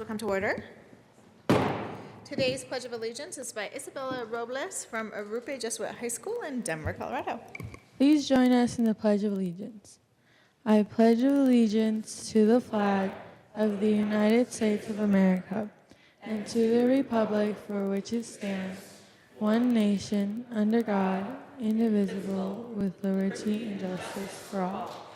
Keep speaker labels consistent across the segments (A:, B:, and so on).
A: Come to order. Today's Pledge of Allegiance is by Isabella Robles from Arupe Jesuit High School in Denver, Colorado.
B: Please join us in the Pledge of Allegiance. I pledge allegiance to the flag of the United States of America and to the republic for which it stands, one nation, under God, indivisible, with liberty and justice for all.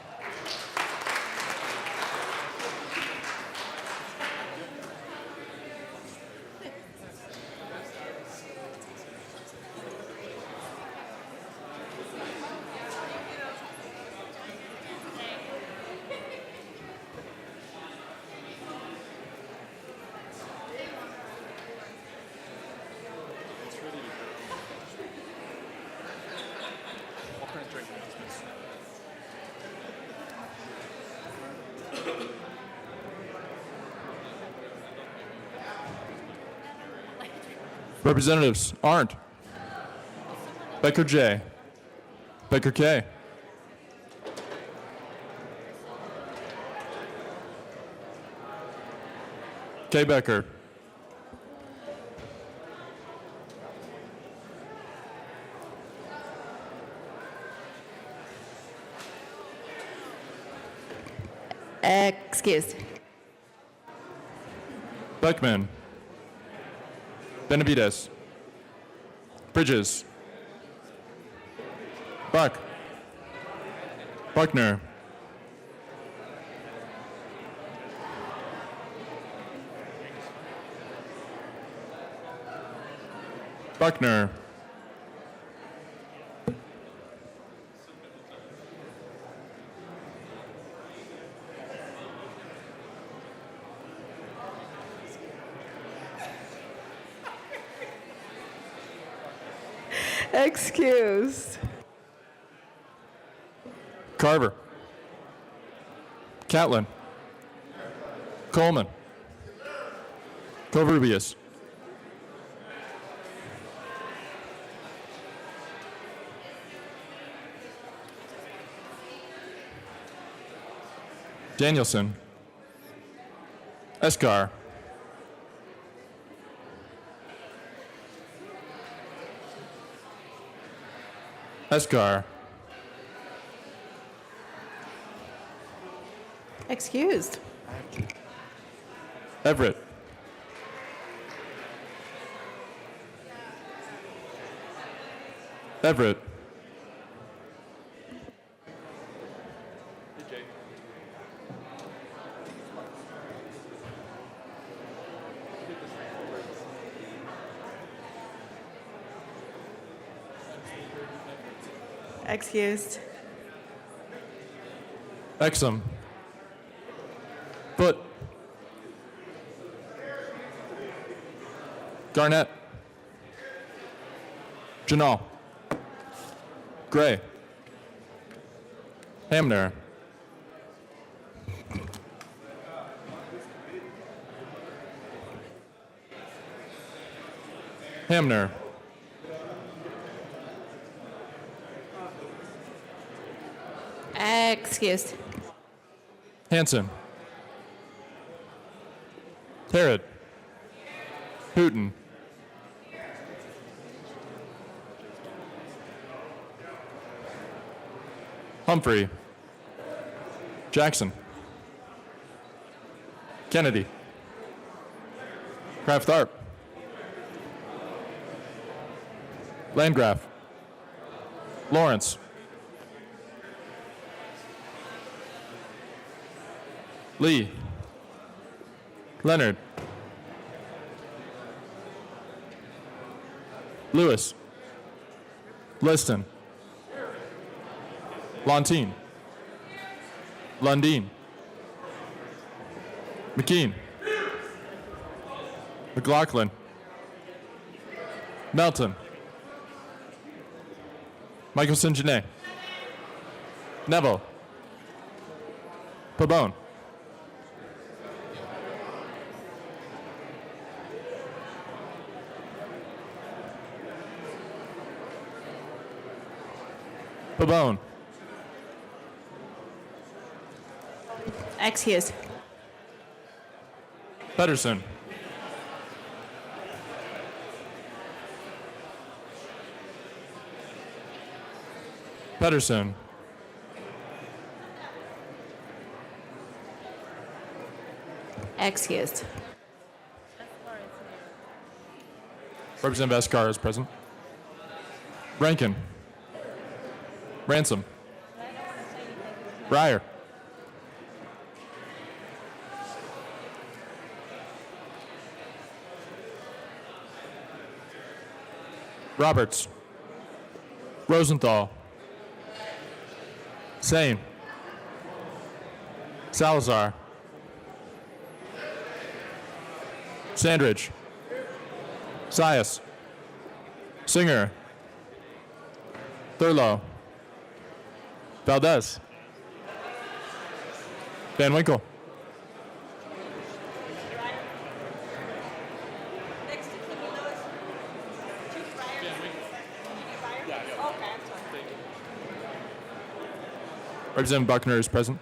C: Representatives Arndt, Becker J, Becker K, Kay Becker.
D: Excused.
C: Beckman. Benavides. Bridges. Buck. Buckner. Buckner.
D: Excused.
C: Carver. Catlin. Coleman. Covarrubias. Danielson. Escar. Escar.
D: Excused.
C: Everett. Everett.
D: Excused.
C: Exum. Foot. Garnett. Janal. Gray. Hamner. Hamner.
D: Excused.
C: Hanson. Herod. Hooten. Humphrey. Jackson. Kennedy. Kraft Tharp. Landgraf. Lawrence. Lee. Leonard. Lewis. Liston. Lontine. Lundeen. McKean. McLaughlin. Melton. Michael St-Genet. Neville. Pabon. Pabon.
D: Excused.
C: Pedersen. Pedersen.
D: Excused.
C: Representative Escar is present. Rankin. Ransom. Breyer. Roberts. Rosenthal. Sane. Salazar. Sandridge. Sias. Singer. Thurlow. Valdez. Van Winkle. Representative Buckner is present.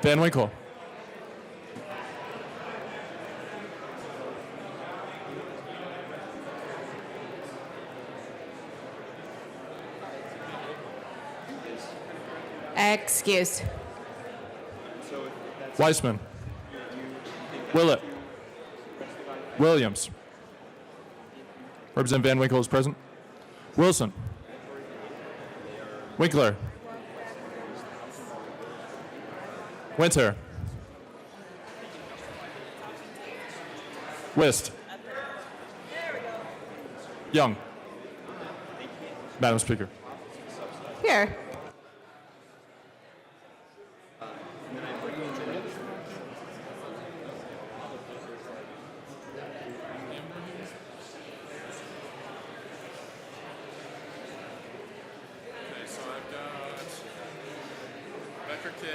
C: Van Winkle.
A: Excused.
C: Weissman. Willett. Williams. Representative Van Winkle is present. Wilson. Winkler. Winter. Wist. Young. Madam Speaker.
A: Here.
C: So I've got Becker K,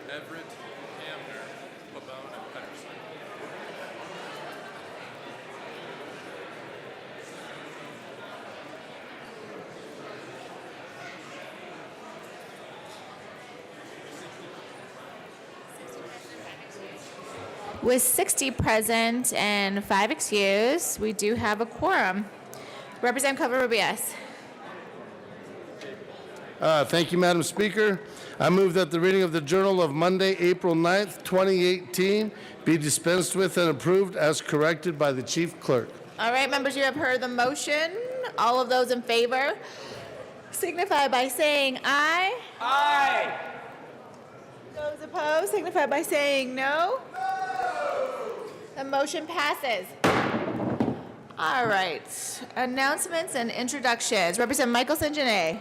C: Everett, Hamner, Pabon, and Pedersen.
A: With 60 present and 5 excused, we do have a quorum. Representative Covarrubias.
E: Thank you, Madam Speaker. I move that the reading of the Journal of Monday, April 9th, 2018 be dispensed with and approved as corrected by the Chief Clerk.
A: All right, members, you have heard the motion. All of those in favor signify by saying aye. Aye. Those opposed signify by saying no. The motion passes. All right, announcements and introductions. Representative Michael St-Jeannet.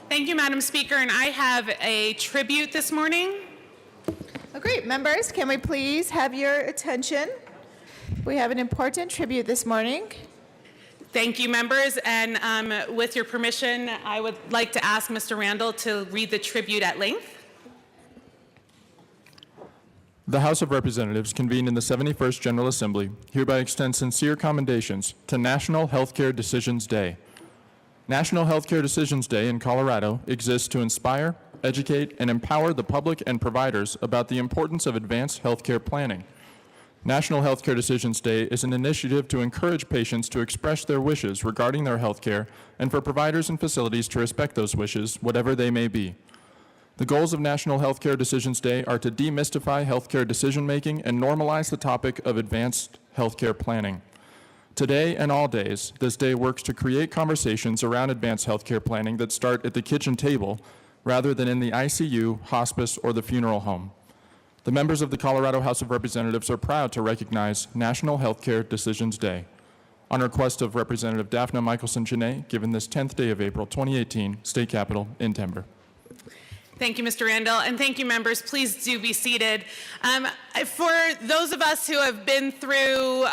F: Thank you, Madam Speaker, and I have a tribute this morning.
A: Oh, great. Members, can we please have your attention? We have an important tribute this morning.
F: Thank you, members, and with your permission, I would like to ask Mr. Randall to read the tribute at length.
C: The House of Representatives, convened in the 71st General Assembly, hereby extends sincere commendations to National Healthcare Decisions Day. National Healthcare Decisions Day in Colorado exists to inspire, educate, and empower the public and providers about the importance of advanced healthcare planning. National Healthcare Decisions Day is an initiative to encourage patients to express their wishes regarding their healthcare and for providers and facilities to respect those wishes, whatever they may be. The goals of National Healthcare Decisions Day are to demystify healthcare decision-making and normalize the topic of advanced healthcare planning. Today and all days, this day works to create conversations around advanced healthcare planning that start at the kitchen table rather than in the ICU, hospice, or the funeral home. The members of the Colorado House of Representatives are proud to recognize National Healthcare Decisions Day. On request of Representative Daphne Michael St-Jeannet, given this 10th day of April 2018, State Capitol in Denver.
F: Thank you, Mr. Randall, and thank you, members. Please do be seated. For those of us who have been through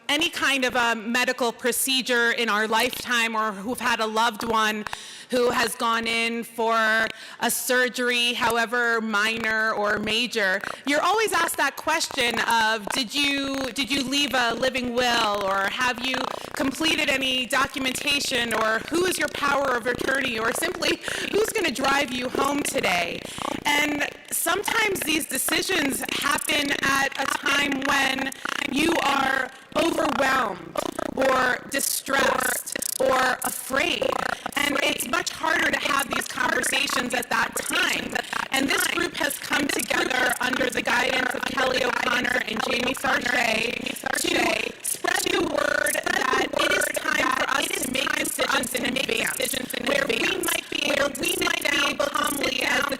F: any kind of a medical procedure in our lifetime or who've had a loved one who has gone in for a surgery, however minor or major, you're always asked that question of, did you leave a living will, or have you completed any documentation, or who is your power of attorney, or simply who's going to drive you home today? And sometimes these decisions happen at a time when you are overwhelmed or distressed or afraid. And it's much harder to have these conversations at that time. And this group has come together under the guidance of Kelly O'Connor and Jamie Sarche to spread the word that it is time for us to make decisions in advance, where we might be able to sit down calmly as the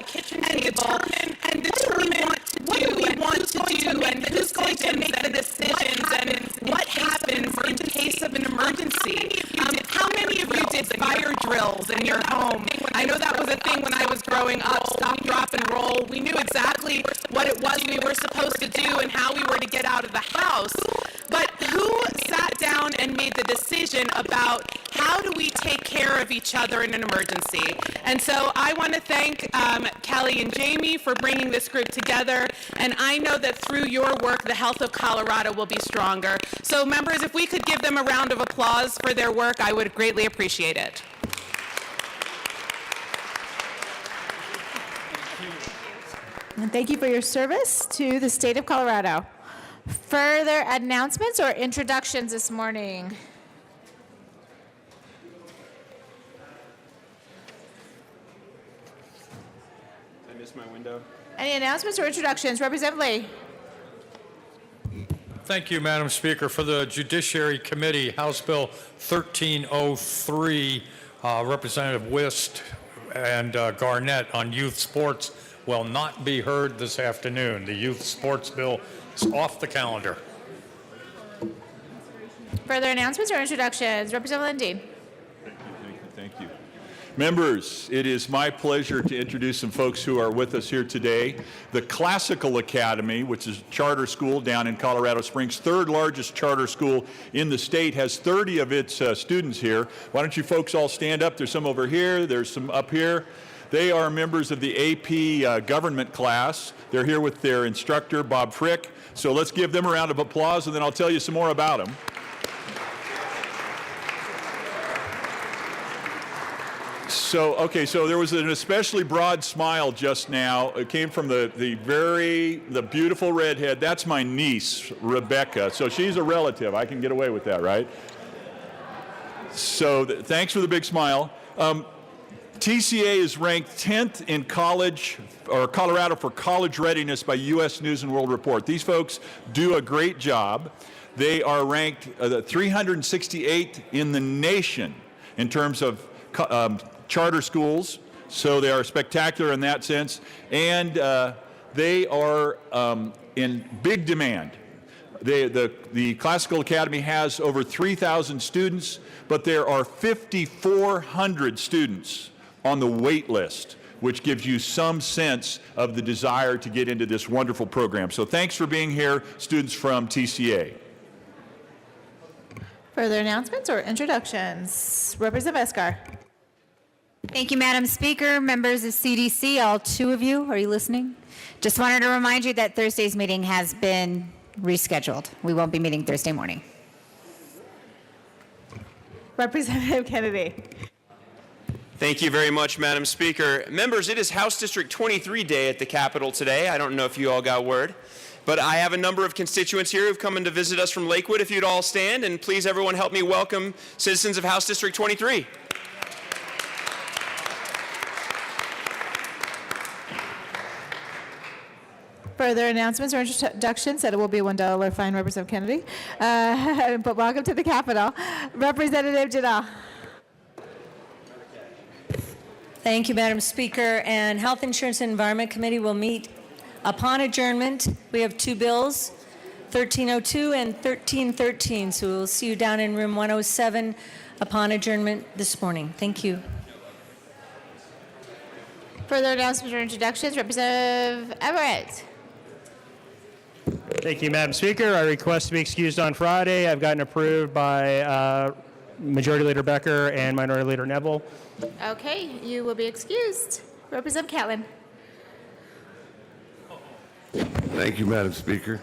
F: kitchen table and determine what do we want to do and who's going to make the decisions and what happens in case of an emergency. How many of you did fire drills in your home? I know that was a thing when I was growing up, stop, drop, and roll. We knew exactly what it was we were supposed to do and how we were to get out of the house. But who sat down and made the decision about how do we take care of each other in an emergency? And so I want to thank Kelly and Jamie for bringing this group together. And I know that through your work, the health of Colorado will be stronger. So members, if we could give them a round of applause for their work, I would greatly appreciate it.
A: And thank you for your service to the state of Colorado. Further announcements or introductions this morning?
G: miss my window?
A: Any announcements or introductions? Representative Lee.
H: Thank you, Madam Speaker. For the Judiciary Committee, House Bill 1303, Representative Wist and Garnett on youth sports will not be heard this afternoon. The youth sports bill is off the calendar.
A: Further announcements or introductions? Representative Lundin.
I: Thank you. Members, it is my pleasure to introduce some folks who are with us here today. The Classical Academy, which is a charter school down in Colorado Springs, third largest charter school in the state, has 30 of its students here. Why don't you folks all stand up? There's some over here, there's some up here. They are members of the AP government class. They're here with their instructor, Bob Frick. So let's give them a round of applause, and then I'll tell you some more about them. So there was an especially broad smile just now. It came from the beautiful redhead. That's my niece, Rebecca. So she's a relative. I can get away with that, right? So thanks for the big smile. TCA is ranked 10th in Colorado for college readiness by U.S. News and World Report. These folks do a great job. They are ranked 368th in the nation in terms of charter schools, so they are spectacular in that sense, and they are in big demand. The Classical Academy has over 3,000 students, but there are 5,400 students on the wait list, which gives you some sense of the desire to get into this wonderful program. So thanks for being here, students from TCA.
A: Further announcements or introductions? Representative Escar.
J: Thank you, Madam Speaker. Members of CDC, all two of you, are you listening? Just wanted to remind you that Thursday's meeting has been rescheduled. We won't be meeting Thursday morning.
A: Representative Kennedy.
G: Thank you very much, Madam Speaker. Members, it is House District 23 Day at the Capitol today. I don't know if you all got word, but I have a number of constituents here who've come in to visit us from Lakewood. If you'd all stand, and please everyone help me welcome citizens of House District 23.
A: Further announcements or introductions? That it will be $1 fine, Representative Kennedy. But welcome to the Capitol. Representative Jadal.
K: Thank you, Madam Speaker. And Health Insurance and Environment Committee will meet upon adjournment. We have two bills, 1302 and 1313. So we'll see you down in room 107 upon adjournment this morning. Thank you.
A: Further announcements or introductions? Representative Everett.
L: Thank you, Madam Speaker. I request to be excused on Friday. I've gotten approved by Majority Leader Becker and Minority Leader Neville.
A: Okay, you will be excused. Representative Catlin.
E: Thank you, Madam Speaker.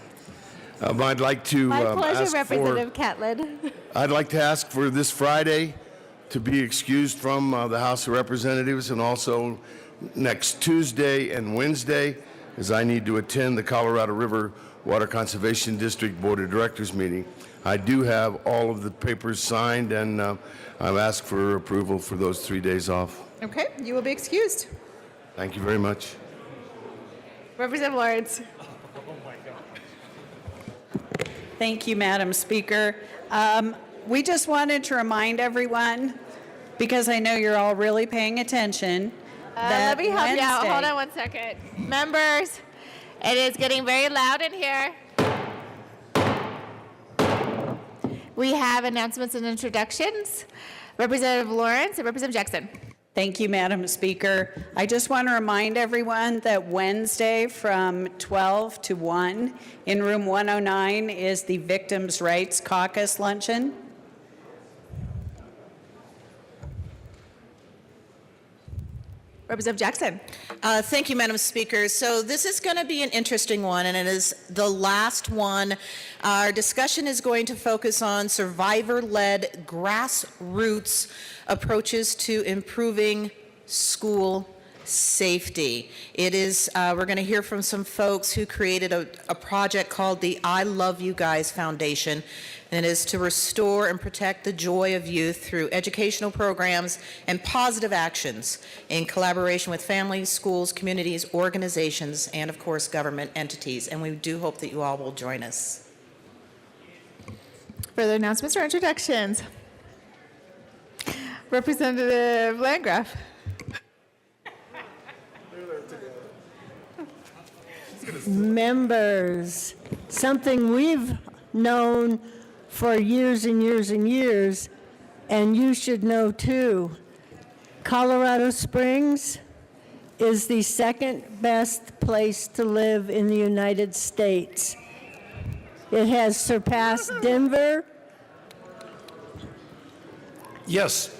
E: I'd like to
A: My pleasure,
E: ask
A: Representative Catlin.
E: I'd like to ask for this Friday to be excused from the House of Representatives, and also next Tuesday and Wednesday, as I need to attend the Colorado River Water Conservation District Board of Directors meeting. I do have all of the papers signed, and I've asked for approval for those 3 days off.
A: Okay, you will be excused.
E: Thank you very much.
A: Representative Lawrence.
D: Thank you, Madam Speaker. We just wanted to remind everyone, because I know you're all really paying attention, that
A: let me help you out.
D: Wednesday-
A: Hold on 1 second. Members, it is getting very loud in here. We have announcements and introductions. Representative Lawrence and Representative Jackson.
D: Thank you, Madam Speaker. I just want to remind everyone that Wednesday from 12 to 1 in room 109 is the Victims' Rights Caucus luncheon.
A: Representative Jackson.
M: Thank you, Madam Speaker. So this is going to be an interesting one, and it is the last one. Our discussion is going to focus on survivor-led grassroots approaches to improving school safety. It is, we're going to hear from some folks who created a project called the I Love You Guys Foundation, and it is to restore and protect the joy of youth through educational programs and positive actions in collaboration with families, schools, communities, organizations, and of course, government entities. And we do hope that you all will join us.
A: Further announcements or introductions? Representative Landgraf.
N: Members, something we've known for years and years and years, and you should know too. Colorado Springs is the second best place to live in the United States. It has surpassed Denver.
O: Yes.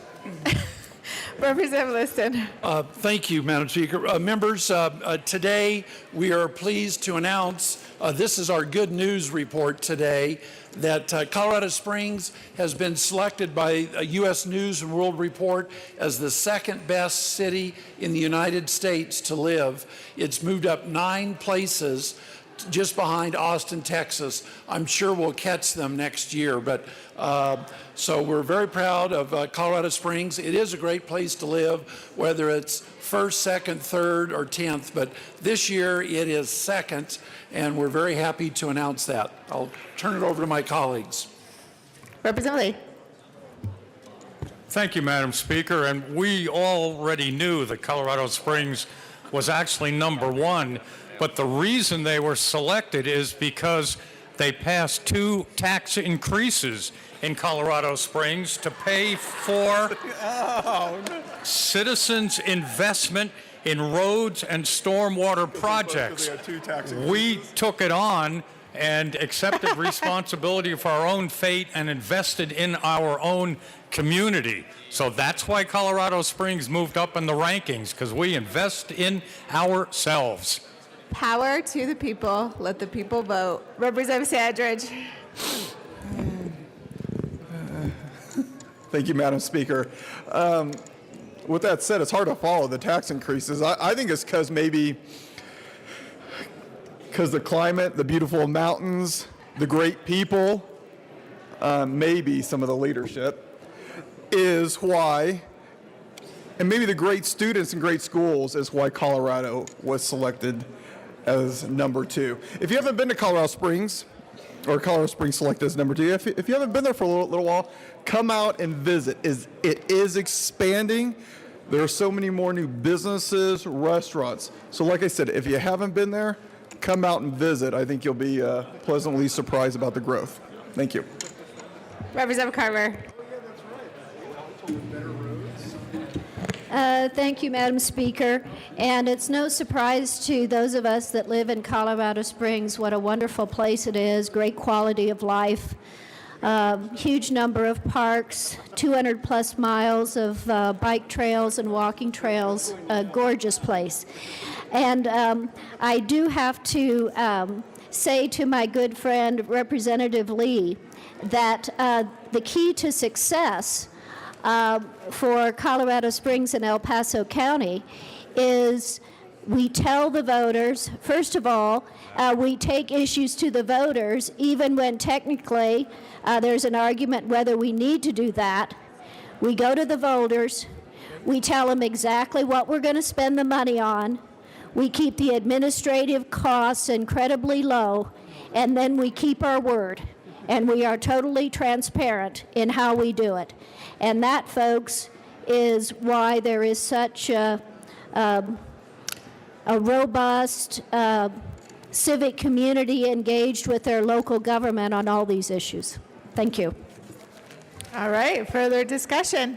A: Representative Liston.
O: Thank you, Madam Speaker. Members, today we are pleased to announce, this is our good news report today, that Colorado Springs has been selected by U.S. News and World Report as the second best city in the United States to live. It's moved up 9 places, just behind Austin, Texas. I'm sure we'll catch them next year, but so we're very proud of Colorado Springs. It is a great place to live, whether it's first, second, third, or 10th, but this year it is second, and we're very happy to announce that. I'll turn it over to my colleagues.
A: Representative Lee.
H: Thank you, Madam Speaker. And we already knew that Colorado Springs was actually number 1, but the reason they were selected is because they passed 2 tax increases in Colorado Springs to pay for citizens' investment in roads and stormwater projects. We took it on and accepted responsibility for our own fate and invested in our own community. So that's why Colorado Springs moved up in the rankings, because we invest in ourselves.
A: Power to the people. Let the people vote. Representative Sandridge.
P: Thank you, Madam Speaker. With that said, it's hard to follow the tax increases. I think it's because the climate, the beautiful mountains, the great people, maybe some of the leadership is why, and maybe the great students and great schools is why Colorado was selected as number 2. If you haven't been to Colorado Springs, or Colorado Springs selected as number 2, if you haven't been there for a little while, come out and visit. It is expanding. There are so many more new businesses, restaurants. So like I said, if you haven't been there, come out and visit. I think you'll be pleasantly surprised about the growth. Thank you.
A: Representative Carver.
Q: Thank you, Madam Speaker. And it's no surprise to those of us that live in Colorado Springs what a wonderful place it is, great quality of life, huge number of parks, 200 plus miles of bike trails and walking trails, a gorgeous place. And I do have to say to my good friend, Representative Lee, that the key to success for Colorado Springs and El Paso County is we tell the voters, first of all, we take issues to the voters even when technically there's an argument whether we need to do that. We go to the voters, we tell them exactly what we're going to spend the money on, we keep the administrative costs incredibly low, and then we keep our word. And we are totally transparent in how we do it. And that, folks, is why there is such a robust civic community engaged with their local government on all these issues. Thank you.
A: All right, further discussion.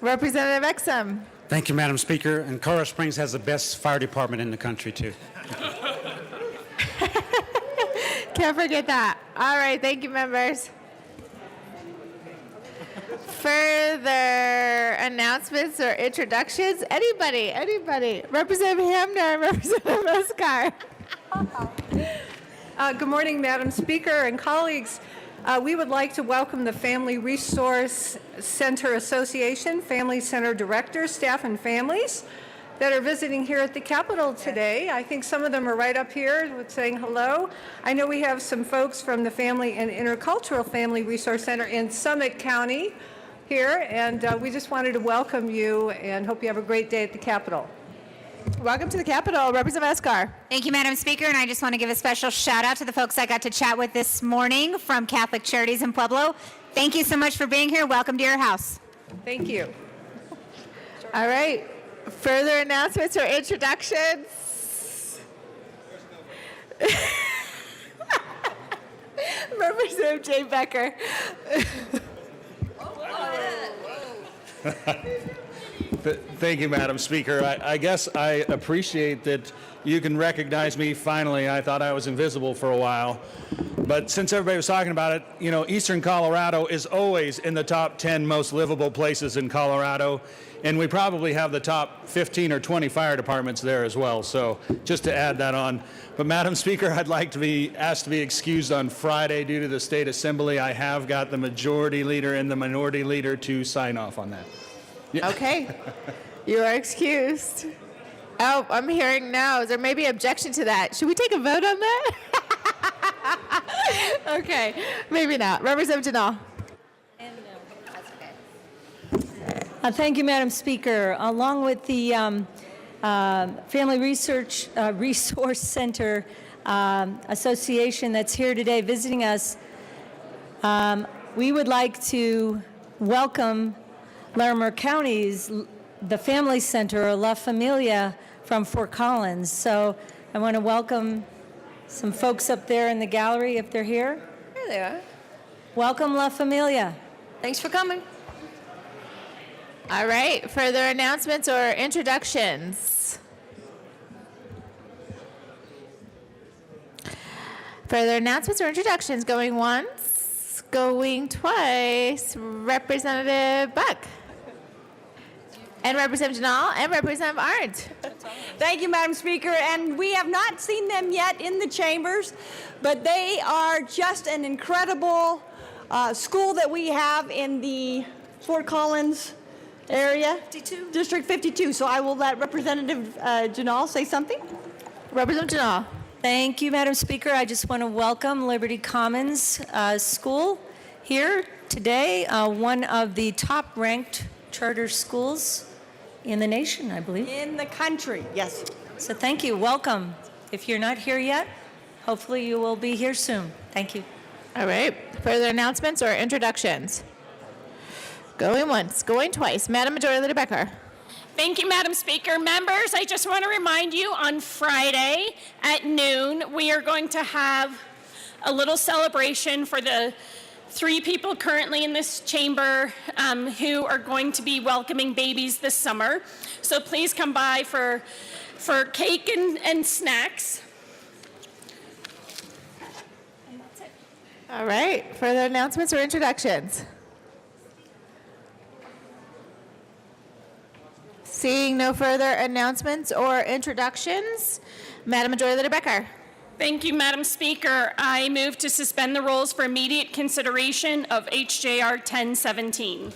A: Representative Exum.
R: Thank you, Madam Speaker. And Colorado Springs has the best fire department in the country, too.
A: Can't forget that. All right, thank you, members. Further announcements or introductions? Anybody? Representative Hamner, Representative Oscar.
K: Good morning, Madam Speaker and colleagues.
S: We would like to welcome the Family Resource Center Association, Family Center Directors, staff, and families that are visiting here at the Capitol today. I think some of them are right up here with saying hello. I know we have some folks from the Family and Intercultural Family Resource Center in Summit County here, and we just wanted to welcome you and hope you have a great day at the Capitol.
A: Welcome to the Capitol, Representative Escar.
J: Thank you, Madam Speaker, and I just want to give a special shout out to the folks I got to chat with this morning from Catholic Charities in Pueblo. Thank you so much for being here. Welcome to your house.
S: Thank you.
A: All right. Further announcements or introductions? Representative Jay Becker.
T: Thank you, Madam Speaker. I guess I appreciate that you can recognize me finally. I thought I was invisible for a while. But since everybody was talking about it, you know, Eastern Colorado is always in the top 10 most livable places in Colorado. And we probably have the top 15 or 20 fire departments there as well. So just to add that on. But Madam Speaker, I'd like to be asked to be excused on Friday due to the State Assembly. I have got the majority leader and the minority leader to sign off on that. Yeah.
A: Okay. You are excused. Oh, I'm hearing no. Is there maybe objection to that? Should we take a vote on that? Okay. Maybe not. Representative Janal.
K: Thank you, Madam Speaker. Along with the Family Resource Center Association that's here today visiting us, we would like to welcome Larimer County's the Family Center, or La Familia, from Fort Collins. So I want to welcome some folks up there in the gallery if they're here.
S: Here they are.
K: Welcome, La Familia.
S: Thanks for coming.
A: All right. Further announcements or introductions? Further announcements or introductions? Going once, going twice. Representative Buck. And Representative Janal and Representative Arndt.
U: Thank you, Madam Speaker. And we have not seen them yet in the chambers, but they are just an incredible school that we have in the Fort Collins area. 52. District 52. So I will let Representative Janal say something.
A: Representative Janal.
K: Thank you, Madam Speaker. I just want to welcome Liberty Commons School here today, one of the top-ranked charter schools in the nation, I believe.
U: In the country, yes.
K: So thank you. Welcome. If you're not here yet, hopefully you will be here soon. Thank you.
A: All right. Further announcements or introductions? Going once, going twice. Madam Majority Leader Becker.
V: Thank you, Madam Speaker. Members, I just want to remind you on Friday at noon, we are going to have a little celebration for the 3 people currently in this chamber who are going to be welcoming babies this summer. So please come by for cake and snacks. And that's it.
A: All right. Further announcements or introductions? Seeing no further announcements or introductions, Madam Majority Leader Becker.
V: Thank you, Madam Speaker. I move to suspend the rules for immediate consideration of HJR 1017.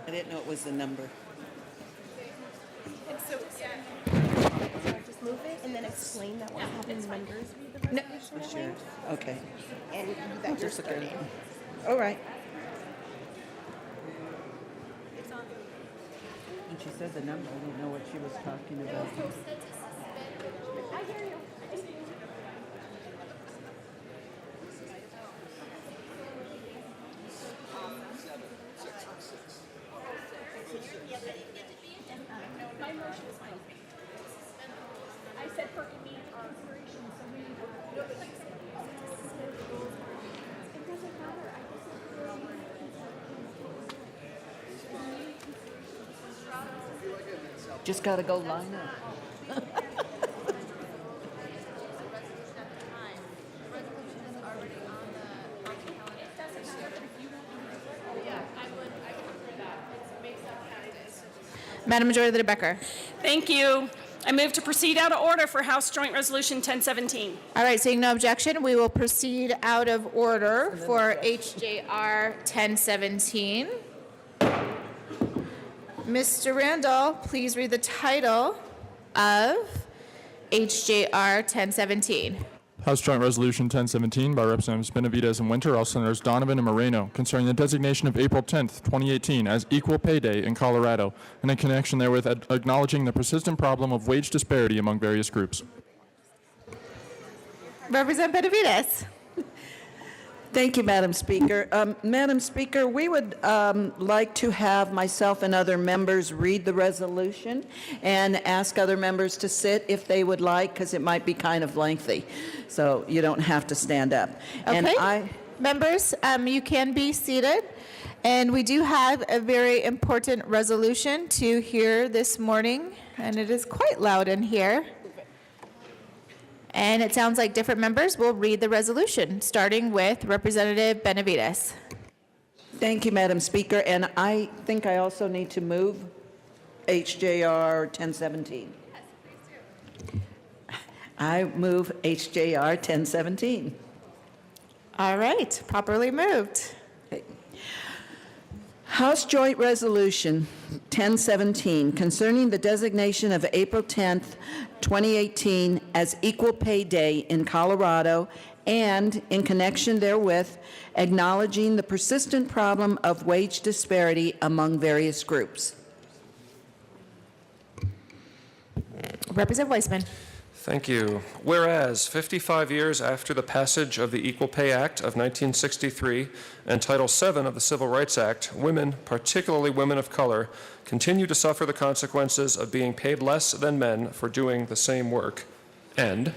W: I didn't know it was the number.
X: And so, just move it and then explain that we're having members read the resolution.
W: Sure. Okay.
X: And that you're starting.
W: All right. When she said the number, I didn't know what she was talking about.
X: I hear you.
V: My motion is fine. I said for immediate consideration, so we it doesn't matter. I just said for immediate consideration.
W: Just got to go line up.
A: Madam Majority Leader Becker.
V: Thank you. I move to proceed out of order for House Joint Resolution 1017.
A: All right, seeing no objection, we will proceed out of order for HJR 1017. Mr. Randall, please read the title of HJR 1017.
B: House Joint Resolution 1017 by Representatives Benavidez and Winter, all Senators Donovan and Moreno, concerning the designation of April 10th, 2018 as Equal Pay Day in Colorado, and in connection therewith acknowledging the persistent problem of wage disparity among various groups.
A: Representative Benavidez.
W: Thank you, Madam Speaker. Madam Speaker, we would like to have myself and other members read the resolution and ask other members to sit if they would like, because it might be kind of lengthy. So you don't have to stand up.
A: Okay. Members, you can be seated. And we do have a very important resolution to hear this morning, and it is quite loud in here. And it sounds like different members will read the resolution, starting with Representative Benavidez.
W: Thank you, Madam Speaker. And I think I also need to move HJR 1017. Yes, please do. I move HJR 1017.
A: All right, properly moved.
W: House Joint Resolution 1017 concerning the designation of April 10th, 2018 as Equal Pay Day in Colorado, and in connection therewith, acknowledging the persistent problem of wage disparity among various groups.
A: Representative Weissman.
C: Thank you. Whereas 55 years after the passage of the Equal Pay Act of 1963 and Title VII of the Civil Rights Act, women, particularly women of color, continue to suffer the consequences of being paid less than men for doing the same work. And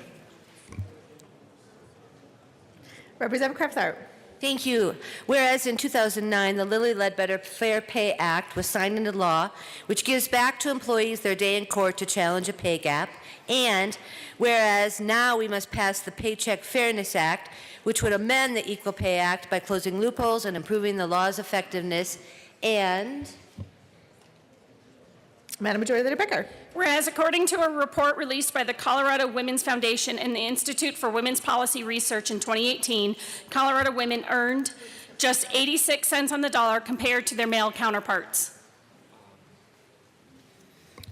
A: Representative Crafthart.
F: Thank you. Whereas in 2009, the Lilly Ledbetter Fair Pay Act was signed into law, which gives back to employees their day in court to challenge a pay gap. And whereas now we must pass the Paycheck Fairness Act, which would amend the Equal Pay Act by closing loopholes and improving the law's effectiveness. And
A: Madam Majority Leader Becker.
V: Whereas according to a report released by the Colorado Women's Foundation and the Institute for Women's Policy Research in 2018, Colorado women earned just 86 cents on the dollar compared to their male counterparts.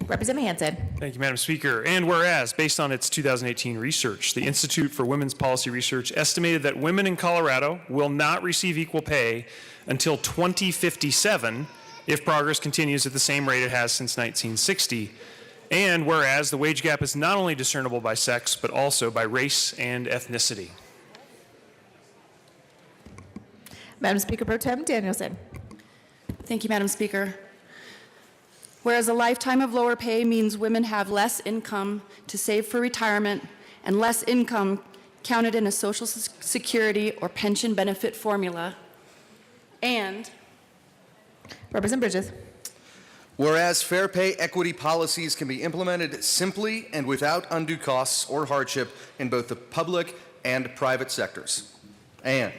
A: Representative Hansen.
G: Thank you, Madam Speaker. And whereas, based on its 2018 research, the Institute for Women's Policy Research estimated that women in Colorado will not receive equal pay until 2057 if progress continues at the same rate it has since 1960. And whereas the wage gap is not only discernible by sex, but also by race and ethnicity.
A: Madam Speaker Pro Tem Danielson.
I: Thank you, Madam Speaker. Whereas a lifetime of lower pay means women have less income to save for retirement and less income counted in a Social Security or pension benefit formula. And
A: Representative Bridges.
Y: Whereas fair pay equity policies can be implemented simply and without undue costs or hardship in both the public and private sectors. And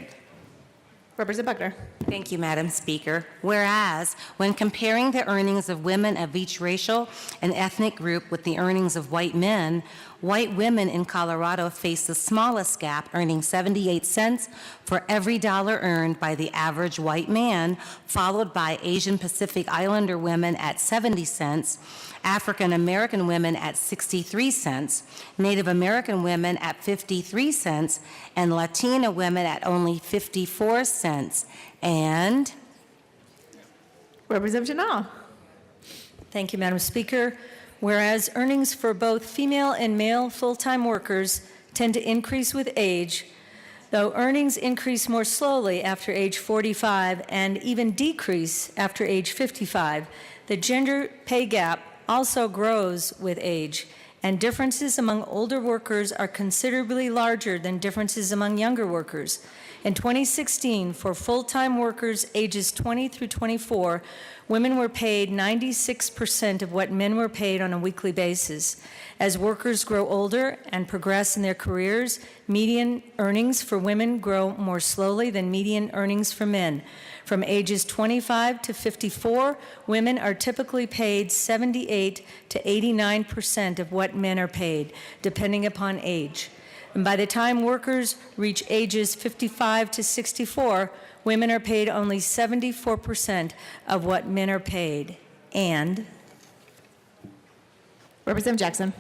A: Representative Buckner.
F: Thank you, Madam Speaker. Whereas, when comparing the earnings of women of each racial and ethnic group with the earnings of white men, white women in Colorado face the smallest gap, earning 78 cents for every dollar earned by the average white man, followed by Asian Pacific Islander women at 70 cents, African American women at 63 cents, Native American women at 53 cents, and Latina women at only 54 cents. And
A: Representative Janal.
K: Thank you, Madam Speaker. Whereas earnings for both female and male full-time workers tend to increase with age, though earnings increase more slowly after age 45 and even decrease after age 55, the gender pay gap also grows with age, and differences among older workers are considerably larger than differences among younger workers. In 2016, for full-time workers ages 20 through 24, women were paid 96% of what men were paid on a weekly basis. As workers grow older and progress in their careers, median earnings for women grow more slowly than median earnings for men. From ages 25 to 54, women are typically paid 78 to 89% of what men are paid, depending upon age. And by the time workers reach ages 55 to 64, women are paid only 74% of what men are paid. And
A: Representative Jackson.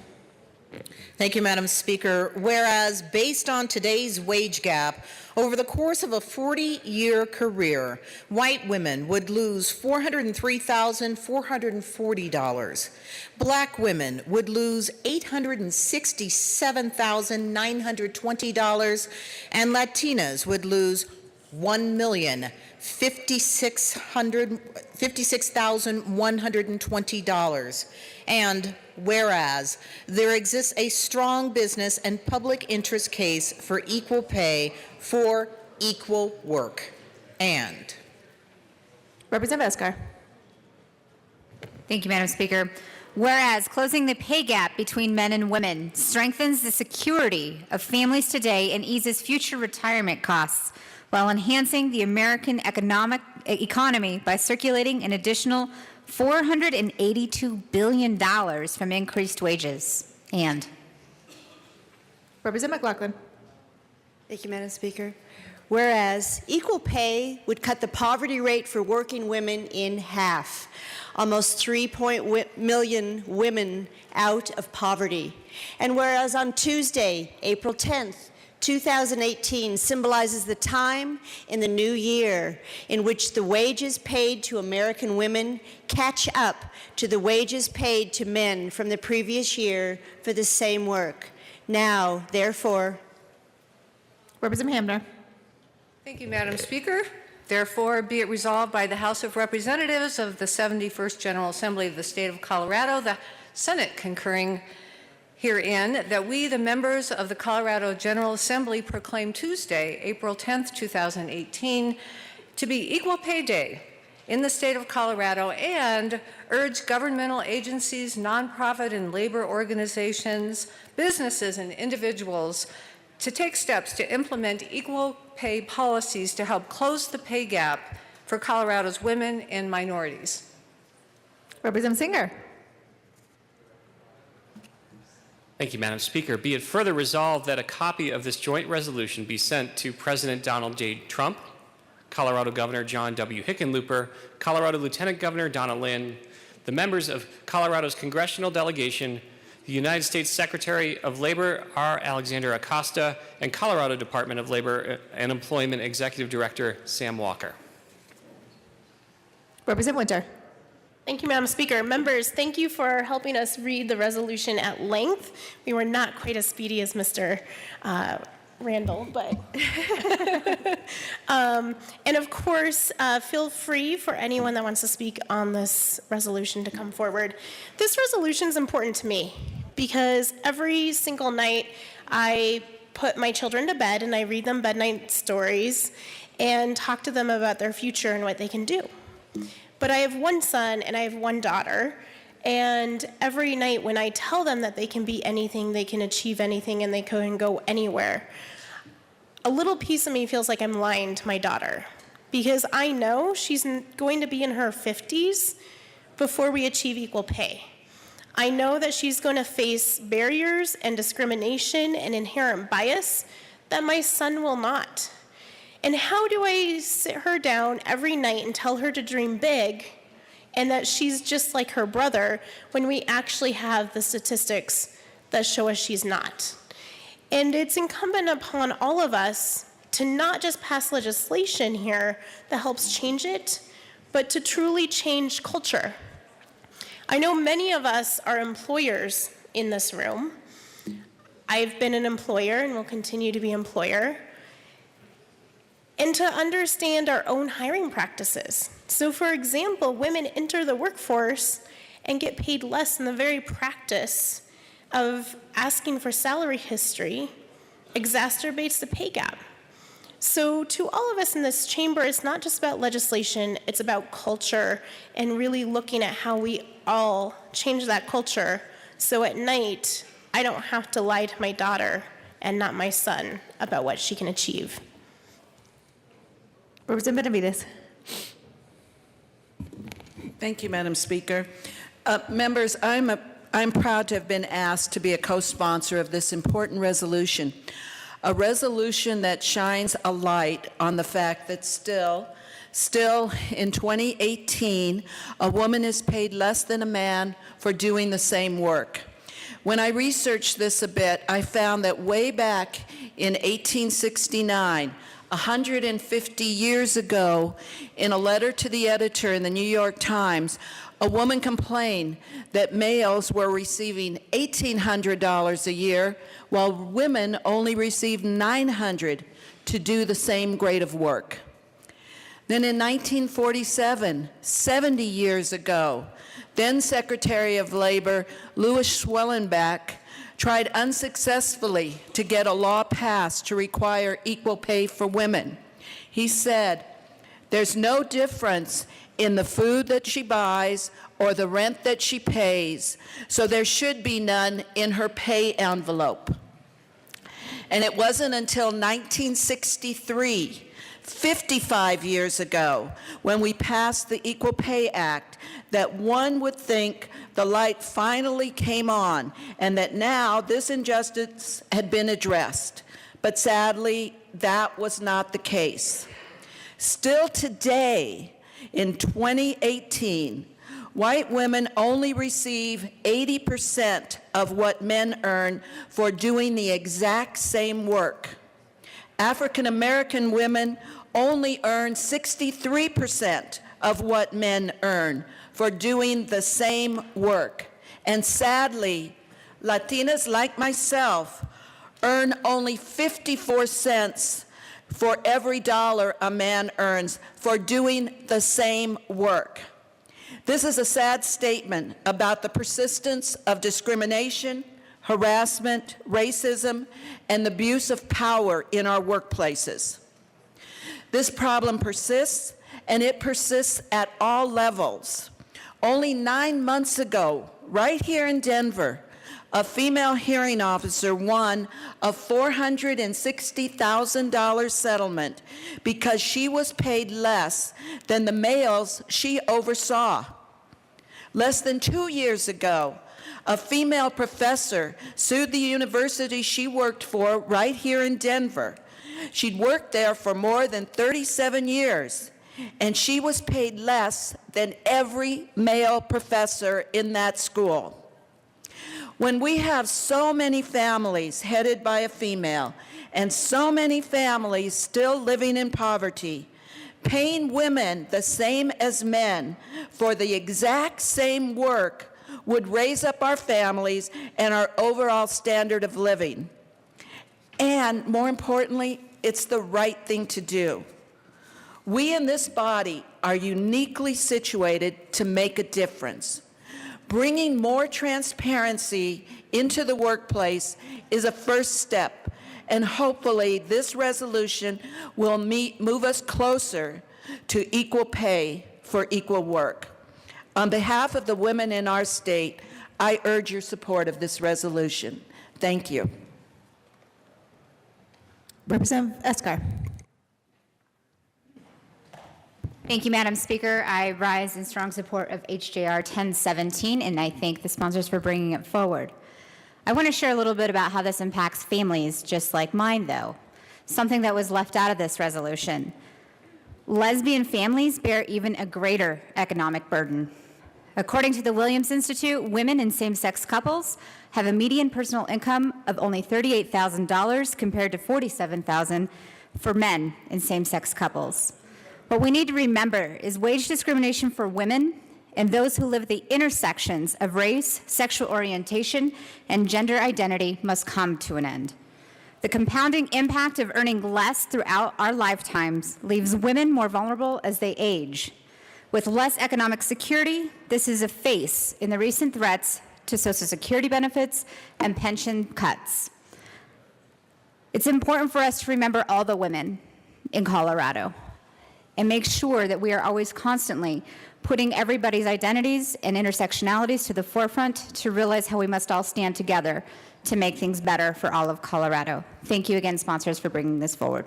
D: Thank you, Madam Speaker. Whereas, based on today's wage gap, over the course of a 40-year career, white women would lose $403,440. Black women would lose $867,920, and Latinas would lose $1,056,120. And whereas there exists a strong business and public interest case for equal pay for equal work. And
A: Representative Escar.
J: Thank you, Madam Speaker. Whereas closing the pay gap between men and women strengthens the security of families today and eases future retirement costs while enhancing the American economy by circulating an additional $482 billion from increased wages. And
A: Representative McLaughlin.
X: Thank you, Madam Speaker. Whereas equal pay would cut the poverty rate for working women in half, almost 3 million women out of poverty. And whereas on Tuesday, April 10th, 2018 symbolizes the time in the new year in which the wages paid to American women catch up to the wages paid to men from the previous year for the same work. Now, therefore,
A: Representative Hamner.
S: Thank you, Madam Speaker. Therefore, be it resolved by the House of Representatives of the 71st General Assembly of the State of Colorado, the Senate concurring herein, that we, the members of the Colorado General Assembly, proclaim Tuesday, April 10th, 2018, to be Equal Pay Day in the state of Colorado, and urge governmental agencies, nonprofit and labor organizations, businesses, and individuals to take steps to implement equal pay policies to help close the pay gap for Colorado's women and minorities.
A: Representative Singer.
E: Thank you, Madam Speaker. Be it further resolved that a copy of this joint resolution be sent to President Donald J. Trump, Colorado Governor John W. Hickenlooper, Colorado Lieutenant Governor Donna Lynn, the members of Colorado's congressional delegation, the United States Secretary of Labor R. Alexander Acosta, and Colorado Department of Labor and Employment Executive Director Sam Walker.
A: Representative Winter.
L: Thank you, Madam Speaker. Members, thank you for helping us read the resolution at length. We were not quite as speedy as Mr. Randall, but and of course, feel free for anyone that wants to speak on this resolution to come forward. This resolution is important to me because every single night I put my children to bed and I read them bedtime stories and talk to them about their future and what they can do. But I have one son and I have one daughter, and every night when I tell them that they can be anything, they can achieve anything, and they can go anywhere, a little piece of me feels like I'm lying to my daughter because I know she's going to be in her 50s before we achieve equal pay. I know that she's going to face barriers and discrimination and inherent bias that my son will not. And how do I sit her down every night and tell her to dream big and that she's just like her brother when we actually have the statistics that show us she's not? And it's incumbent upon all of us to not just pass legislation here that helps change it, but to truly change culture. I know many of us are employers in this room. I've been an employer and will continue to be an employer. And to understand our own hiring practices. So for example, women enter the workforce and get paid less in the very practice of asking for salary history exacerbates the pay gap. So to all of us in this chamber, it's not just about legislation, it's about culture and really looking at how we all change that culture so at night I don't have to lie to my daughter and not my son about what she can achieve.
A: Representative Benavides.
W: Thank you, Madam Speaker. Members, I'm proud to have been asked to be a co-sponsor of this important resolution, a resolution that shines a light on the fact that still in 2018, a woman is paid less than a man for doing the same work. When I researched this a bit, I found that way back in 1869, 150 years ago, in a letter to the editor in the New York Times, a woman complained that males were receiving $1,800 a year, while women only received $900 to do the same grade of work. Then in 1947, 70 years ago, then Secretary of Labor Louis Schwellenbach tried unsuccessfully to get a law passed to require equal pay for women. He said, "There's no difference in the food that she buys or the rent that she pays, so there should be none in her pay envelope." And it wasn't until 1963, 55 years ago, when we passed the Equal Pay Act, that one would think the light finally came on and that now this injustice had been addressed. But sadly, that was not the case. Still today, in 2018, white women only receive 80% of what men earn for doing the exact same work. African American women only earn 63% of what men earn for doing the same work. And sadly, Latinas like myself earn only 54 cents for every dollar a man earns for doing the same work. This is a sad statement about the persistence of discrimination, harassment, racism, and the abuse of power in our workplaces. This problem persists, and it persists at all levels. Only 9 months ago, right here in Denver, a female hearing officer won a $460,000 settlement because she was paid less than the males she oversaw. Less than 2 years ago, a female professor sued the university she worked for right here in Denver. She'd worked there for more than 37 years, and she was paid less than every male professor in that school. When we have so many families headed by a female and so many families still living in poverty, paying women the same as men for the exact same work would raise up our families and our overall standard of living. And more importantly, it's the right thing to do. We in this body are uniquely situated to make a difference. Bringing more transparency into the workplace is a first step, and hopefully this resolution will move us closer to equal pay for equal work. On behalf of the women in our state, I urge your support of this resolution. Thank you.
A: Representative Escar.
J: Thank you, Madam Speaker. I rise in strong support of HJR 1017, and I thank the sponsors for bringing it forward. I want to share a little bit about how this impacts families just like mine, though, something that was left out of this resolution. Lesbian families bear even a greater economic burden. According to the Williams Institute, women in same-sex couples have a median personal income of only $38,000 compared to $47,000 for men in same-sex couples. What we need to remember is wage discrimination for women and those who live at the intersections of race, sexual orientation, and gender identity must come to an end. The compounding impact of earning less throughout our lifetimes leaves women more vulnerable as they age. With less economic security, this is a face in the recent threats to Social Security benefits and pension cuts. It's important for us to remember all the women in Colorado and make sure that we are always constantly putting everybody's identities and intersectionalities to the forefront to realize how we must all stand together to make things better for all of Colorado. Thank you again, sponsors, for bringing this forward.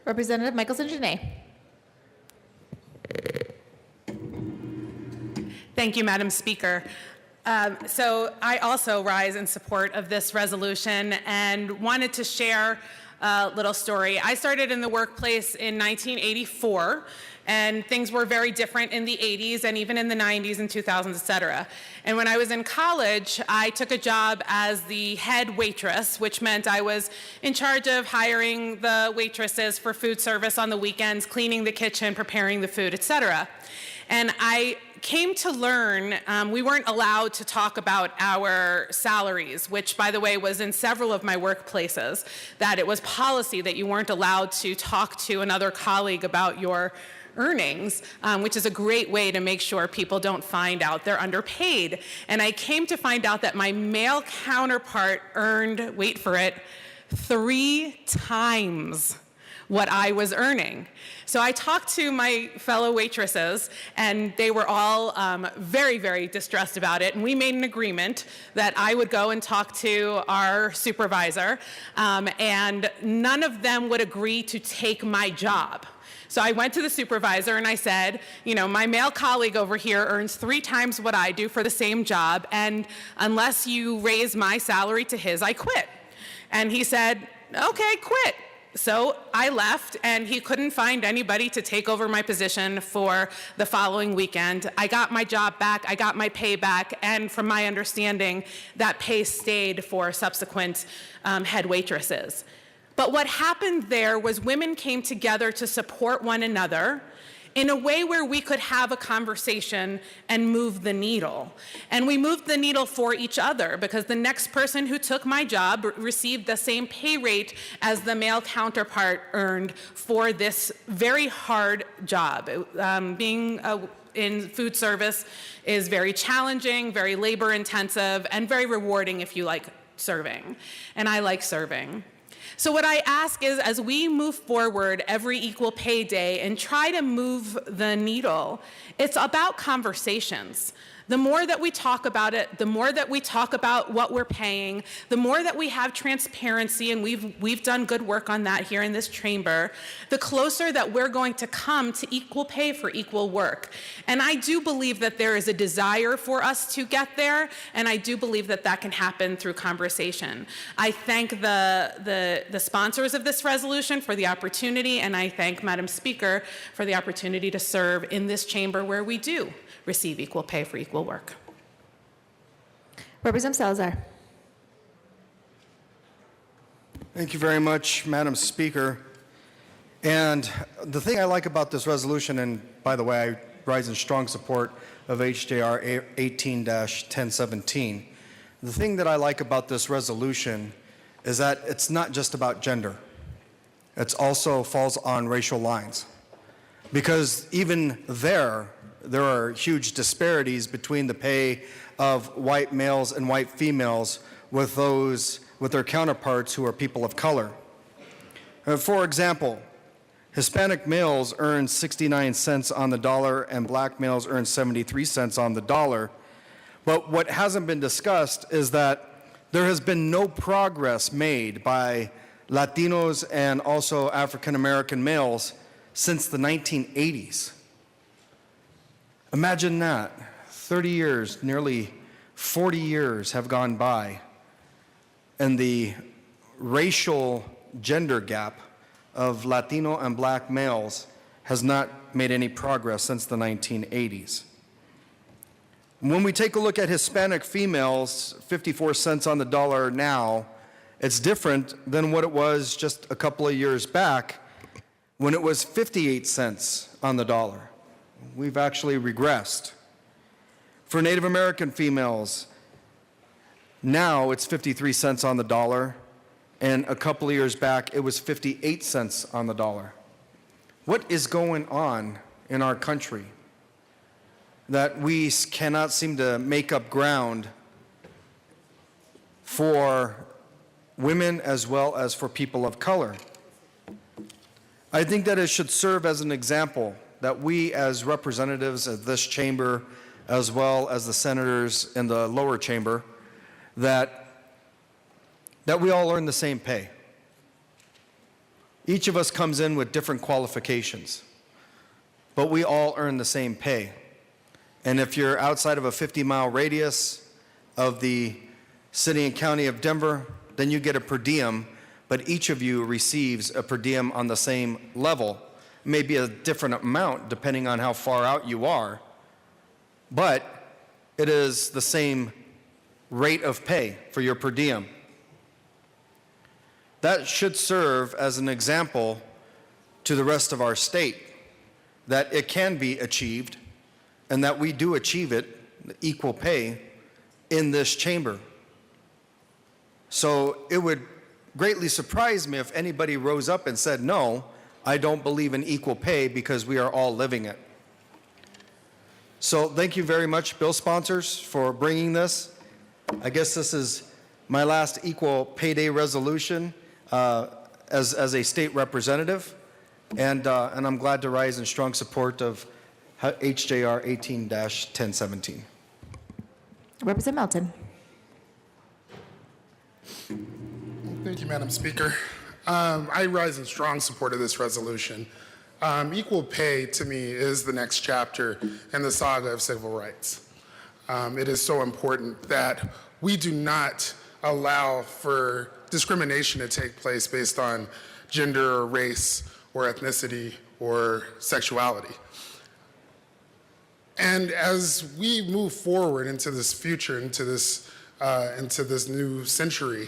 A: Representative Michelson-Janae.
H: Thank you, Madam Speaker. So I also rise in support of this resolution and wanted to share a little story. I started in the workplace in 1984, and things were very different in the 80s and even in the 90s and 2000s, et cetera. And when I was in college, I took a job as the head waitress, which meant I was in charge of hiring the waitresses for food service on the weekends, cleaning the kitchen, preparing the food, et cetera. And I came to learn we weren't allowed to talk about our salaries, which, by the way, was in several of my workplaces, that it was policy that you weren't allowed to talk to another colleague about your earnings, which is a great way to make sure people don't find out they're underpaid. And I came to find out that my male counterpart earned, wait for it, 3 times what I was earning. So I talked to my fellow waitresses, and they were all very, very distressed about it. And we made an agreement that I would go and talk to our supervisor, and none of them would agree to take my job. So I went to the supervisor and I said, you know, my male colleague over here earns 3 times what I do for the same job, and unless you raise my salary to his, I quit. And he said, okay, quit. So I left, and he couldn't find anybody to take over my position for the following weekend. I got my job back, I got my pay back, and from my understanding, that pay stayed for subsequent head waitresses. But what happened there was women came together to support one another in a way where we could have a conversation and move the needle. And we moved the needle for each other, because the next person who took my job received the same pay rate as the male counterpart earned for this very hard job. Being in food service is very challenging, very labor intensive, and very rewarding if you like serving. And I like serving. So what I ask is, as we move forward every Equal Pay Day and try to move the needle, it's about conversations. The more that we talk about it, the more that we talk about what we're paying, the more that we have transparency, and we've done good work on that here in this chamber, the closer that we're going to come to equal pay for equal work. And I do believe that there is a desire for us to get there, and I do believe that that can happen through conversation. I thank the sponsors of this resolution for the opportunity, and I thank Madam Speaker for the opportunity to serve in this chamber where we do receive equal pay for equal work.
M: Representative Salazar.
Y: Thank you very much, Madam Speaker. And the thing I like about this resolution, and by the way, I rise in strong support of HJR 18-1017, the thing that I like about this resolution is that it's not just about gender. It also falls on racial lines. Because even there are huge disparities between the pay of white males and white females with their counterparts who are people of color. For example, Hispanic males earn 69 cents on the dollar and black males earn 73 cents on the dollar. But what hasn't been discussed is that there has been no progress made by Latinos and also African American males since the 1980s. Imagine that. 30 years, nearly 40 years have gone by, and the racial gender gap of Latino and black males has not made any progress since the 1980s. When we take a look at Hispanic females, 54 cents on the dollar now, it's different than what it was just a couple of years back when it was 58 cents on the dollar. We've actually regressed. For Native American females, now it's 53 cents on the dollar, and a couple of years back it was 58 cents on the dollar. What is going on in our country that we cannot seem to make up ground for women as well as for people of color? I think that it should serve as an example that we as representatives of this chamber, as well as the senators in the lower chamber, that we all earn the same pay. Each of us comes in with different qualifications, but we all earn the same pay. And if you're outside of a 50-mile radius of the city and county of Denver, then you get a per diem, but each of you receives a per diem on the same level. Maybe a different amount depending on how far out you are, but it is the same rate of pay for your per diem. That should serve as an example to the rest of our state that it can be achieved and that we do achieve it, equal pay, in this chamber. So it would greatly surprise me if anybody rose up and said, no, I don't believe in equal pay because we are all living it. So thank you very much, bill sponsors, for bringing this. I guess this is my last equal pay day resolution as a state representative, and I'm glad to rise in strong support of HJR 18-1017.
A: Representative Melton.
M: Thank you, Madam Speaker. I rise in strong support of this resolution. Equal pay, to me, is the next chapter in the saga of civil rights. It is so important that we do not allow for discrimination to take place based on gender or race or ethnicity or sexuality. And as we move forward into this future, into this new century,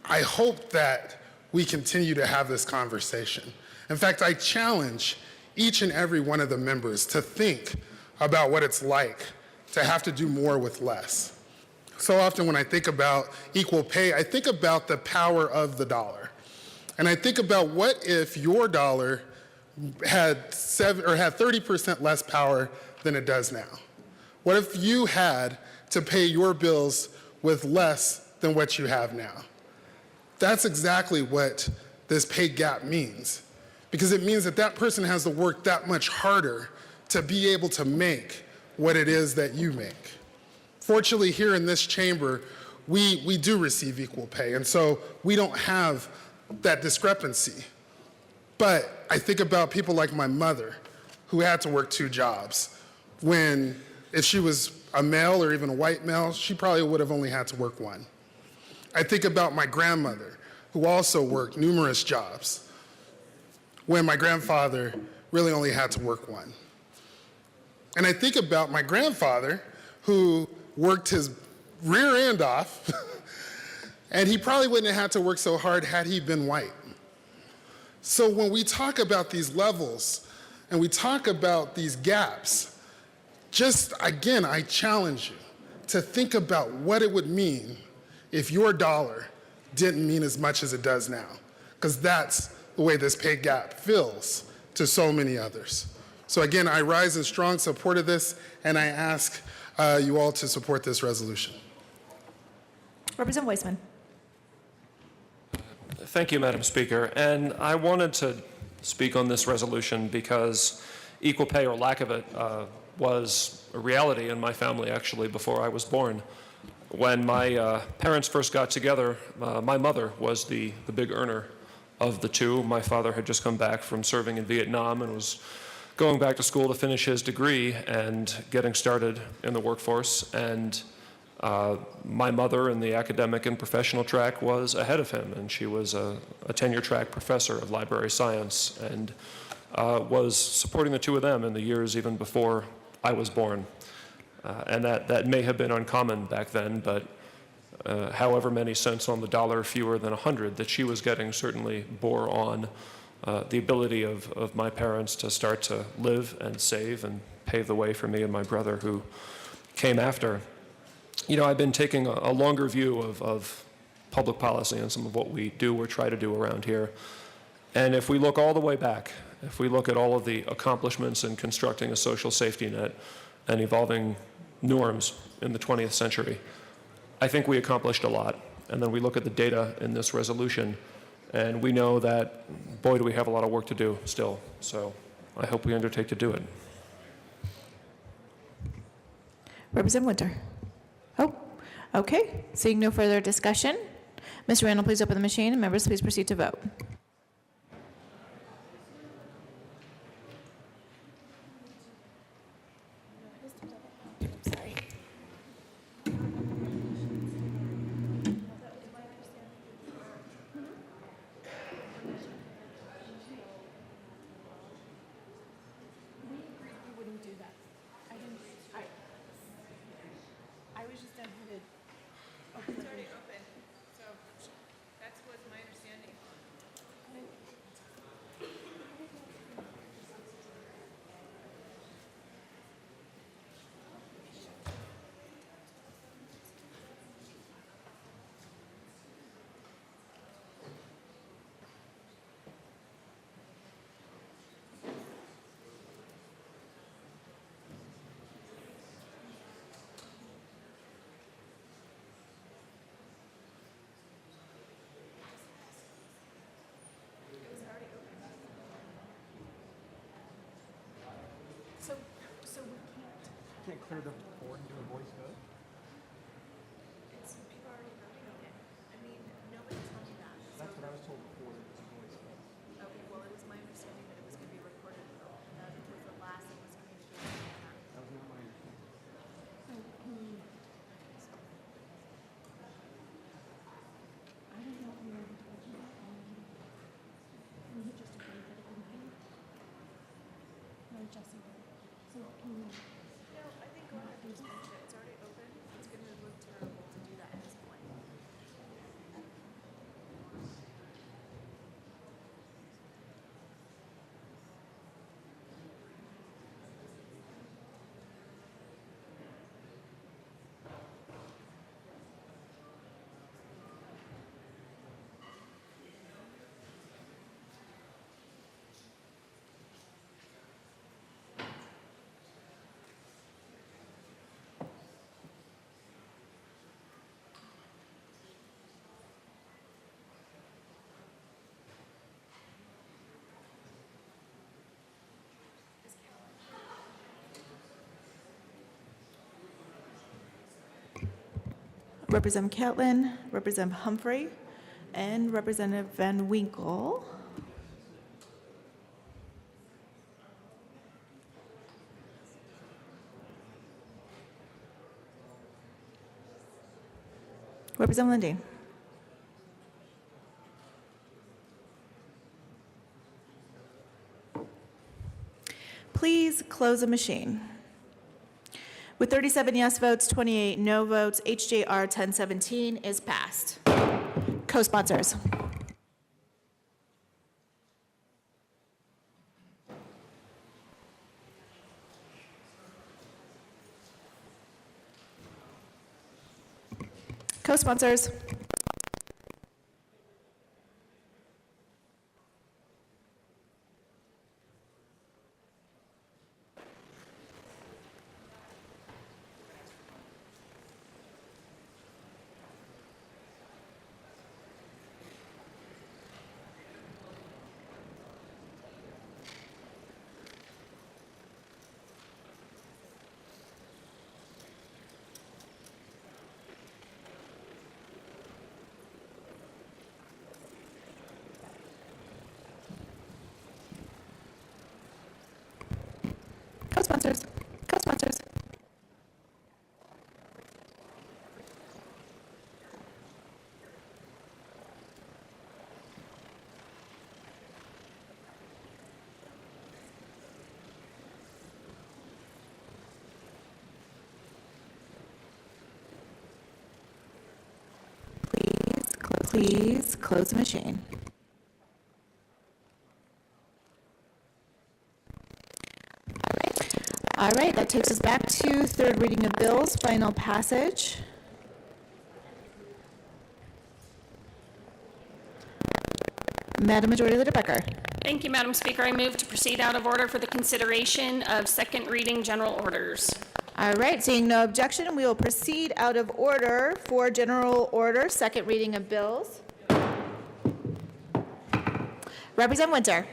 M: I hope that we continue to have this conversation. In fact, I challenge each and every one of the members to think about what it's like to have to do more with less. So often when I think about equal pay, I think about the power of the dollar. And I think about what if your dollar had 30% less power than it does now? What if you had to pay your bills with less than what you have now? That's exactly what this pay gap means, because it means that that person has to work that much harder to be able to make what it is that you make. Fortunately, here in this chamber, we do receive equal pay, and so we don't have that discrepancy. But I think about people like my mother, who had to work 2 jobs, when if she was a male or even a white male, she probably would have only had to work 1. I think about my grandmother, who also worked numerous jobs, when my grandfather really only had to work 1. And I think about my grandfather, who worked his rear end off, and he probably wouldn't have had to work so hard had he been white. So when we talk about these levels, and we talk about these gaps, just again, I challenge you to think about what it would mean if your dollar didn't mean as much as it does now, because that's the way this pay gap feels to so many others. So again, I rise in strong support of this, and I ask you all to support this resolution.
A: Representative Weissman.
C: Thank you, Madam Speaker. And I wanted to speak on this resolution because equal pay or lack of it was a reality in my family actually before I was born. When my parents first got together, my mother was the big earner of the two. My father had just come back from serving in Vietnam and was going back to school to finish his degree and getting started in the workforce. And my mother in the academic and professional track was ahead of him, and she was a tenure track professor of library science and was supporting the two of them in the years even before I was born. And that may have been uncommon back then, but however many cents on the dollar fewer than 100 that she was getting certainly bore on the ability of my parents to start to live and save and pave the way for me and my brother who came after. You know, I've been taking a longer view of public policy and some of what we do or try to do around here. And if we look all the way back, if we look at all of the accomplishments in constructing a social safety net and evolving norms in the 20th century, I think we accomplished a lot. And then we look at the data in this resolution, and we know that, boy, do we have a lot of work to do still. So I hope we undertake to do it.
A: Representative Winter. Oh, okay. Seeing no further discussion, Mr. Randall, please open the machine, and members, please proceed to vote.
T: can't clear the board and do a voice vote? That's what I was told before, it was a voice vote.
A: Okay, well, it was my understanding that it was going to be recorded. That was the last that was communicated.
T: That was not my understanding.
A: No, I think go ahead and just mention it. It's already open. It's going to look terrible to do that at this point. Representative Catlin, Representative Humphrey, and Representative Van Winkle. Representative Lindy. Please close the machine. With 37 yes votes, 28 no votes, HJR 1017 is passed. Co-sponsors. Co-sponsors. Co-sponsors. Co-sponsors. Please close the machine. All right, that takes us back to third reading of bills, final passage. Madam Majority Leader Becker.
V: Thank you, Madam Speaker. I move to proceed out of order for the consideration of second reading general orders.
A: All right, seeing no objection, we will proceed out of order for general order, second reading of bills. Representative Winter.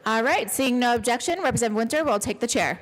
A: All right, seeing no objection, Representative Winter will take the chair.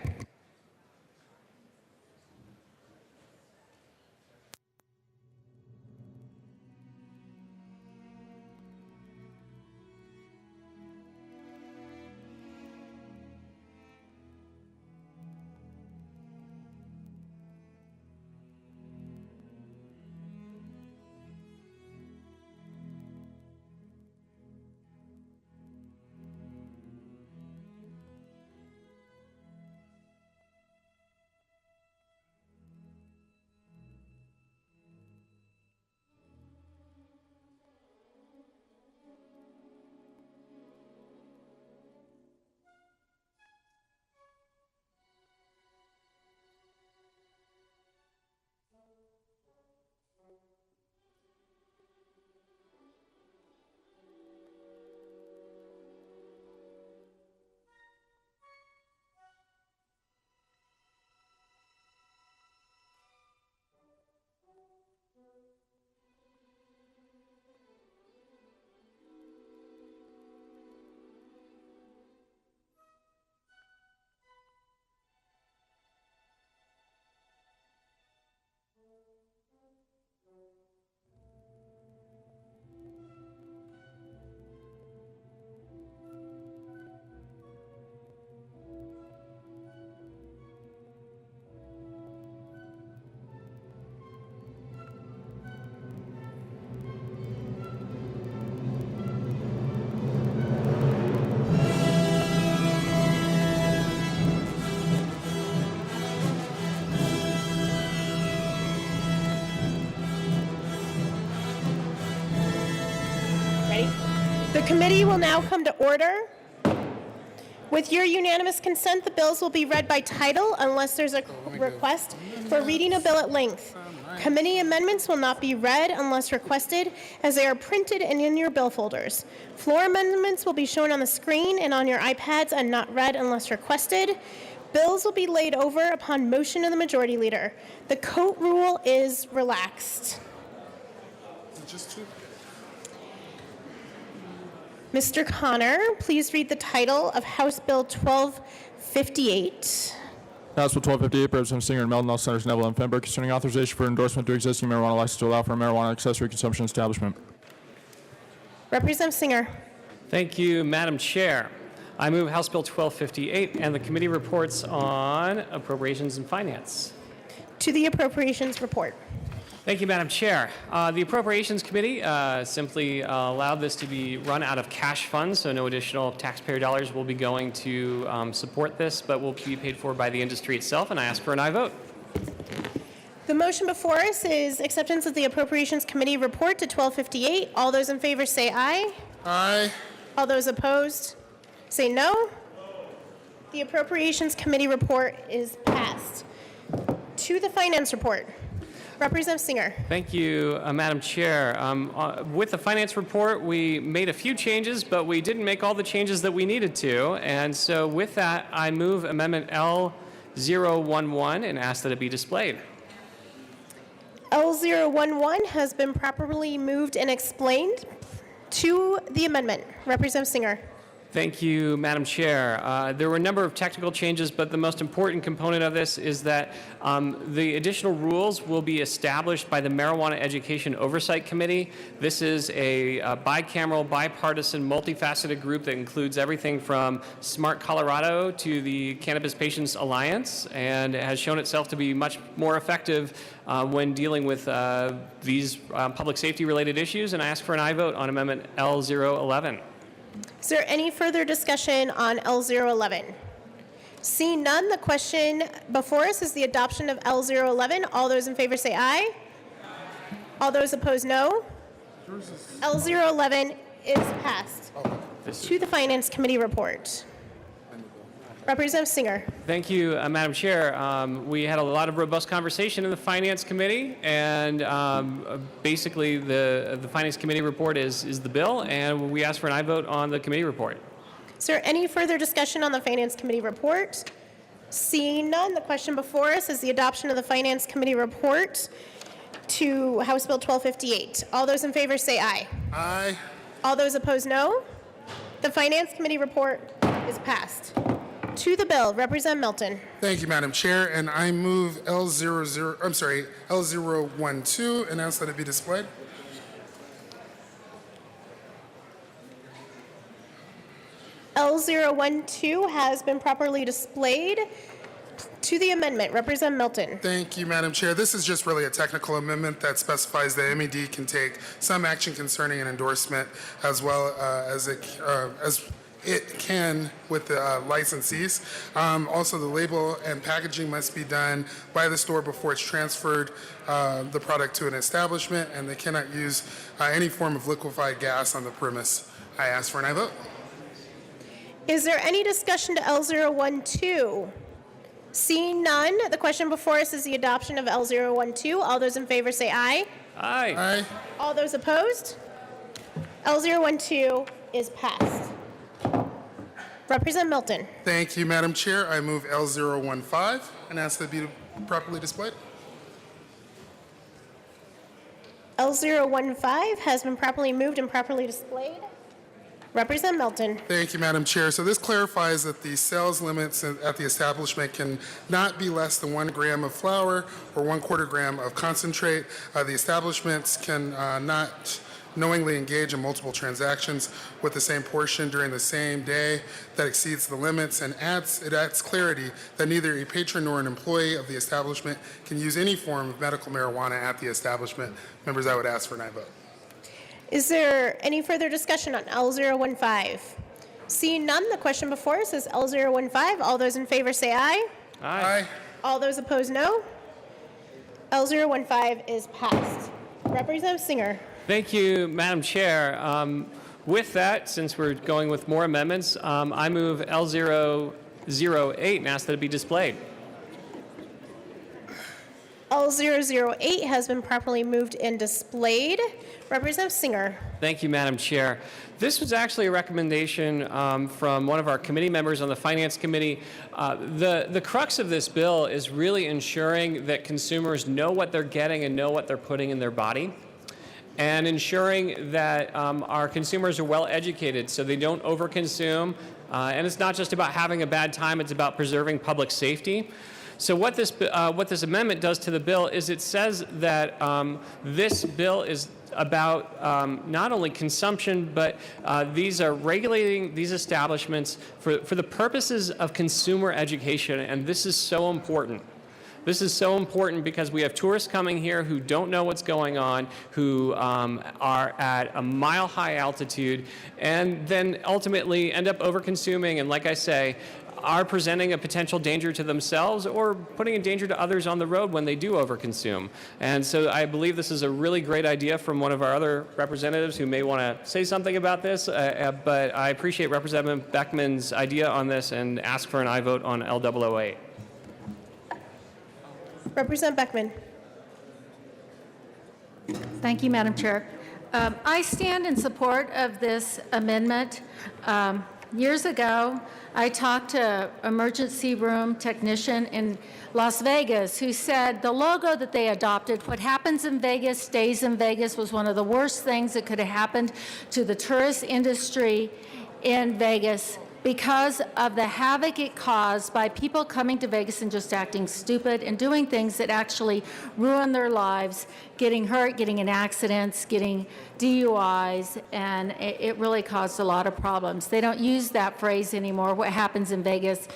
L: The committee will now come to order. With your unanimous consent, the bills will be read by title unless there's a request for reading a bill at length. Committee amendments will not be read unless requested, as they are printed and in your bill folders. Floor amendments will be shown on the screen and on your iPads and not read unless requested. Bills will be laid over upon motion of the majority leader. The coat rule is relaxed. Mr. Connor, please read the title of House Bill 1258.
B: House Bill 1258 by Representative Singer and Meldon, all Senators Neville and Fenberg, concerning authorization for endorsement to existing marijuana license to allow for a marijuana accessory consumption establishment.
L: Representative Singer.
E: Thank you, Madam Chair. I move House Bill 1258 and the committee reports on Appropriations and Finance.
L: To the Appropriations Report.
E: Thank you, Madam Chair. The Appropriations Committee simply allowed this to be run out of cash funds, so no additional taxpayer dollars will be going to support this, but will be paid for by the industry itself, and I ask for an aye vote.
L: The motion before us is acceptance of the Appropriations Committee report to 1258. All those in favor say aye.
M: Aye.
L: All those opposed say no. The Appropriations Committee report is passed. To the Finance Report. Representative Singer.
E: Thank you, Madam Chair. With the finance report, we made a few changes, but we didn't make all the changes that we needed to. And so with that, I move Amendment L011 and ask that it be displayed.
L: L011 has been properly moved and explained. To the amendment. Representative Singer.
E: Thank you, Madam Chair. There were a number of technical changes, but the most important component of this is that the additional rules will be established by the Marijuana Education Oversight Committee. This is a bicameral, bipartisan, multifaceted group that includes everything from Smart Colorado to the Cannabis Patients Alliance, and it has shown itself to be much more effective when dealing with these public safety-related issues, and I ask for an aye vote on Amendment L011.
L: Is there any further discussion on L011? Seeing none, the question before us is the adoption of L011. All those in favor say aye. All those opposed, no. L011 is passed. To the Finance Committee report. Representative Singer.
E: Thank you, Madam Chair. We had a lot of robust conversation in the Finance Committee, and basically the Finance Committee report is the bill, and we ask for an aye vote on the committee report.
L: Is there any further discussion on the Finance Committee report? Seeing none, the question before us is the adoption of the Finance Committee report to House Bill 1258. All those in favor say aye.
M: Aye.
L: All those opposed, no. The Finance Committee report is passed. To the bill, Representative Melton.
M: Thank you, Madam Chair, and I move L012 and ask that it be displayed.
L: L012 has been properly displayed. To the amendment, Representative Melton.
M: Thank you, Madam Chair. This is just really a technical amendment that specifies that MED can take some action concerning an endorsement as well as it can with the licensees. Also, the label and packaging must be done by the store before it's transferred the product to an establishment, and they cannot use any form of liquefied gas on the premise. I ask for an aye vote.
L: Is there any discussion to L012? Seeing none, the question before us is the adoption of L012. All those in favor say aye.
E: Aye.
M: Aye.
L: All those opposed? L012 is passed. Representative Milton.
M: Thank you, Madam Chair. I move L015 and ask that it be properly displayed.
L: L015 has been properly moved and properly displayed. Representative Melton.
M: Thank you, Madam Chair. So this clarifies that the sales limits at the establishment can not be less than 1 gram of flour or 1/4 gram of concentrate. The establishments can not knowingly engage in multiple transactions with the same portion during the same day that exceeds the limits, and it adds clarity that neither a patron nor an employee of the establishment can use any form of medical marijuana at the establishment. Members, I would ask for an aye vote.
L: Is there any further discussion on L015? Seeing none, the question before us is L015. All those in favor say aye.
M: Aye.
L: All those opposed, no. L015 is passed. Representative Singer.
E: Thank you, Madam Chair. With that, since we're going with more amendments, I move L008 and ask that it be displayed.
L: L008 has been properly moved and displayed. Representative Singer.
E: Thank you, Madam Chair. This was actually a recommendation from one of our committee members on the Finance Committee. The crux of this bill is really ensuring that consumers know what they're getting and know what they're putting in their body, and ensuring that our consumers are well educated so they don't overconsume. And it's not just about having a bad time, it's about preserving public safety. So what this amendment does to the bill is it says that this bill is about not only consumption, but these are regulating these establishments for the purposes of consumer education, and this is so important. This is so important because we have tourists coming here who don't know what's going on, who are at a mile-high altitude, and then ultimately end up over-consuming, and like I say, are presenting a potential danger to themselves or putting in danger to others on the road when they do overconsume. And so I believe this is a really great idea from one of our other representatives who may want to say something about this, but I appreciate Representative Beckman's idea on this and ask for an aye vote on L008.
L: Representative Beckman.
K: Thank you, Madam Chair. I stand in support of this amendment. Years ago, I talked to an emergency room technician in Las Vegas who said the logo that they adopted, what happens in Vegas stays in Vegas, was one of the worst things that could have happened to the tourist industry in Vegas because of the havoc it caused by people coming to Vegas and just acting stupid and doing things that actually ruin their lives, getting hurt, getting in accidents, getting DUIs, and it really caused a lot of problems. They don't use that phrase anymore, what happens in Vegas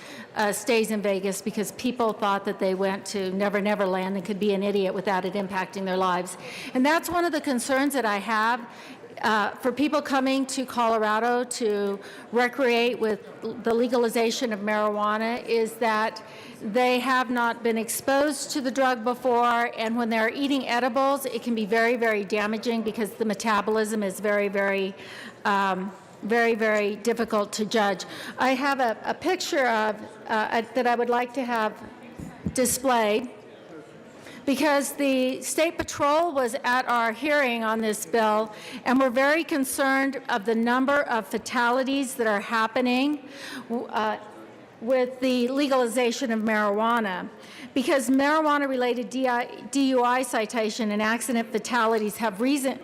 K: stays in Vegas, because people thought that they went to Never Never Land and could be an idiot without it impacting their lives. And that's one of the concerns that I have. For people coming to Colorado to recreate with the legalization of marijuana is that they have not been exposed to the drug before, and when they're eating edibles, it can be very, very damaging because the metabolism is very, very difficult to judge. I have a picture of that I would like to have displayed, because the State Patrol was at our hearing on this bill, and we're very concerned of the number of fatalities that are happening with the legalization of marijuana, because marijuana-related DUI citation and accident fatalities have risen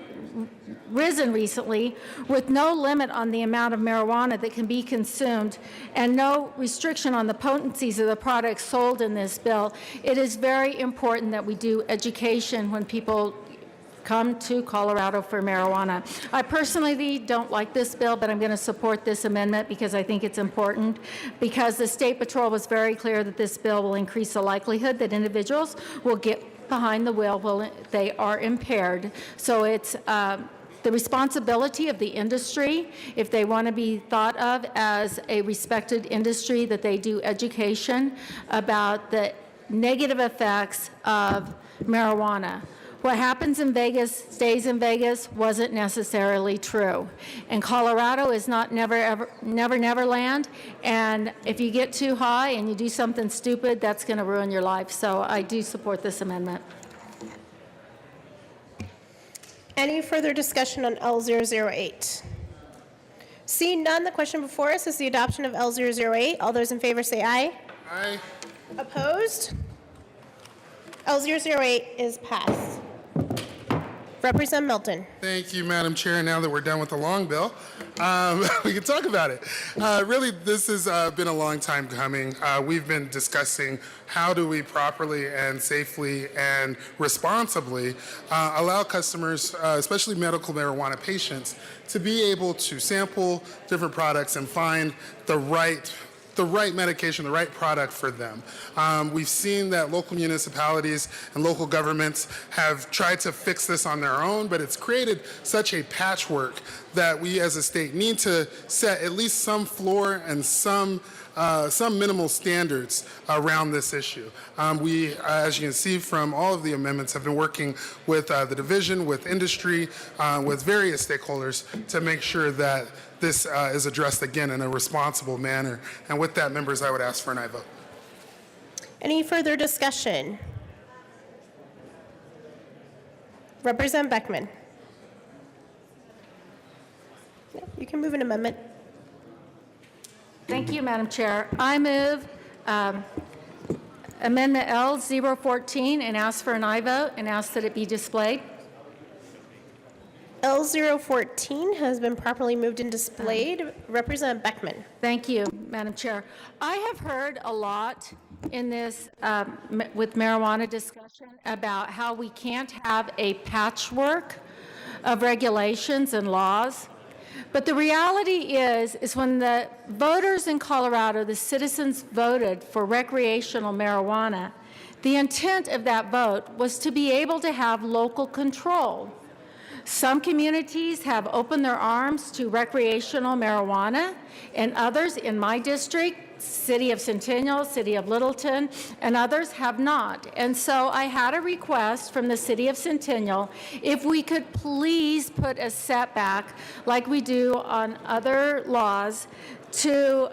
K: recently, with no limit on the amount of marijuana that can be consumed and no restriction on the potencies of the products sold in this bill. It is very important that we do education when people come to Colorado for marijuana. I personally don't like this bill, but I'm going to support this amendment because I think it's important, because the State Patrol was very clear that this bill will increase the likelihood that individuals will get behind the wheel when they are impaired. So it's the responsibility of the industry, if they want to be thought of as a respected industry, that they do education about the negative effects of marijuana. What happens in Vegas stays in Vegas wasn't necessarily true. And Colorado is not never land. And if you get too high and you do something stupid, that's going to ruin your life. So I do support this amendment.
L: Any further discussion on L008? Seeing none, the question before us is the adoption of L008. All those in favor say aye.
M: Aye.
L: Opposed? L008 is passed. Representative Milton.
M: Thank you, Madam Chair. Now that we're done with the long bill, we can talk about it. Really, this has been a long time coming. We've been discussing how do we properly and safely and responsibly allow customers, especially medical marijuana patients, to be able to sample different products and find the right medication, the right product for them. We've seen that local municipalities and local governments have tried to fix this on their own, but it's created such a patchwork that we as a state need to set at least some floor and some some minimal standards around this issue. We, as you can see from all of the amendments, have been working with the division, with industry, with various stakeholders to make sure that this is addressed again in a responsible manner. And with that, members, I would ask for an aye vote.
L: Any further discussion? Representative Beckman. You can move an amendment.
S: Thank you, Madam Chair. I move Amendment L014 and ask for an aye vote and ask that it be displayed.
L: L014 has been properly moved and displayed. Representative Beckman.
S: Thank you, Madam Chair. I have heard a lot in this with marijuana discussion about how we can't have a patchwork of regulations and laws. But the reality is when the voters in Colorado, the citizens voted for recreational marijuana, the intent of that vote was to be able to have local control. Some communities have opened their arms to recreational marijuana, and others in my district, City of Centennial, City of Littleton, and others have not. And so I had a request from the City of Centennial if we could please put a setback like we do on other laws to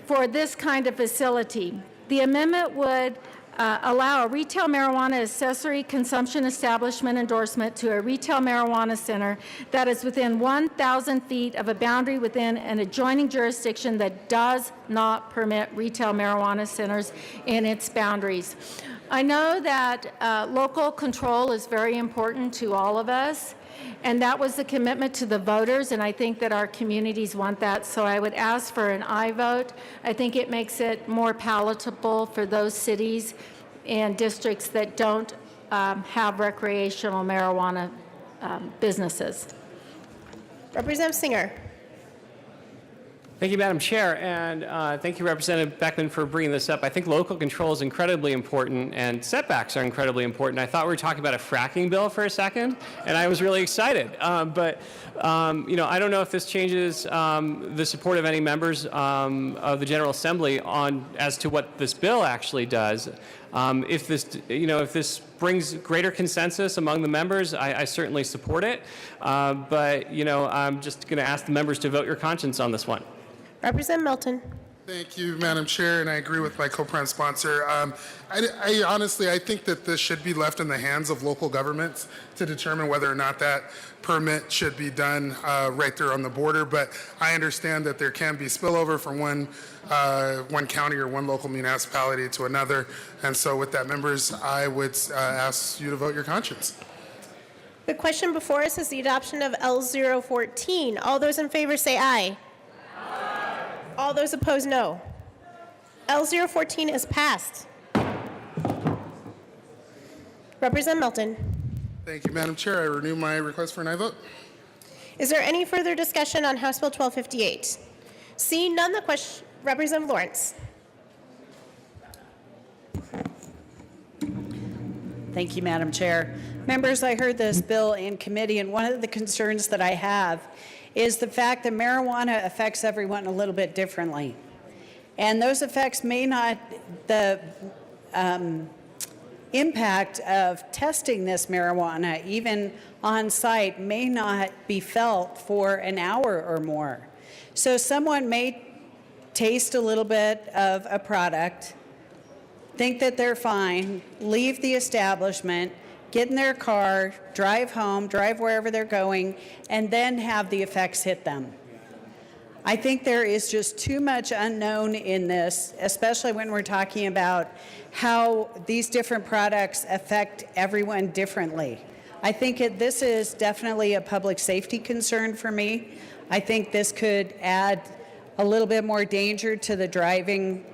S: for this kind of facility. The amendment would allow a retail marijuana accessory consumption establishment endorsement to a retail marijuana center that is within 1,000 feet of a boundary within an adjoining jurisdiction that does not permit retail marijuana centers in its boundaries. I know that local control is very important to all of us, and that was the commitment to the voters, and I think that our communities want that, so I would ask for an aye vote. I think it makes it more palatable for those cities and districts that don't have recreational marijuana businesses.
L: Representative Singer.
E: Thank you, Madam Chair, and thank you, Representative Beckman, for bringing this up. I think local control is incredibly important, and setbacks are incredibly important. I thought we were talking about a fracking bill for a second, and I was really excited. But you know, I don't know if this changes the support of any members of the General Assembly on as to what this bill actually does. If this, you know, if this brings greater consensus among the members, I certainly support it. But you know, I'm just going to ask the members to vote your conscience on this one.
L: Representative Melton.
M: Thank you, Madam Chair, and I agree with my co-prime sponsor. I honestly, I think that this should be left in the hands of local governments to determine whether or not that permit should be done right there on the border. But I understand that there can be spillover from one county or one local municipality to another. And so with that, members, I would ask you to vote your conscience.
L: The question before us is the adoption of L014. All those in favor say aye. All those opposed, no. L014 is passed. Representative Melton.
M: Thank you, Madam Chair. I renew my request for an aye vote.
L: Is there any further discussion on House Bill 1258? Seeing none, the question, Representative Lawrence.
N: Thank you, Madam Chair. Members, I heard this bill in committee, and one of the concerns that I have is the fact that marijuana affects everyone a little bit differently. And those effects may not, the impact of testing this marijuana, even on site, may not be felt for an hour or more. So someone may taste a little bit of a product, think that they're fine, leave the establishment, get in their car, drive home, drive wherever they're going, and then have the effects hit them. I think there is just too much unknown in this, especially when we're talking about how these different products affect everyone differently. I think this is definitely a public safety concern for me. I think this could add a little bit more danger to the driving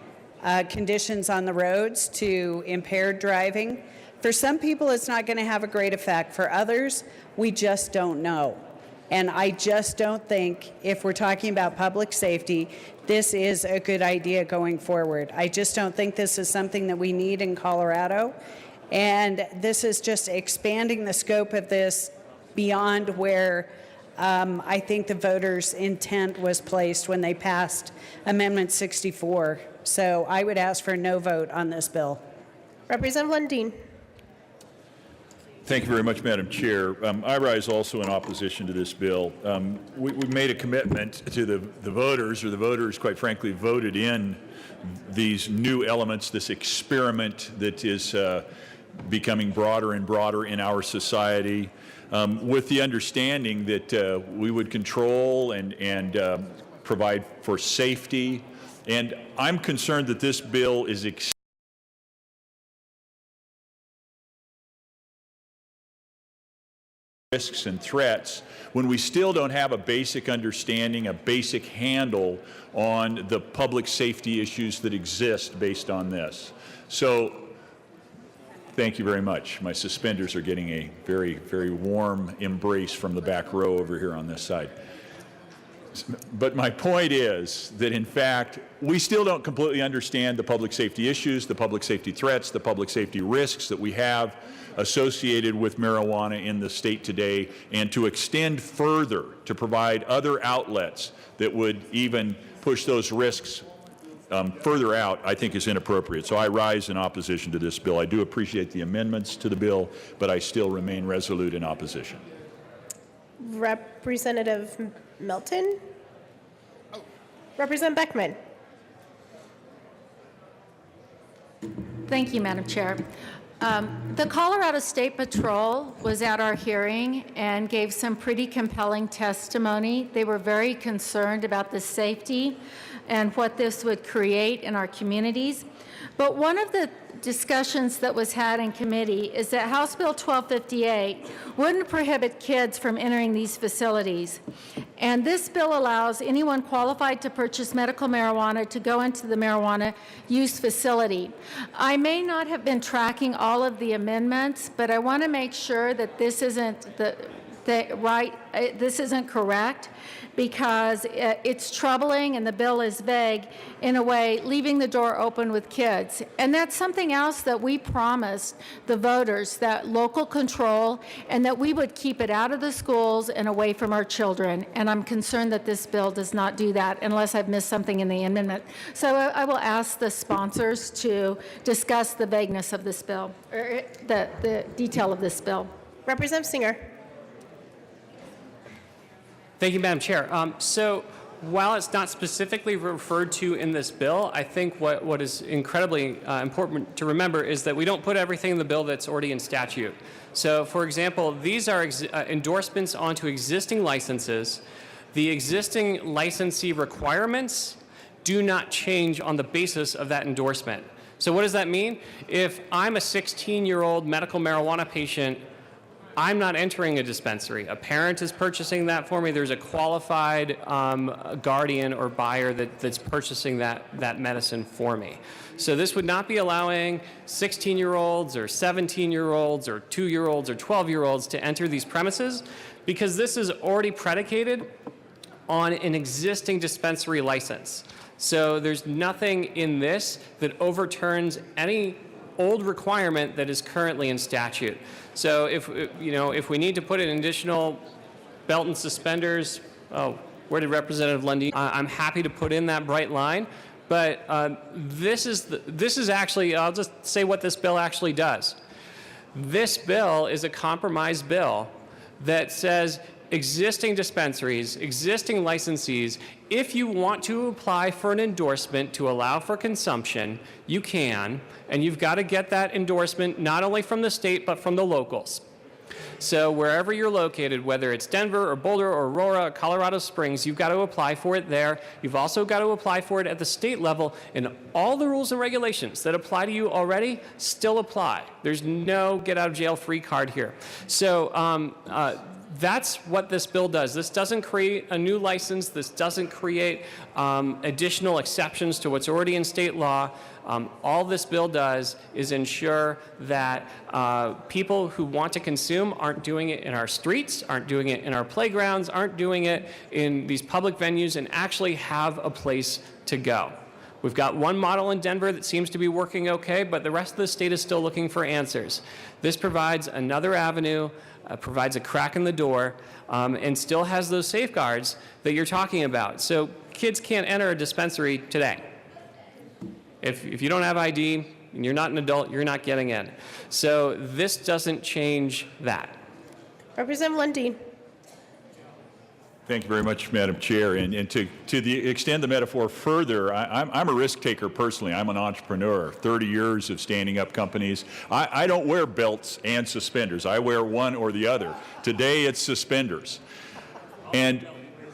N: conditions on the roads, to impaired driving. For some people, it's not going to have a great effect. For others, we just don't know. And I just don't think, if we're talking about public safety, this is a good idea going forward. I just don't think this is something that we need in Colorado. And this is just expanding the scope of this beyond where I think the voters' intent was placed when they passed Amendment 64. So I would ask for a no vote on this bill.
L: Representative Lundin.
O: Thank you very much, Madam Chair. I rise also in opposition to this bill. We made a commitment to the voters, or the voters, quite frankly, voted in these new elements, this experiment that is becoming broader and broader in our society, with the understanding that we would control and provide for safety. And I'm concerned that this bill is risks and threats when we still don't have a basic understanding, a basic handle on the public safety issues that exist based on this. So thank you very much. My suspenders are getting a very, very warm embrace from the back row over here on this side. But my point is that, in fact, we still don't completely understand the public safety issues, the public safety threats, the public safety risks that we have associated with marijuana in the state today, and to extend further to provide other outlets that would even push those risks further out, I think is inappropriate. So I rise in opposition to this bill. I do appreciate the amendments to the bill, but I still remain resolute in opposition.
L: Representative Melton. Representative Beckman.
P: Thank you, Madam Chair. The Colorado State Patrol was at our hearing and gave some pretty compelling testimony. They were very concerned about the safety and what this would create in our communities. But one of the discussions that was had in committee is that House Bill 1258 wouldn't prohibit kids from entering these facilities. And this bill allows anyone qualified to purchase medical marijuana to go into the marijuana use facility. I may not have been tracking all of the amendments, but I want to make sure that this isn't this isn't correct, because it's troubling and the bill is vague in a way, leaving the door open with kids. And that's something else that we promised the voters, that local control, and that we would keep it out of the schools and away from our children. And I'm concerned that this bill does not do that, unless I've missed something in the amendment. So I will ask the sponsors to discuss the vagueness of this bill, or the detail of this bill.
L: Representative Singer.
E: Thank you, Madam Chair. So while it's not specifically referred to in this bill, I think what is incredibly important to remember is that we don't put everything in the bill that's already in statute. So, for example, these are endorsements onto existing licenses. The existing licensee requirements do not change on the basis of that endorsement. So what does that mean? If I'm a 16-year-old medical marijuana patient, I'm not entering a dispensary. A parent is purchasing that for me. There's a qualified guardian or buyer that's purchasing that medicine for me. So this would not be allowing 16-year-olds or 17-year-olds or 2-year-olds or 12-year-olds to enter these premises, because this is already predicated on an existing dispensary license. So there's nothing in this that overturns any old requirement that is currently in statute. So if we need to put an additional belt and suspenders, where did Representative Lundin? I'm happy to put in that bright line, but this is actually, I'll just say what this bill actually does. This bill is a compromise bill that says existing dispensaries, existing licensees, if you want to apply for an endorsement to allow for consumption, you can, and you've got to get that endorsement not only from the state but from the locals. So wherever you're located, whether it's Denver or Boulder or Aurora or Colorado Springs, you've got to apply for it there. You've also got to apply for it at the state level, and all the rules and regulations that apply to you already still apply. There's no get out of jail free card here. So that's what this bill does. This doesn't create a new license. This doesn't create additional exceptions to what's already in state law. All this bill does is ensure that people who want to consume aren't doing it in our streets, aren't doing it in our playgrounds, aren't doing it in these public venues, and actually have a place to go. We've got one model in Denver that seems to be working okay, but the rest of the state is still looking for answers. This provides another avenue, provides a crack in the door, and still has those safeguards that you're talking about. So kids can't enter a dispensary today. If you don't have ID and you're not an adult, you're not getting in. So this doesn't change that.
L: Representative Lundin.
O: Thank you very much, Madam Chair. And to extend the metaphor further, I'm a risk taker personally. I'm an entrepreneur, 30 years of standing up companies. I don't wear belts and suspenders. I wear one or the other. Today it's suspenders.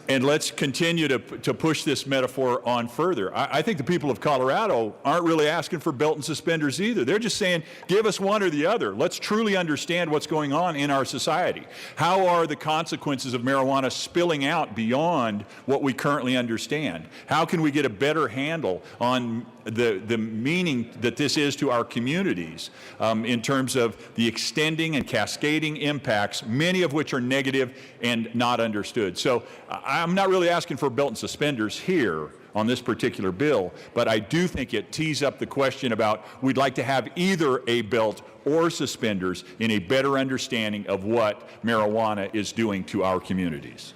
O: And let's continue to push this metaphor on further. I think the people of Colorado aren't really asking for belt and suspenders either. They're just saying, give us one or the other. Let's truly understand what's going on in our society. How are the consequences of marijuana spilling out beyond what we currently understand? How can we get a better handle on the meaning that this is to our communities in terms of the extending and cascading impacts, many of which are negative and not understood. So I'm not really asking for belt and suspenders here on this particular bill, but I do think it tees up the question about we'd like to have either a belt or suspenders in a better understanding of what marijuana is doing to our communities.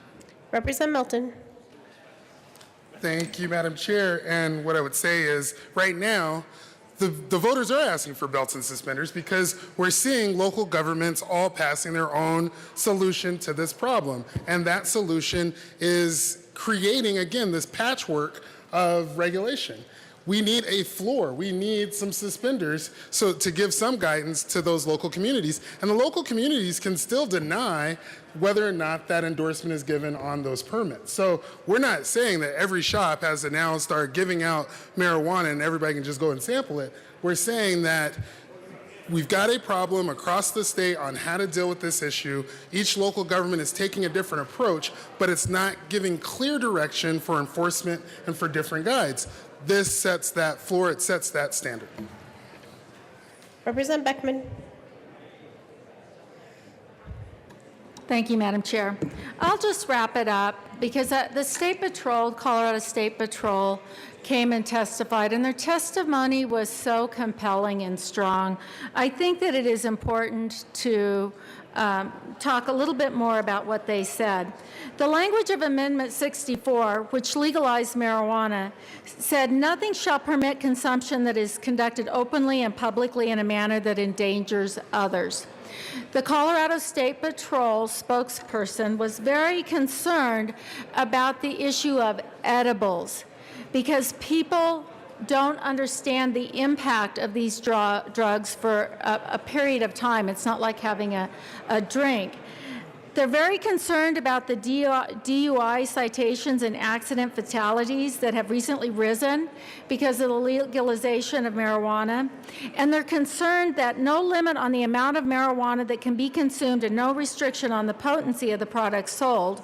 L: Representative Milton.
M: Thank you, Madam Chair. And what I would say is, right now, the voters are asking for belts and suspenders because we're seeing local governments all passing their own solution to this problem. And that solution is creating, again, this patchwork of regulation. We need a floor. We need some suspenders so to give some guidance to those local communities. And the local communities can still deny whether or not that endorsement is given on those permits. So we're not saying that every shop has to now start giving out marijuana and everybody can just go and sample it. We're saying that we've got a problem across the state on how to deal with this issue. Each local government is taking a different approach, but it's not giving clear direction for enforcement and for different guides. This sets that floor, it sets that standard.
L: Representative Beckman.
P: Thank you, Madam Chair. I'll just wrap it up because the State Patrol, Colorado State Patrol, came and testified, and their testimony was so compelling and strong. I think that it is important to talk a little bit more about what they said. The language of Amendment 64, which legalized marijuana, said nothing shall permit consumption that is conducted openly and publicly in a manner that endangers others. The Colorado State Patrol spokesperson was very concerned about the issue of edibles because people don't understand the impact of these drugs for a period of time. It's not like having a drink. They're very concerned about the DUI citations and accident fatalities that have recently risen because of the legalization of marijuana. And they're concerned that no limit on the amount of marijuana that can be consumed and no restriction on the potency of the products sold,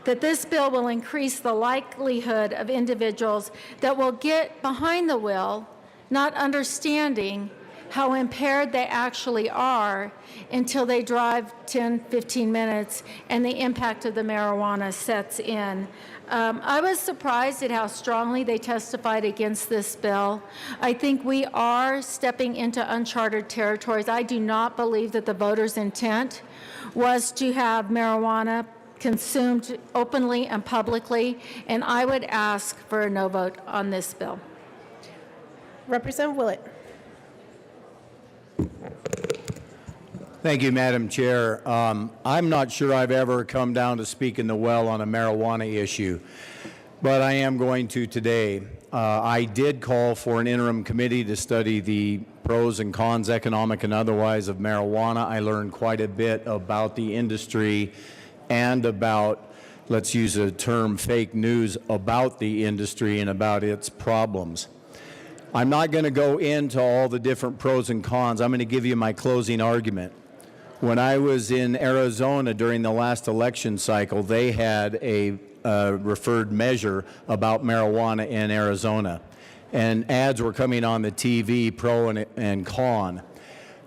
P: that this bill will increase the likelihood of individuals that will get behind the wheel, not understanding how impaired they actually are until they drive 10, 15 minutes and the impact of the marijuana sets in. I was surprised at how strongly they testified against this bill. I think we are stepping into uncharted territories. I do not believe that the voters' intent was to have marijuana consumed openly and publicly, and I would ask for a no vote on this bill.
L: Representative Willett.
G: Thank you, Madam Chair. I'm not sure I've ever come down to speak in the well on a marijuana issue, but I am going to today. I did call for an interim committee to study the pros and cons, economic and otherwise, of marijuana. I learned quite a bit about the industry and about, let's use a term, fake news about the industry and about its problems. I'm not going to go into all the different pros and cons. I'm going to give you my closing argument. When I was in Arizona during the last election cycle, they had a referred measure about marijuana in Arizona. And ads were coming on the TV, pro and con.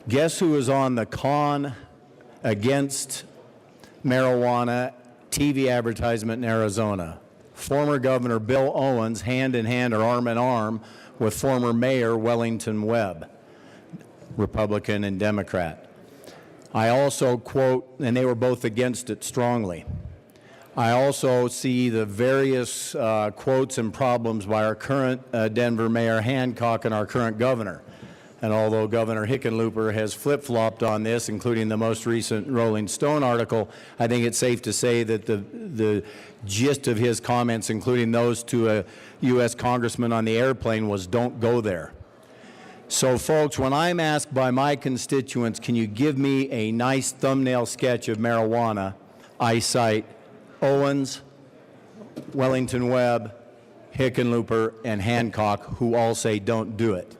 G: Guess who was on the con against marijuana TV advertisement in Arizona? Former Governor Bill Owens, hand in hand or arm in arm with former Mayor Wellington Webb, Republican and Democrat. I also quote, and they were both against it strongly. I also see the various quotes and problems by our current Denver Mayor Hancock and our current governor. And although Governor Hickenlooper has flip-flopped on this, including the most recent Rolling Stone article, I think it's safe to say that the gist of his comments, including those to a U.S. congressman on the airplane, was don't go there. So folks, when I'm asked by my constituents, can you give me a nice thumbnail sketch of marijuana, I cite Owens, Wellington Webb, Hickenlooper, and Hancock, who all say don't do it.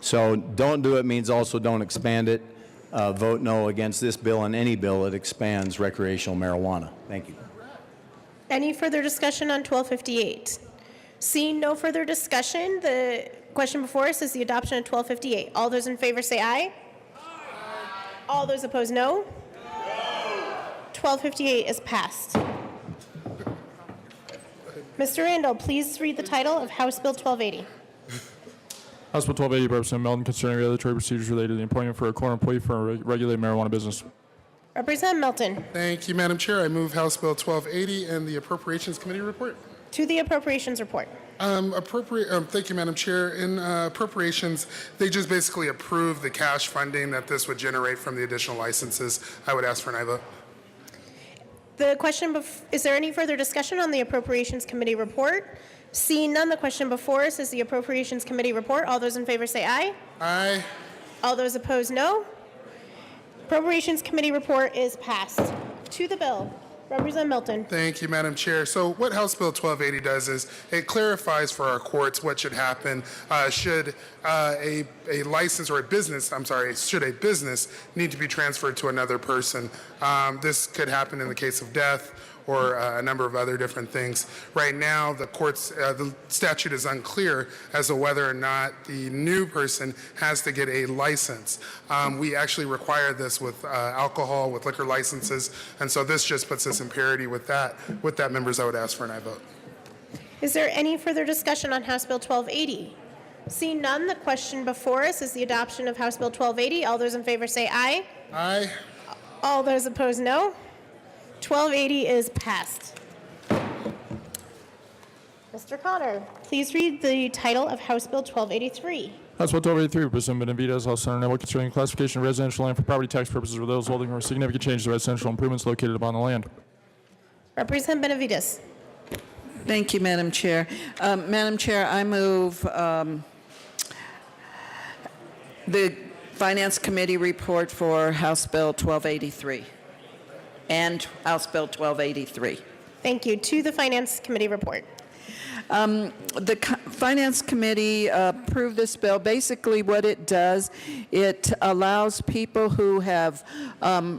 G: So don't do it means also don't expand it. Vote no against this bill and any bill that expands recreational marijuana. Thank you.
L: Any further discussion on 1258? Seeing no further discussion, the question before us is the adoption of 1258. All those in favor say aye. All those opposed, no. 1258 is passed. Mr. Randall, please read the title of House Bill 1280.
B: House Bill 1280 by Representative Melton concerning regulatory procedures related to the employment for a core employee for a regulated marijuana business.
L: Representative Melton.
M: Thank you, Madam Chair. I move House Bill 1280 and the Appropriations Committee report.
L: To the Appropriations report.
M: Thank you, Madam Chair. In appropriations, they just basically approve the cash funding that this would generate from the additional licenses. I would ask for an aye vote.
L: The question, is there any further discussion on the Appropriations Committee report? Seeing none, the question before us is the Appropriations Committee report. All those in favor say aye.
M: Aye.
L: All those opposed, no. Appropriations Committee report is passed. To the bill. Representative Milton.
M: Thank you, Madam Chair. So what House Bill 1280 does is it clarifies for our courts what should happen should a license or a business, should a business need to be transferred to another person. This could happen in the case of death or a number of other different things. Right now, the courts, the statute is unclear as to whether or not the new person has to get a license. We actually require this with alcohol, with liquor licenses, and so this just puts us in parity with that. With that, members, I would ask for an aye vote.
L: Is there any further discussion on House Bill 1280? Seeing none, the question before us is the adoption of House Bill 1280. All those in favor say aye.
M: Aye.
L: All those opposed, no. 1280 is passed. Mr. Connor, please read the title of House Bill 1283.
B: House Bill 1283, Representative Benavides, House Senator Neville, concerning the classification of residential land for property tax purposes for those holding or significant changes to residential improvements located upon the land.
L: Representative Benavides.
W: Thank you, Madam Chair. Madam Chair, I move the Finance Committee report for House Bill 1283 and House Bill 1283.
L: Thank you. To the Finance Committee report.
W: The Finance Committee approved this bill. Basically, what it does, it allows people who have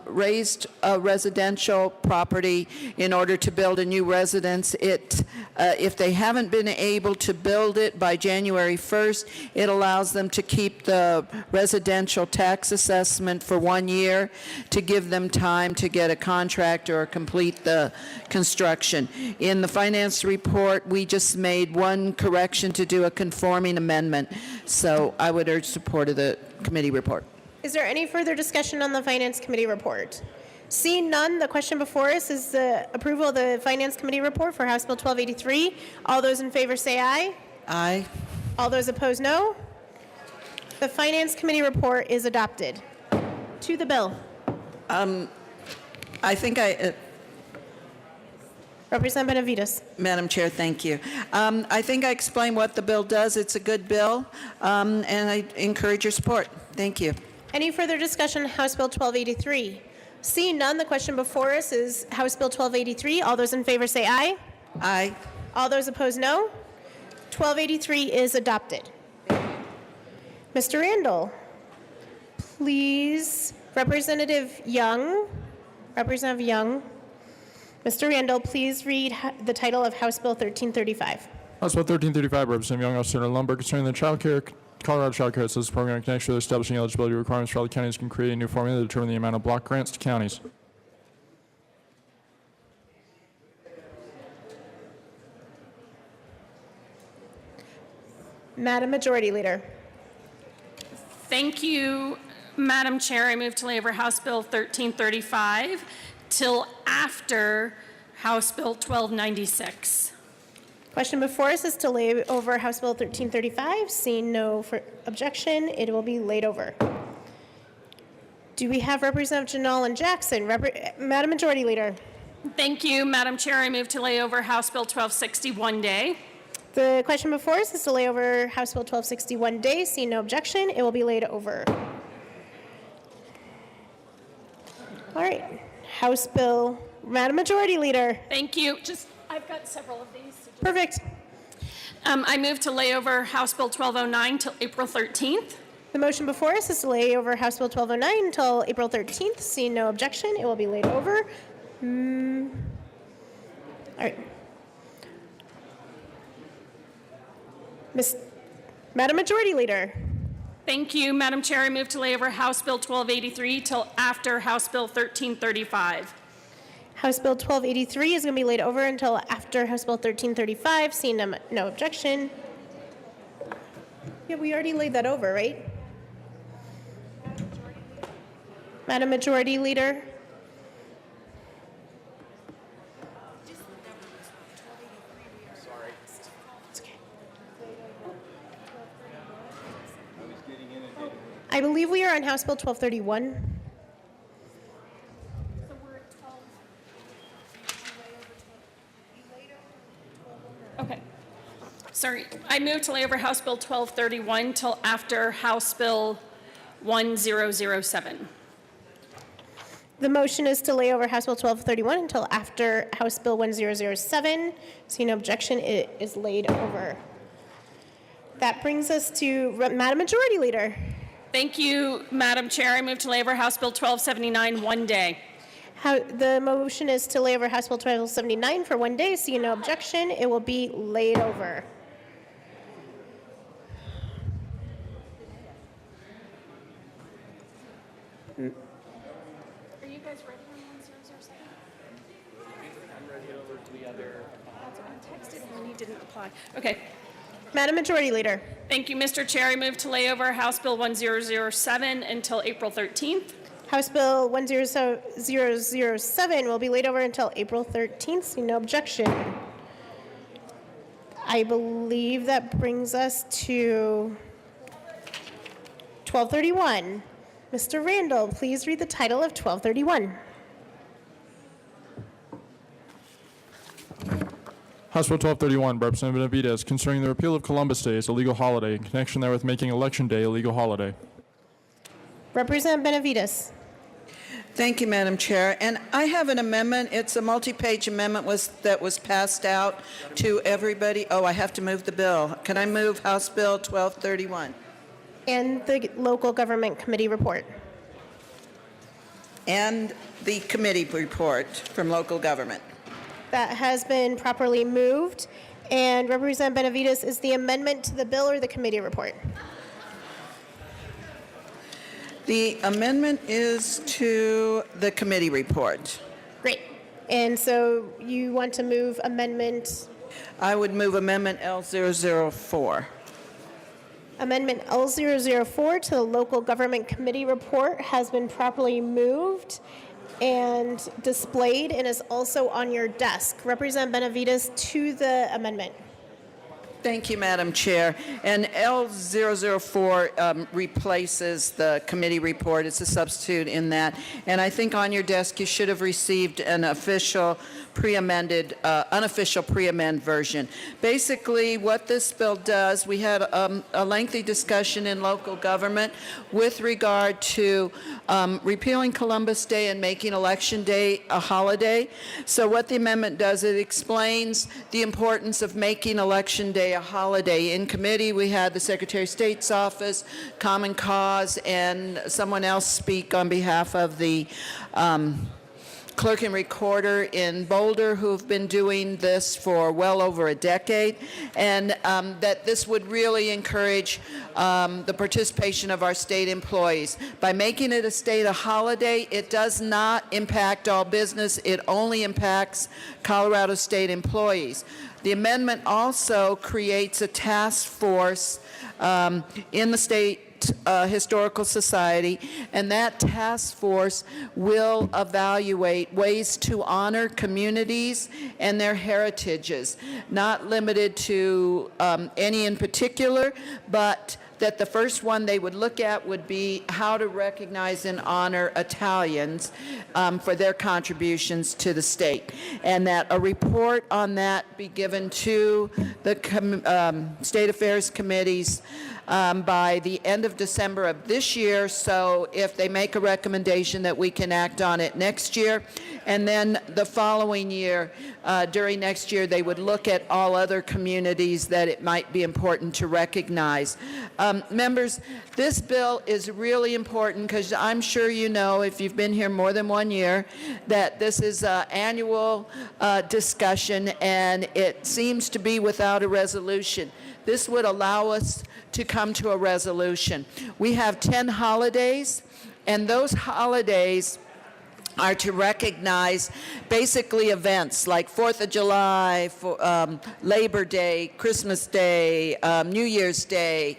W: raised a residential property in order to build a new residence. If they haven't been able to build it by January 1st, it allows them to keep the residential tax assessment for 1 year to give them time to get a contractor or complete the construction. In the Finance report, we just made one correction to do a conforming amendment. So I would urge support of the committee report.
L: Is there any further discussion on the Finance Committee report? Seeing none, the question before us is the approval of the Finance Committee report for House Bill 1283. All those in favor say aye.
W: Aye.
L: All those opposed, no. The Finance Committee report is adopted. To the bill.
W: I think
L: Representative Benavides.
W: Madam Chair, thank you. I think I explained what the bill does. It's a good bill, and I encourage your support. Thank you.
L: Any further discussion on House Bill 1283? Seeing none, the question before us is House Bill 1283. All those in favor say aye.
W: Aye.
L: All those opposed, no. 1283 is adopted. Mr. Randall, please. Representative Young. Representative Young. Mr. Randall, please read the title of House Bill 1335.
B: House Bill 1335, Representative Young, House Senator Lumberg, concerning the Colorado Child Care Assistance Program in connection with establishing eligibility requirements for all the counties can create a new formula to determine the amount of block grants to counties.
L: Madam Majority Leader.
V: Thank you, Madam Chair, I move to lay over House Bill 1335 till after House Bill 1296.
L: Question before us is to lay over House Bill 1335. Seeing no objection, it will be laid over. Do we have Representative Janal Jackson? Madam Majority Leader.
V: Thank you, Madam Chair. I move to lay over House Bill 1260 one day.
L: The question before us is to lay over House Bill 1260 one day. Seeing no objection, it will be laid over. All right. House Bill, Madam Majority Leader.
V: Thank you. I've got several of these.
L: Perfect.
V: I move to lay over House Bill 1209 till April 13th.
L: The motion before us is to lay over House Bill 1209 until April 13th. Seeing no objection, it will be laid over. All right. Madam Majority Leader.
V: Thank you, Madam Chair. I move to lay over House Bill 1283 till after House Bill 1335.
L: House Bill 1283 is going to be laid over until after House Bill 1335. Seeing no objection. Yeah, we already laid that over, right? Madam Majority Leader. I believe we are on House Bill 1231.
V: Okay. Sorry. I move to lay over House Bill 1231 till after House Bill 1007.
L: The motion is to lay over House Bill 1231 until after House Bill 1007. Seeing no objection, it is laid over. That brings us to Madam Majority Leader.
V: Thank you, Madam Chair. I move to lay over House Bill 1279 one day.
L: The motion is to lay over House Bill 1279 for one day. Seeing no objection, it will be laid over.
V: Are you guys ready on 1007? I'm ready over to the other. I texted him and he didn't reply. Okay.
L: Madam Majority Leader.
V: Thank you, Mr. Chair. I move to lay over House Bill 1007 until April 13th.
L: House Bill 1007 will be laid over until April 13th. Seeing no objection. I believe that brings us to 1231. Mr. Randall, please read the title of 1231.
B: House Bill 1231 by Representative Benavides concerning the repeal of Columbus Day as a legal holiday in connection therewith making Election Day a legal holiday.
L: Representative Benavides.
W: Thank you, Madam Chair. And I have an amendment. It's a multi-page amendment that was passed out to everybody. Oh, I have to move the bill. Can I move House Bill 1231?
L: And the Local Government Committee report.
W: And the committee report from local government.
L: That has been properly moved. And Representative Benavides, is the amendment to the bill or the committee report?
W: The amendment is to the committee report.
L: Great. And so you want to move amendment?
W: I would move amendment L004.
L: Amendment L004 to the Local Government Committee report has been properly moved and displayed and is also on your desk. Representative Benavides to the amendment.
W: Thank you, Madam Chair. And L004 replaces the committee report. It's a substitute in that. And I think on your desk you should have received an official pre-amended, unofficial pre-amend version. Basically, what this bill does, we had a lengthy discussion in local government with regard to repealing Columbus Day and making Election Day a holiday. So what the amendment does, it explains the importance of making Election Day a holiday. In committee, we had the Secretary of State's office, Common Cause, and someone else speak on behalf of the clerk and recorder in Boulder who've been doing this for well over a decade, and that this would really encourage the participation of our state employees. By making it a state holiday, it does not impact all business. It only impacts Colorado state employees. The amendment also creates a task force in the state Historical Society, and that task force will evaluate ways to honor communities and their heritages, not limited to any in particular, but that the first one they would look at would be how to recognize and honor Italians for their contributions to the state, and that a report on that be given to the State Affairs Committees by the end of December of this year, so if they make a recommendation that we can act on it next year. And then the following year, during next year, they would look at all other communities that it might be important to recognize. Members, this bill is really important because I'm sure you know, if you've been here more than 1 year, that this is an annual discussion, and it seems to be without a resolution. This would allow us to come to a resolution. We have 10 holidays, and those holidays are to recognize basically events like 4th of July, Labor Day, Christmas Day, New Year's Day,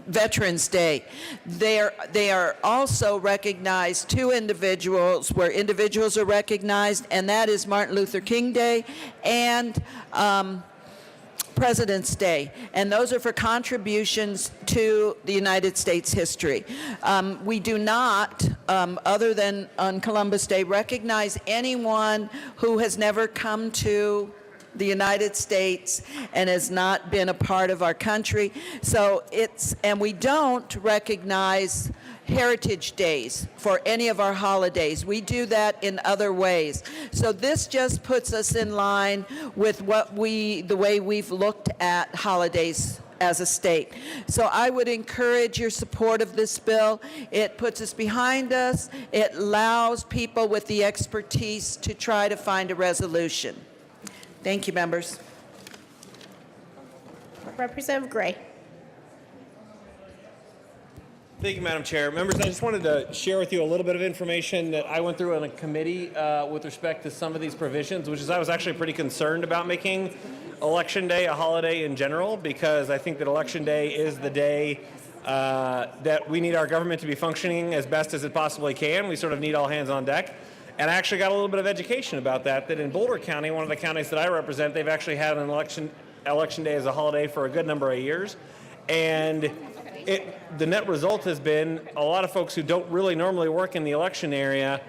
W: Veterans Day. They are also recognized two individuals where individuals are recognized, and that is Martin Luther King Day and President's Day, and those are for contributions to the United States history. We do not, other than on Columbus Day, recognize anyone who has never come to the United States and has not been a part of our country. So and we don't recognize heritage days for any of our holidays. We do that in other ways. So this just puts us in line with the way we've looked at holidays as a state. So I would encourage your support of this bill. It puts us behind us. It allows people with the expertise to try to find a resolution. Thank you, members.
L: Representative Gray.
F: Thank you, Madam Chair. Members, I just wanted to share with you a little bit of information that I went through on a committee with respect to some of these provisions, which is I was actually pretty concerned about making Election Day a holiday in general, because I think that Election Day is the day that we need our government to be functioning as best as it possibly can. We sort of need all hands on deck. And I actually got a little bit of education about that in Boulder County, one of the counties that I represent, they've actually had an election day as a holiday for a good number of years. And the net result has been a lot of folks who don't really normally work in the election area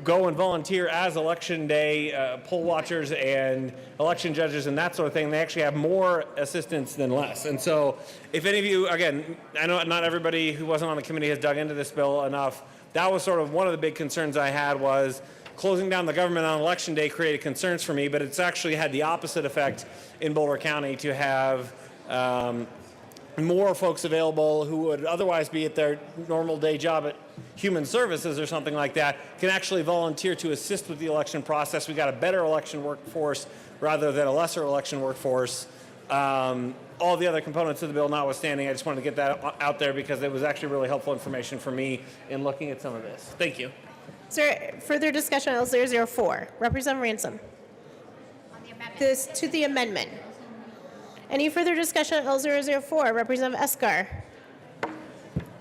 F: go and volunteer as Election Day poll watchers and election judges and that sort of thing. They actually have more assistance than less. And so if any of you, again, I know not everybody who wasn't on the committee has dug into this bill enough. That was sort of one of the big concerns I had, was closing down the government on Election Day created concerns for me, but it's actually had the opposite effect in Boulder County to have more folks available who would otherwise be at their normal day job at Human Services or something like that can actually volunteer to assist with the election process. We got a better election workforce rather than a lesser election workforce. All the other components of the bill notwithstanding, I just wanted to get that out there because it was actually really helpful information for me in looking at some of this. Thank you.
L: Is there further discussion on L004? Representative Ransom. This to the amendment. Any further discussion on L004? Representative Escar.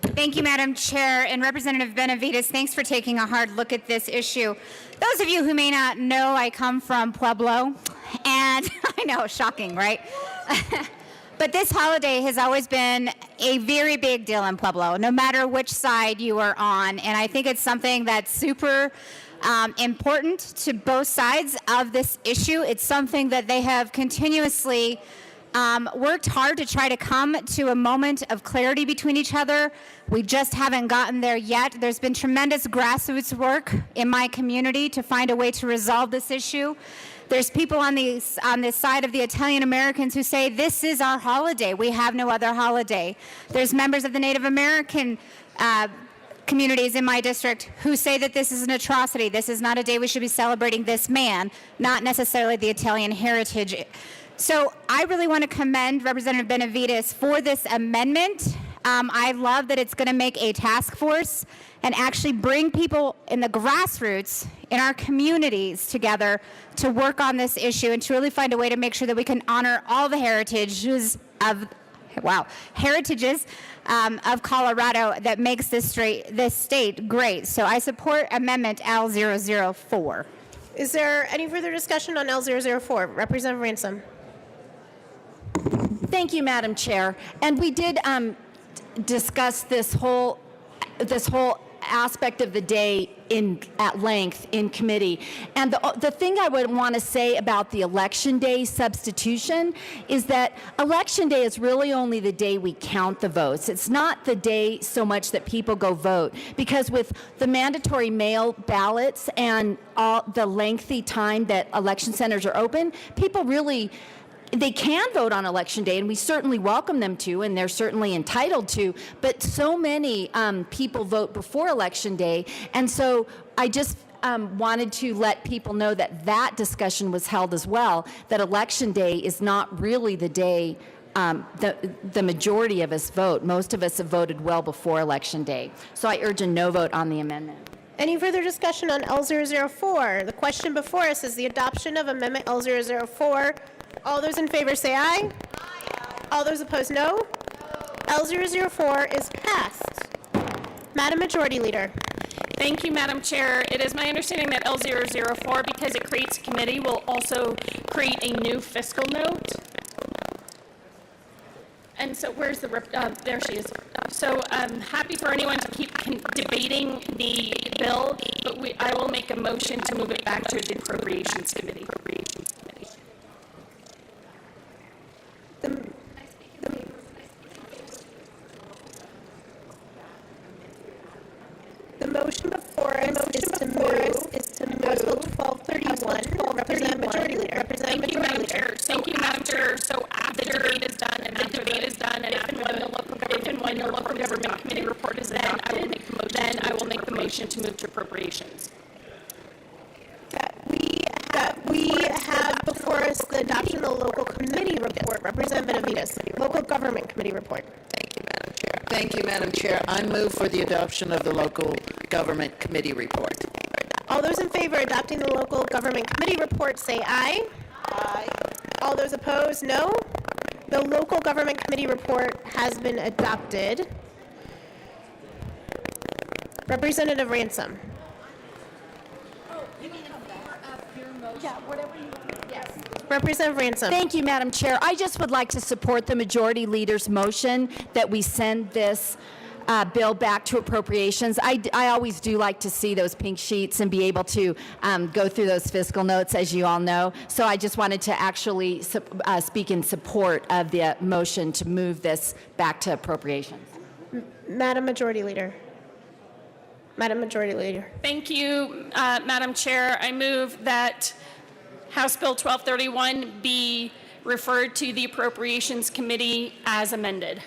J: Thank you, Madam Chair. And Representative Benavides, thanks for taking a hard look at this issue. Those of you who may not know, I come from Pueblo, and I know, shocking, right? But this holiday has always been a very big deal in Pueblo, no matter which side you are on. And I think it's something that's super important to both sides of this issue. It's something that they have continuously worked hard to try to come to a moment of clarity between each other. We just haven't gotten there yet. There's been tremendous grassroots work in my community to find a way to resolve this issue. There's people on this side of the Italian Americans who say this is our holiday. We have no other holiday. There's members of the Native American communities in my district who say that this is an atrocity. This is not a day we should be celebrating this man, not necessarily the Italian heritage. So I really want to commend Representative Benavides for this amendment. I love that it's going to make a task force and actually bring people in the grassroots in our communities together to work on this issue and to really find a way to make sure that we can honor all the heritage wow, heritages of Colorado that makes this state great. So I support Amendment L004.
L: Is there any further discussion on L004? Representative Ransom.
D: Thank you, Madam Chair. And we did discuss this whole aspect of the day at length in committee. And the thing I would want to say about the Election Day substitution is that Election Day is really only the day we count the votes. It's not the day so much that people go vote, because with the mandatory mail ballots and all the lengthy time that election centers are open, people really, they can vote on Election Day, and we certainly welcome them to, and they're certainly entitled to, but so many people vote before Election Day, and so I just wanted to let people know that that discussion was held as well, that Election Day is not really the day the majority of us vote. Most of us have voted well before Election Day. So I urge a no vote on the amendment.
L: Any further discussion on L004? The question before us is the adoption of Amendment L004. All those in favor say aye. Aye. All those opposed, no. L004 is passed. Madam Majority Leader.
V: Thank you, Madam Chair. It is my understanding that L004, because it creates a committee, will also create a new fiscal note. And so where's the, there she is. So I'm happy for anyone to keep debating the bill, but I will make a motion to move it back to the Appropriations Committee.
L: The motion before us is to move House Bill 1231. Representative Majority Leader.
V: Thank you, Madam Chair. Thank you, Madam Chair. So after the debate is done, and if and when the local government committee report is adopted, then I will make the motion to move to appropriations.
L: We have before us the adoption of the local committee report. Representative Benavides, local government committee report.
W: Thank you, Madam Chair. Thank you, Madam Chair. I move for the adoption of the local government committee report.
L: All those in favor of adopting the local government committee report say aye. Aye. All those opposed, no. The local government committee report has been adopted. Representative Ransom. Representative Ransom.
D: Thank you, Madam Chair. I just would like to support the Majority Leader's motion that we send this bill back to appropriations. I always do like to see those pink sheets and be able to go through those fiscal notes, as you all know. So I just wanted to actually speak in support of the motion to move this back to appropriations.
L: Madam Majority Leader. Madam Majority Leader.
V: Thank you, Madam Chair. I move that House Bill 1231 be referred to the Appropriations Committee as amended.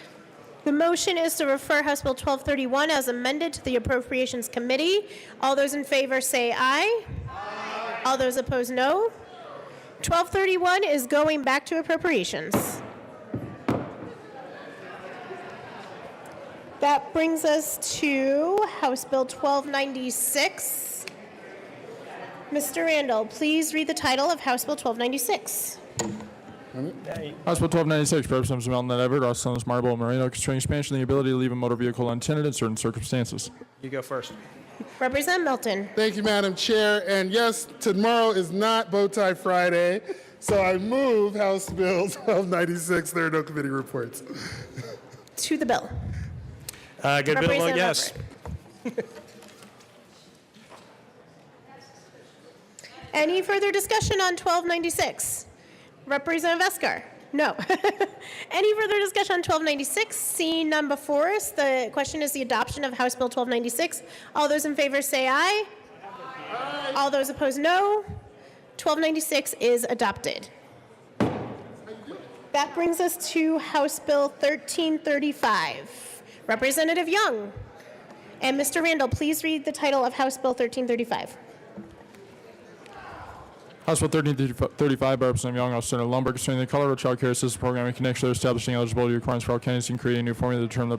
L: The motion is to refer House Bill 1231 as amended to the Appropriations Committee. All those in favor say aye. Aye. All those opposed, no. 1231 is going back to Appropriations. That brings us to House Bill 1296. Mr. Randall, please read the title of House Bill 1296.
B: House Bill 1296, Representatives Melton Everett, Osceola Marble, Moreno, concerning expansion of the ability to leave a motor vehicle untenanted in certain circumstances.
F: You go first.
L: Representative Melton.
M: Thank you, Madam Chair. And yes, tomorrow is not Bowtie Friday, so I move House Bill 1296. There are no committee reports.
L: To the bill.
F: Good bill, vote yes.
L: Any further discussion on 1296? Representative Esker? No. Any further discussion on 1296? Seeing none before us, the question is the adoption of House Bill 1296. All those in favor say aye. Aye. All those opposed, no. 1296 is adopted. That brings us to House Bill 1335. Representative Young. And Mr. Randall, please read the title of House Bill 1335.
B: House Bill 1335 by Representative Young, Senator Lumberg, concerning the Colorado Child Care Assistance Program in connection with establishing eligibility requirements for all counties and creating a new formula to determine the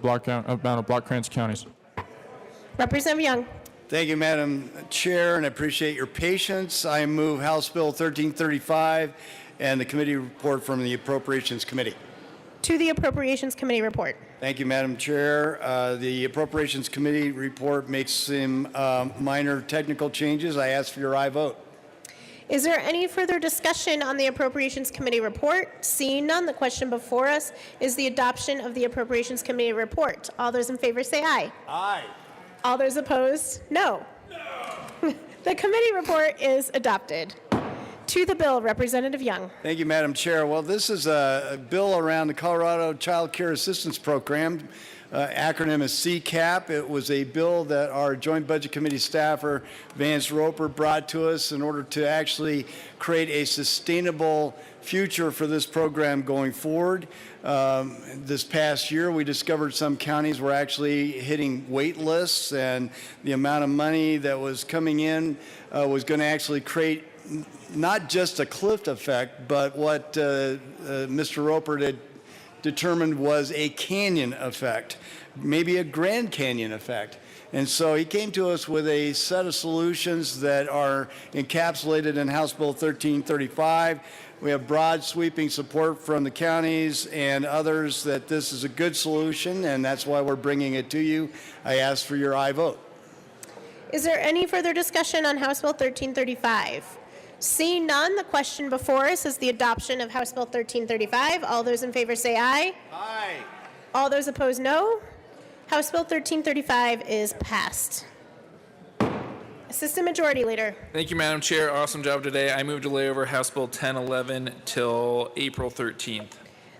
B: amount of block grants counties.
L: Representative Young.
G: Thank you, Madam Chair, and I appreciate your patience. I move House Bill 1335 and the committee report from the Appropriations Committee.
L: To the Appropriations Committee report.
Y: Thank you, Madam Chair. The Appropriations Committee report makes some minor technical changes. I ask for your aye vote.
L: Is there any further discussion on the Appropriations Committee report? Seeing none, the question before us is the adoption of the Appropriations Committee report. All those in favor say aye.
Y: Aye.
L: All those opposed, no. The committee report is adopted. To the bill, Representative Young.
Y: Thank you, Madam Chair. Well, this is a bill around the Colorado Child Care Assistance Program. Acronym is CCAP. It was a bill that our Joint Budget Committee staffer, Vance Roper, brought to us in order to actually create a sustainable future for this program going forward. This past year, we discovered some counties were actually hitting wait lists, and the amount of money that was coming in was going to actually create not just a cliff effect, but what Mr. Roper had determined was a canyon effect, maybe a Grand Canyon effect. And so he came to us with a set of solutions that are encapsulated in House Bill 1335. We have broad sweeping support from the counties and others that this is a good solution, and that's why we're bringing it to you. I ask for your aye vote.
L: Is there any further discussion on House Bill 1335? Seeing none, the question before us is the adoption of House Bill 1335. All those in favor say aye.
Y: Aye.
L: All those opposed, no. House Bill 1335 is passed. Assistant Majority Leader.
I: Thank you, Madam Chair. Awesome job today. I move to lay over House Bill 1011 till April 13th.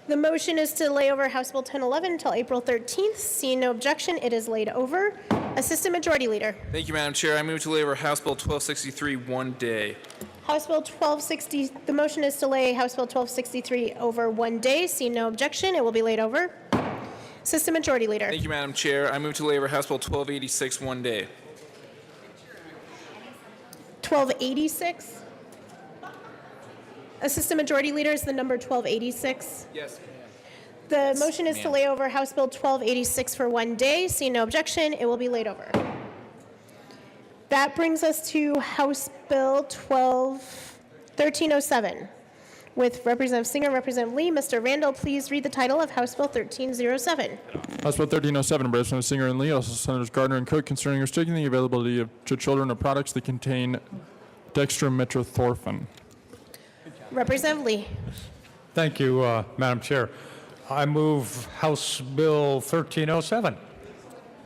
L: The motion is to lay over House Bill 1011 until April 13th. Seeing no objection, it is laid over. Assistant Majority Leader.
I: Thank you, Madam Chair. I move to lay over House Bill 1263 one day.
L: House Bill 1260, the motion is to lay House Bill 1263 over one day. Seeing no objection, it will be laid over. Assistant Majority Leader.
I: Thank you, Madam Chair. I move to lay over House Bill 1286 one day.
L: 1286. Assistant Majority Leader is the number 1286.
I: Yes.
L: The motion is to lay over House Bill 1286 for one day. Seeing no objection, it will be laid over. That brings us to House Bill 1307 with Representative Singer, Representative Lee. Mr. Randall, please read the title of House Bill 1307.
B: House Bill 1307, Representative Singer and Lee, also Senators Gardner and Cook, concerning restricting the availability to children of products that contain dextromethorphan.
L: Representative Lee.
Q: Thank you, Madam Chair. I move House Bill 1307.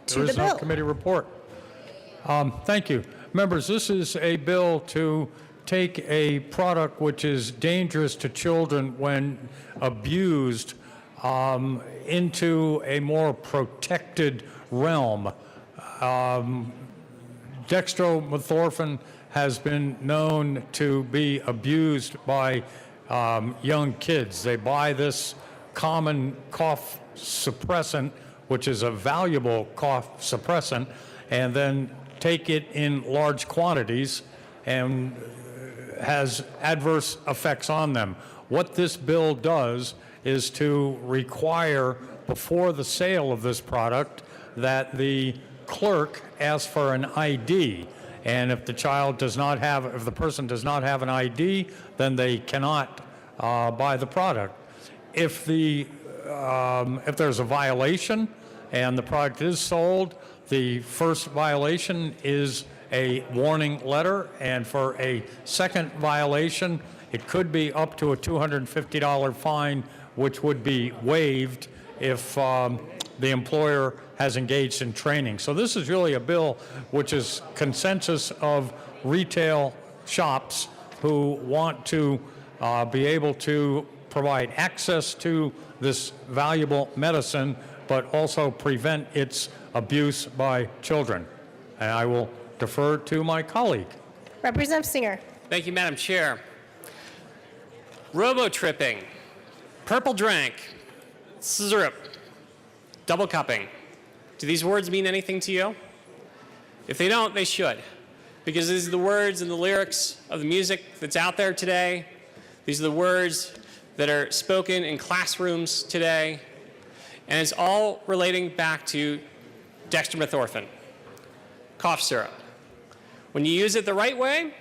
Q: There is no committee report. Thank you. Members, this is a bill to take a product which is dangerous to children when abused into a more protected realm. Dextromethorphan has been known to be abused by young kids. They buy this common cough suppressant, which is a valuable cough suppressant, and then take it in large quantities and has adverse effects on them. What this bill does is to require, before the sale of this product, that the clerk asks for an ID. And if the child does not have, if the person does not have an ID, then they cannot buy the product. If there's a violation and the product is sold, the first violation is a warning letter, and for a second violation, it could be up to a $250 fine, which would be waived if the employer has engaged in training. So this is really a bill which is consensus of retail shops who want to be able to provide access to this valuable medicine, but also prevent its abuse by children. And I will defer to my colleague.
L: Representative Singer.
E: Thank you, Madam Chair. Robo-tripping, purple drank, syrup, double cupping. Do these words mean anything to you? If they don't, they should, because these are the words and the lyrics of the music that's out there today. These are the words that are spoken in classrooms today, and it's all relating back to dextromethorphan, cough syrup. When you use it the right way,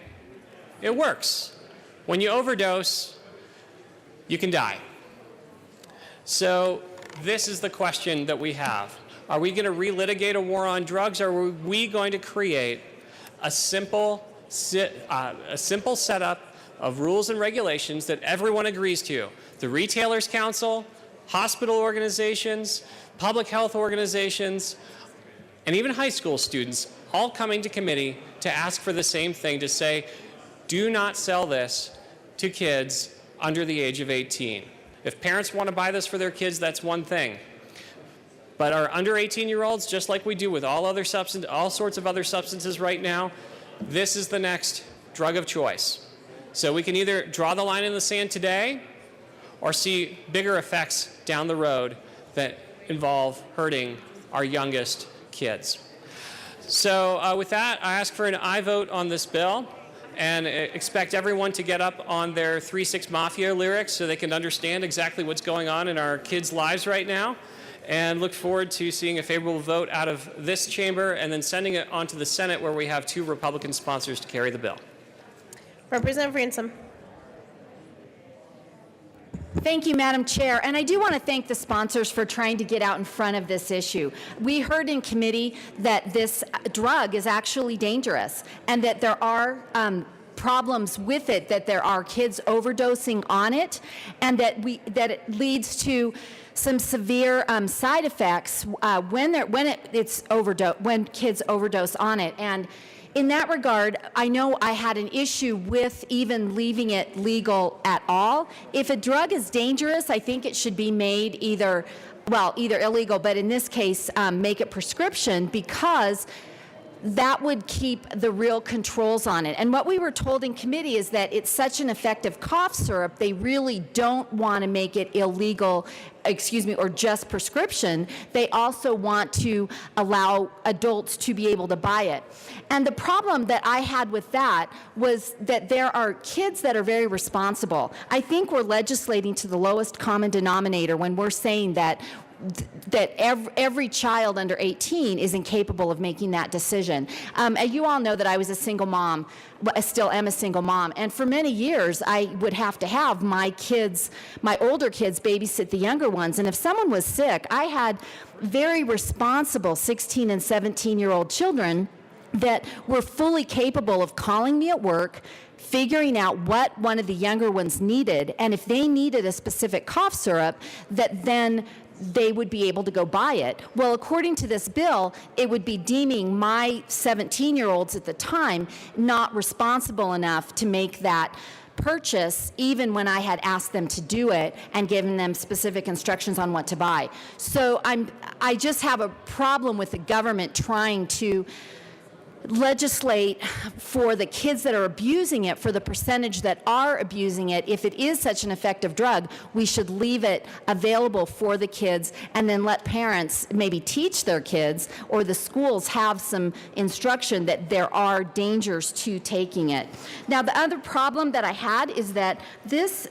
E: it works. When you overdose, you can die. So this is the question that we have. Are we going to relitigate a war on drugs, or are we going to create a simple setup of rules and regulations that everyone agrees to? The Retailers Council, hospital organizations, public health organizations, and even high school students all coming to committee to ask for the same thing, to say, do not sell this to kids under the age of 18. If parents want to buy this for their kids, that's one thing. But our under 18-year-olds, just like we do with all sorts of other substances right now, this is the next drug of choice. So we can either draw the line in the sand today or see bigger effects down the road that involve hurting our youngest kids. So with that, I ask for an aye vote on this bill and expect everyone to get up on their 3-6 Mafia lyrics so they can understand exactly what's going on in our kids' lives right now, and look forward to seeing a favorable vote out of this chamber and then sending it on to the Senate, where we have 2 Republican sponsors to carry the bill.
L: Representative Ransom.
D: Thank you, Madam Chair. And I do want to thank the sponsors for trying to get out in front of this issue. We heard in committee that this drug is actually dangerous and that there are problems with it, that there are kids overdosing on it, and that it leads to some severe side effects when kids overdose on it. And in that regard, I know I had an issue with even leaving it legal at all. If a drug is dangerous, I think it should be made either illegal, but in this case, make it prescription, because that would keep the real controls on it. And what we were told in committee is that it's such an effective cough syrup, they really don't want to make it illegal, or just prescription. They also want to allow adults to be able to buy it. And the problem that I had with that was that there are kids that are very responsible. I think we're legislating to the lowest common denominator when we're saying that every child under 18 is incapable of making that decision. You all know that I was a single mom, I still am a single mom, and for many years I would have to have my older kids babysit the younger ones, and if someone was sick, I had very responsible 16 and 17-year-old children that were fully capable of calling me at work, figuring out what one of the younger ones needed, and if they needed a specific cough syrup, that then they would be able to go buy it. Well, according to this bill, it would be deeming my 17-year-olds at the time not responsible enough to make that purchase, even when I had asked them to do it and given them specific instructions on what to buy. So I just have a problem with the government trying to legislate for the kids that are abusing it, for the percentage that are abusing it. If it is such an effective drug, we should leave it available for the kids and then let parents maybe teach their kids, or the schools have some instruction that there are dangers to taking it. Now, the other problem that I had is that this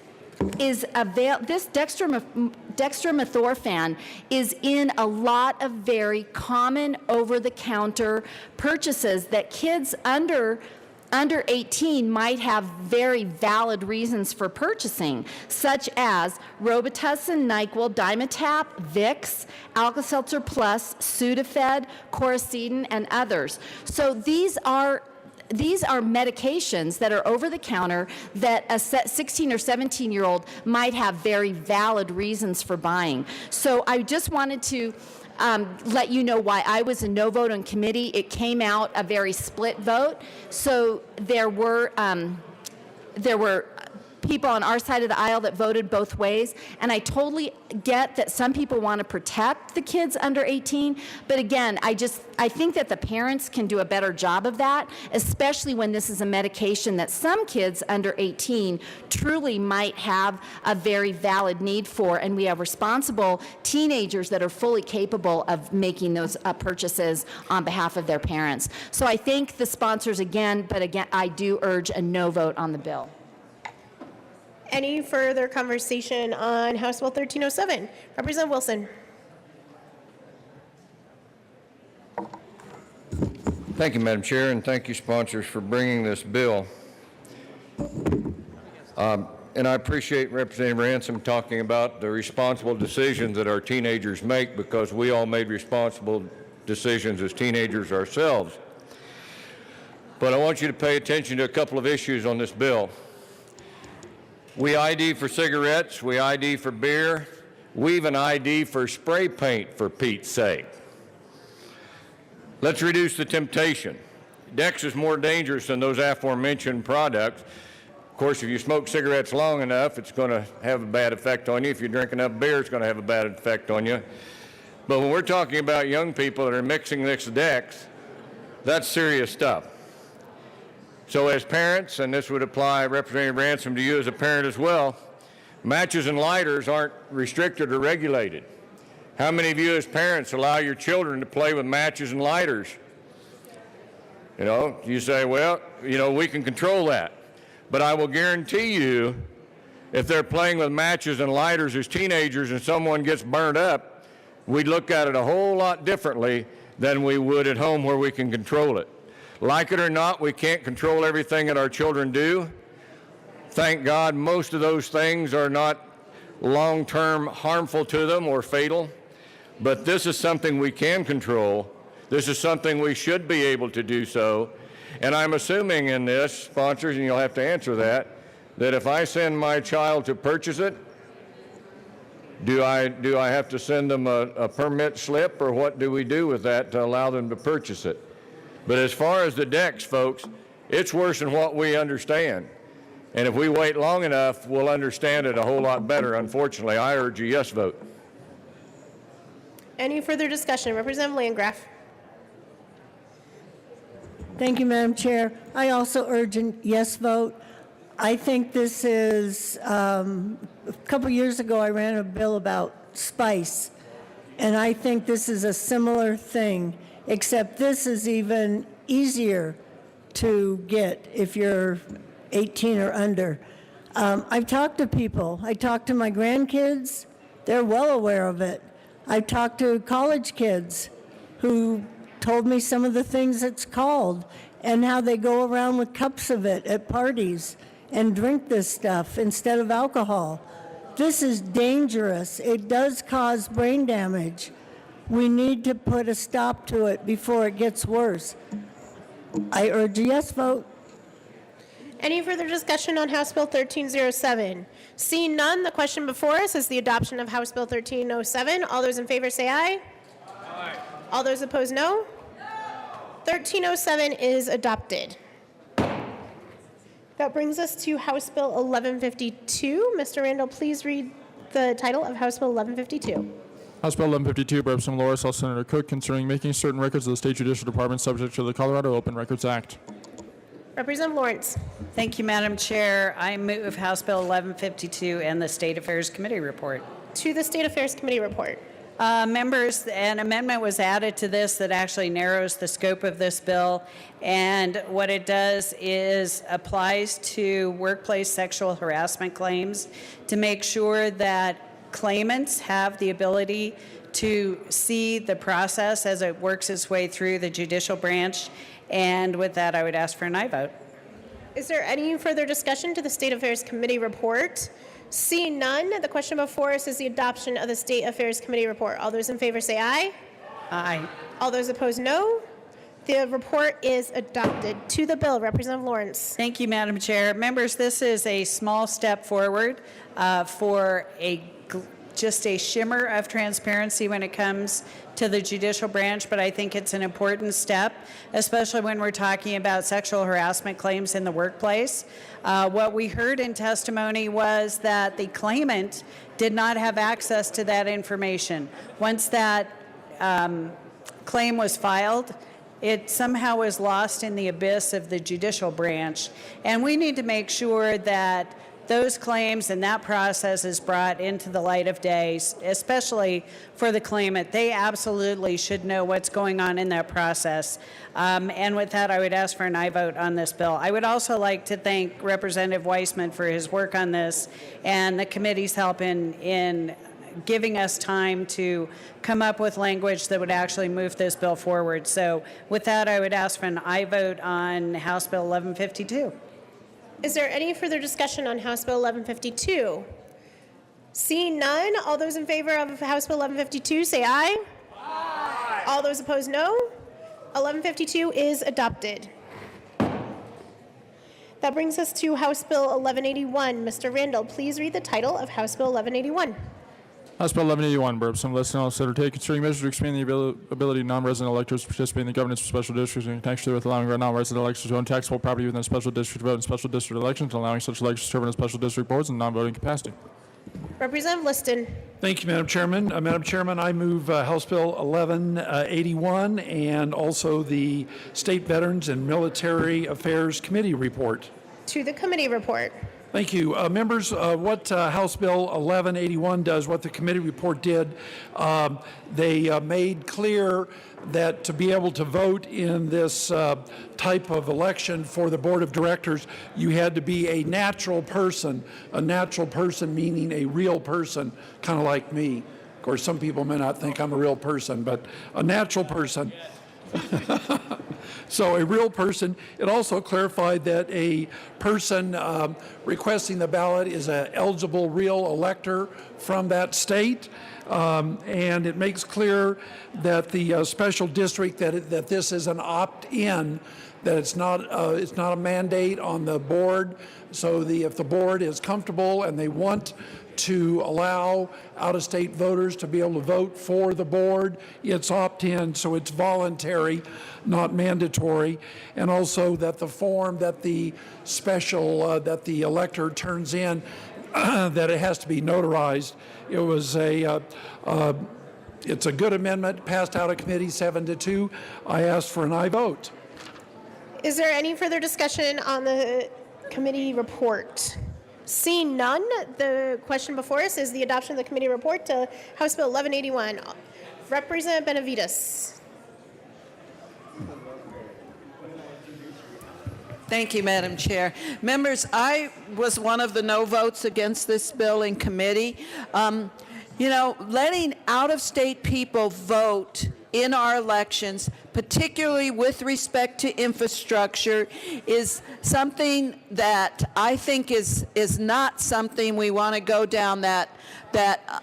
D: dextromethorphan is in a lot of very common over-the-counter purchases that kids under 18 might have very valid reasons for purchasing, such as Robitussin, NyQuil, Dimetapp, Vicks, Alka-Seltzer Plus, Sudafed, Coricidin, and others. So these are medications that are over the counter that a 16 or 17-year-old might have very valid reasons for buying. So I just wanted to let you know why I was a no vote on committee. It came out a very split vote. So there were people on our side of the aisle that voted both ways, and I totally get that some people want to protect the kids under 18, but again, I think that the parents can do a better job of that, especially when this is a medication that some kids under 18 truly might have a very valid need for, and we have responsible teenagers that are fully capable of making those purchases on behalf of their parents. So I thank the sponsors again, but again, I do urge a no vote on the bill.
L: Any further conversation on House Bill 1307? Representative Wilson.
C: Thank you, Madam Chair, and thank you, sponsors, for bringing this bill. And I appreciate Representative Ransom talking about the responsible decisions that our teenagers make, because we all made responsible decisions as teenagers ourselves. But I want you to pay attention to a couple of issues on this bill. We ID for cigarettes, we ID for beer, we even ID for spray paint, for Pete's sake. Let's reduce the temptation. Dex is more dangerous than those aforementioned products. Of course, if you smoke cigarettes long enough, it's going to have a bad effect on you. If you drink enough beer, it's going to have a bad effect on you. But when we're talking about young people that are mixing this Dex, that's serious stuff. So as parents, and this would apply, Representative Ransom, to you as a parent as well, matches and lighters aren't restricted or regulated. How many of you as parents allow your children to play with matches and lighters? You know, you say, well, you know, we can control that. But I will guarantee you, if they're playing with matches and lighters as teenagers and someone gets burned up, we'd look at it a whole lot differently than we would at home where we can control it. Like it or not, we can't control everything that our children do. Thank God most of those things are not long-term harmful to them or fatal. But this is something we can control. This is something we should be able to do so. And I'm assuming in this, sponsors, and you'll have to answer that if I send my child to purchase it, do I have to send them a permit slip, or what do we do with that to allow them to purchase it? But as far as the Dex, folks, it's worse than what we understand. And if we wait long enough, we'll understand it a whole lot better. Unfortunately, I urge a yes vote.
L: Any further discussion? Representative Landgraf.
H: Thank you, Madam Chair. I also urge a yes vote. I think this is, a couple years ago I ran a bill about spice, and I think this is a similar thing, except this is even easier to get if you're 18 or under. I've talked to people. I talked to my grandkids. They're well aware of it. I've talked to college kids who told me some of the things it's called and how they go around with cups of it at parties and drink this stuff instead of alcohol. This is dangerous. It does cause brain damage. We need to put a stop to it before it gets worse. I urge a yes vote.
L: Any further discussion on House Bill 1307? Seeing none, the question before us is the adoption of House Bill 1307. All those in favor say aye. Aye. All those opposed, no. 1307 is adopted. That brings us to House Bill 1152. Mr. Randall, please read the title of House Bill 1152.
B: House Bill 1152 by Representative Loris, all Senator Cook, concerning making certain records of the State Judicial Department subject to the Colorado Open Records Act.
L: Representative Lawrence.
N: Thank you, Madam Chair. I move House Bill 1152 and the State Affairs Committee report.
L: To the State Affairs Committee report.
N: Members, an amendment was added to this that actually narrows the scope of this bill, and what it does is applies to workplace sexual harassment claims to make sure that claimants have the ability to see the process as it works its way through the judicial branch. And with that, I would ask for an aye vote.
L: Is there any further discussion to the State Affairs Committee report? Seeing none, the question before us is the adoption of the State Affairs Committee report. All those in favor say aye.
N: Aye.
L: All those opposed, no. The report is adopted. To the bill, Representative Lawrence.
N: Thank you, Madam Chair. Members, this is a small step forward for just a shimmer of transparency when it comes to the judicial branch, but I think it's an important step, especially when we're talking about sexual harassment claims in the workplace. What we heard in testimony was that the claimant did not have access to that information. Once that claim was filed, it somehow was lost in the abyss of the judicial branch. And we need to make sure that those claims and that process is brought into the light of day, especially for the claimant. They absolutely should know what's going on in that process. And with that, I would ask for an aye vote on this bill. I would also like to thank Representative Weissman for his work on this and the committee's help in giving us time to come up with language that would actually move this bill forward. So with that, I would ask for an aye vote on House Bill 1152.
L: Is there any further discussion on House Bill 1152? Seeing none, all those in favor of House Bill 1152 say aye. Aye. All those opposed, no. 1152 is adopted. That brings us to House Bill 1181. Mr. Randall, please read the title of House Bill 1181.
B: House Bill 1181, by Representative Liston, all Senator Tate, concerning measures to expand the ability of non-resident electors to participate in the governance of special districts in connection with allowing non-resident electors to own taxable property within a special district to vote in special district elections, and allowing such electors to serve in special district boards in non-voting capacity.
L: Representative Liston.
A: Thank you, Madam Chairman. Madam Chairman, I move House Bill 1181 and also the State Veterans and Military Affairs Committee report.
L: To the committee report.
A: Thank you. Members, what House Bill 1181 does, what the committee report did, they made clear that to be able to vote in this type of election for the board of directors, you had to be a natural person meaning a real person, kind of like me. Of course, some people may not think I'm a real person, but a natural person. So a real person. It also clarified that a person requesting the ballot is an eligible real elector from that state. And it makes clear that the special district, that this is an opt-in, that it's not a mandate on the board. So if the board is comfortable and they want to allow out-of-state voters to be able to vote for the board, it's opt-in, so it's voluntary, not mandatory. And also that the form that the that the elector turns in, that it has to be notarized. It was it's a good amendment, passed out of committee 7-2. I ask for an aye vote.
L: Is there any further discussion on the committee report? Seeing none, the question before us is the adoption of the committee report to House Bill 1181. Representative Benavides.
W: Thank you, Madam Chair. Members, I was one of the no votes against this bill in committee. You know, letting out-of-state people vote in our elections, particularly with respect to infrastructure, is something that I think is not something we want to go down that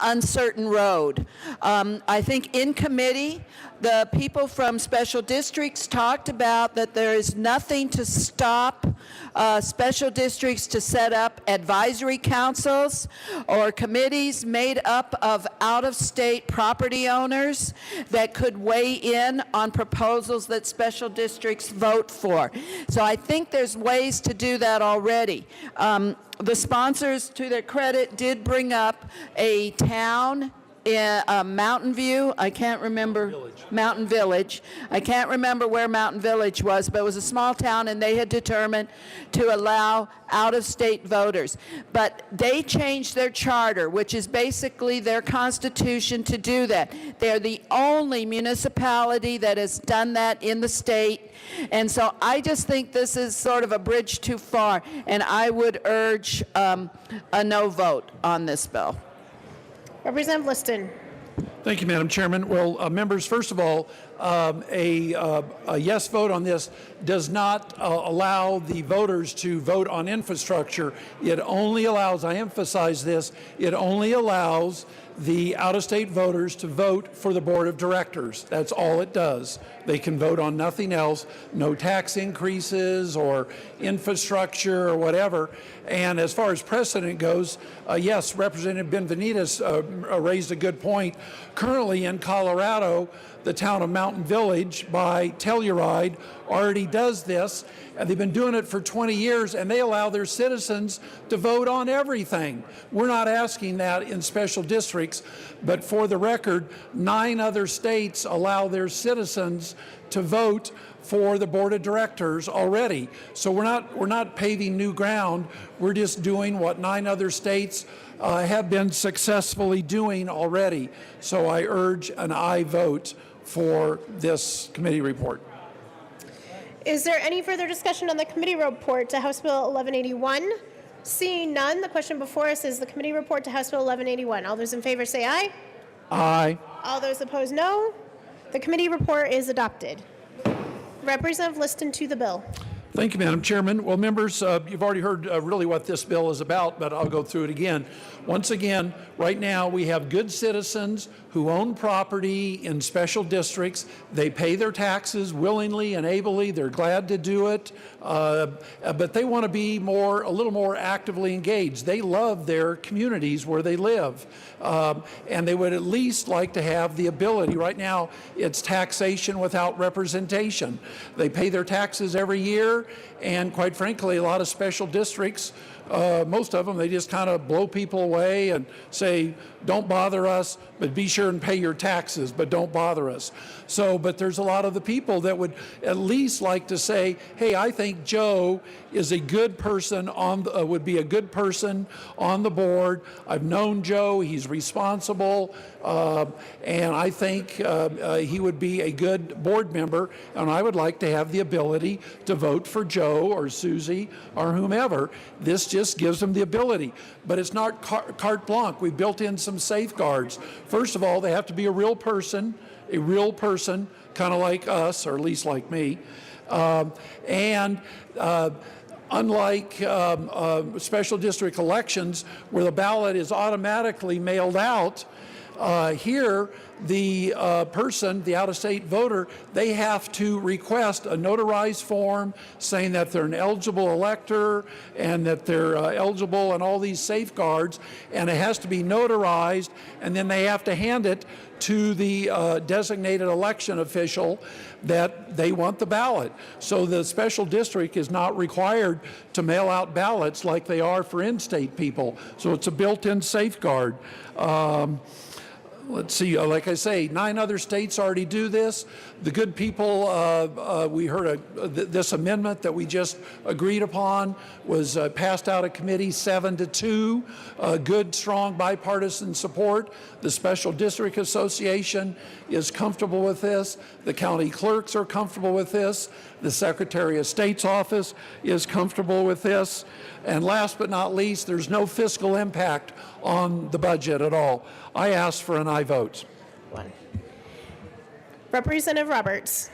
W: uncertain road. I think in committee, the people from special districts talked about that there is nothing to stop special districts to set up advisory councils or committees made up of out-of-state property owners that could weigh in on proposals that special districts vote for. So I think there's ways to do that already. The sponsors, to their credit, did bring up a town in Mountain View. I can't remember. Mountain Village. I can't remember where Mountain Village was, but it was a small town, and they had determined to allow out-of-state voters. But they changed their charter, which is basically their constitution, to do that. They're the only municipality that has done that in the state. And so I just think this is sort of a bridge too far, and I would urge a no vote on this bill.
L: Representative Liston.
A: Thank you, Madam Chairman. Well, members, first of all, a yes vote on this does not allow the voters to vote on infrastructure. It only allows, I emphasize this, it only allows the out-of-state voters to vote for the board of directors. That's all it does. They can vote on nothing else, no tax increases or infrastructure or whatever. And as far as precedent goes, yes, Representative Benavides raised a good point. Currently in Colorado, the town of Mountain Village by Telluride already does this, and they've been doing it for 20 years, and they allow their citizens to vote on everything. We're not asking that in special districts, but for the record, 9 other states allow their citizens to vote for the board of directors already. So we're not paving new ground. We're just doing what 9 other states have been successfully doing already. So I urge an aye vote for this committee report.
L: Is there any further discussion on the committee report to House Bill 1181? Seeing none, the question before us is the committee report to House Bill 1181. All those in favor say aye.
A: Aye.
L: All those opposed, no. The committee report is adopted. Representative Liston to the bill.
A: Thank you, Madam Chairman. Well, members, you've already heard really what this bill is about, but I'll go through it again. Once again, right now we have good citizens who own property in special districts. They pay their taxes willingly and ably. They're glad to do it, but they want to be a little more actively engaged. They love their communities where they live, and they would at least like to have the ability. Right now, it's taxation without representation. They pay their taxes every year, and quite frankly, a lot of special districts, most of them, they just kind of blow people away and say, don't bother us, but be sure and pay your taxes, but don't bother us. So, but there's a lot of the people that would at least like to say, hey, I think Joe is a good person would be a good person on the board. I've known Joe, he's responsible, and I think he would be a good board member, and I would like to have the ability to vote for Joe or Susie or whomever. This just gives them the ability, but it's not carte blanche. We built in some safeguards. First of all, they have to be a real person, kind of like us, or at least like me, and unlike special district elections where the ballot is automatically mailed out, here the person, the out-of-state voter, they have to request a notarized form saying that they're an eligible elector and that they're eligible and all these safeguards, and it has to be notarized, and then they have to hand it to the designated election official that they want the ballot. So the special district is not required to mail out ballots like they are for in-state people. So it's a built-in safeguard. Let's see, like I say, 9 other states already do this. The good people, we heard this amendment that we just agreed upon was passed out of committee 7-2. Good, strong bipartisan support. The Special District Association is comfortable with this. The county clerks are comfortable with this. The Secretary of State's office is comfortable with this. And last but not least, there's no fiscal impact on the budget at all. I ask for an aye vote.
L: Representative Roberts.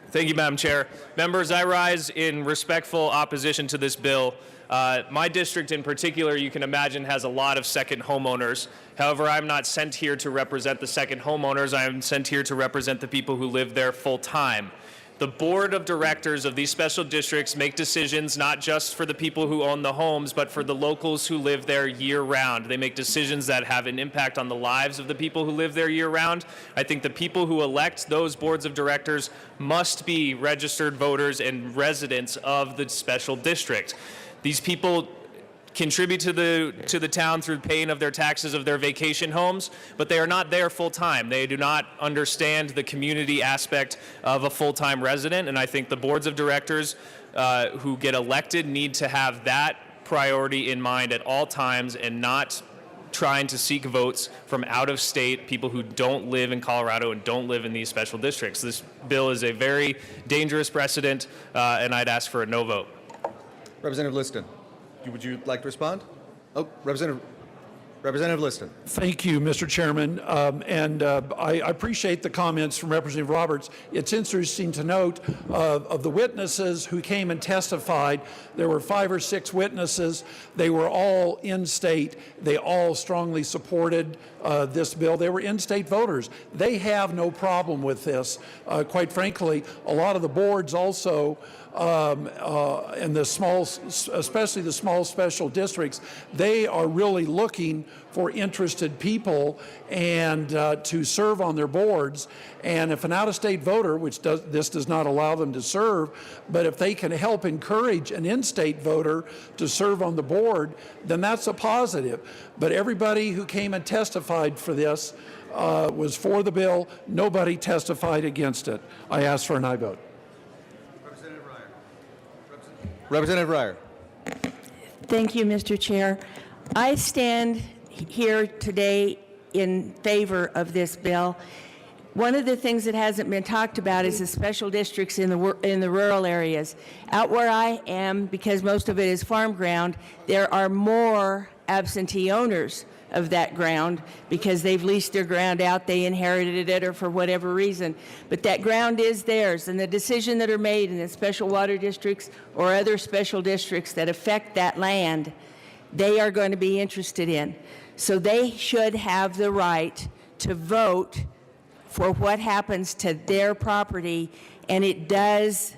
K: Thank you, Madam Chair. Members, I rise in respectful opposition to this bill. My district in particular, you can imagine, has a lot of second homeowners. However, I'm not sent here to represent the second homeowners. I am sent here to represent the people who live there full time. The board of directors of these special districts make decisions not just for the people who own the homes, but for the locals who live there year-round. They make decisions that have an impact on the lives of the people who live there year-round. I think the people who elect those boards of directors must be registered voters and residents of the special district. These people contribute to the town through paying of their taxes of their vacation homes, but they are not there full time. They do not understand the community aspect of a full-time resident, and I think the boards of directors who get elected need to have that priority in mind at all times and not trying to seek votes from out of state, people who don't live in Colorado and don't live in these special districts. This bill is a very dangerous precedent, and I'd ask for a no vote.
R: Representative Liston. Would you like to respond? Oh, Representative Liston.
A: Thank you, Mr. Chairman. I appreciate the comments from Representative Roberts. It's interesting to note of the witnesses who came and testified, there were 5 or 6 witnesses. They were all in-state. They all strongly supported this bill. They were in-state voters. They have no problem with this. Quite frankly, a lot of the boards also and the small, especially the small special districts, they are really looking for interested people and to serve on their boards. And if an out-of-state voter, which this does not allow them to serve, but if they can help encourage an in-state voter to serve on the board, then that's a positive. But everybody who came and testified for this was for the bill. Nobody testified against it. I ask for an aye vote.
R: Representative Ryer.
T: Thank you, Mr. Chair. I stand here today in favor of this bill. One of the things that hasn't been talked about is the special districts in the rural areas. Out where I am, because most of it is farm ground, there are more absentee owners of that ground because they've leased their ground out, they inherited it, or for whatever reason. But that ground is theirs, and the decision that are made in the special water districts or other special districts that affect that land, they are going to be interested in. So they should have the right to vote for what happens to their property, and it does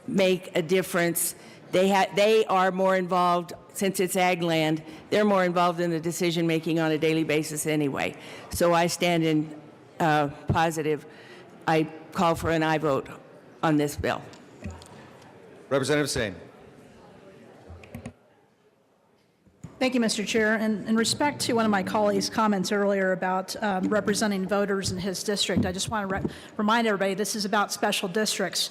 T: make a difference. They are more involved, since it's ag land, they're more involved in the decision-making on a daily basis anyway. So I stand in positive. I call for an aye vote on this bill.
R: Representative Sane.
O: Thank you, Mr. Chair. And in respect to one of my colleagues' comments earlier about representing voters in his district, I just want to remind everybody this is about special districts.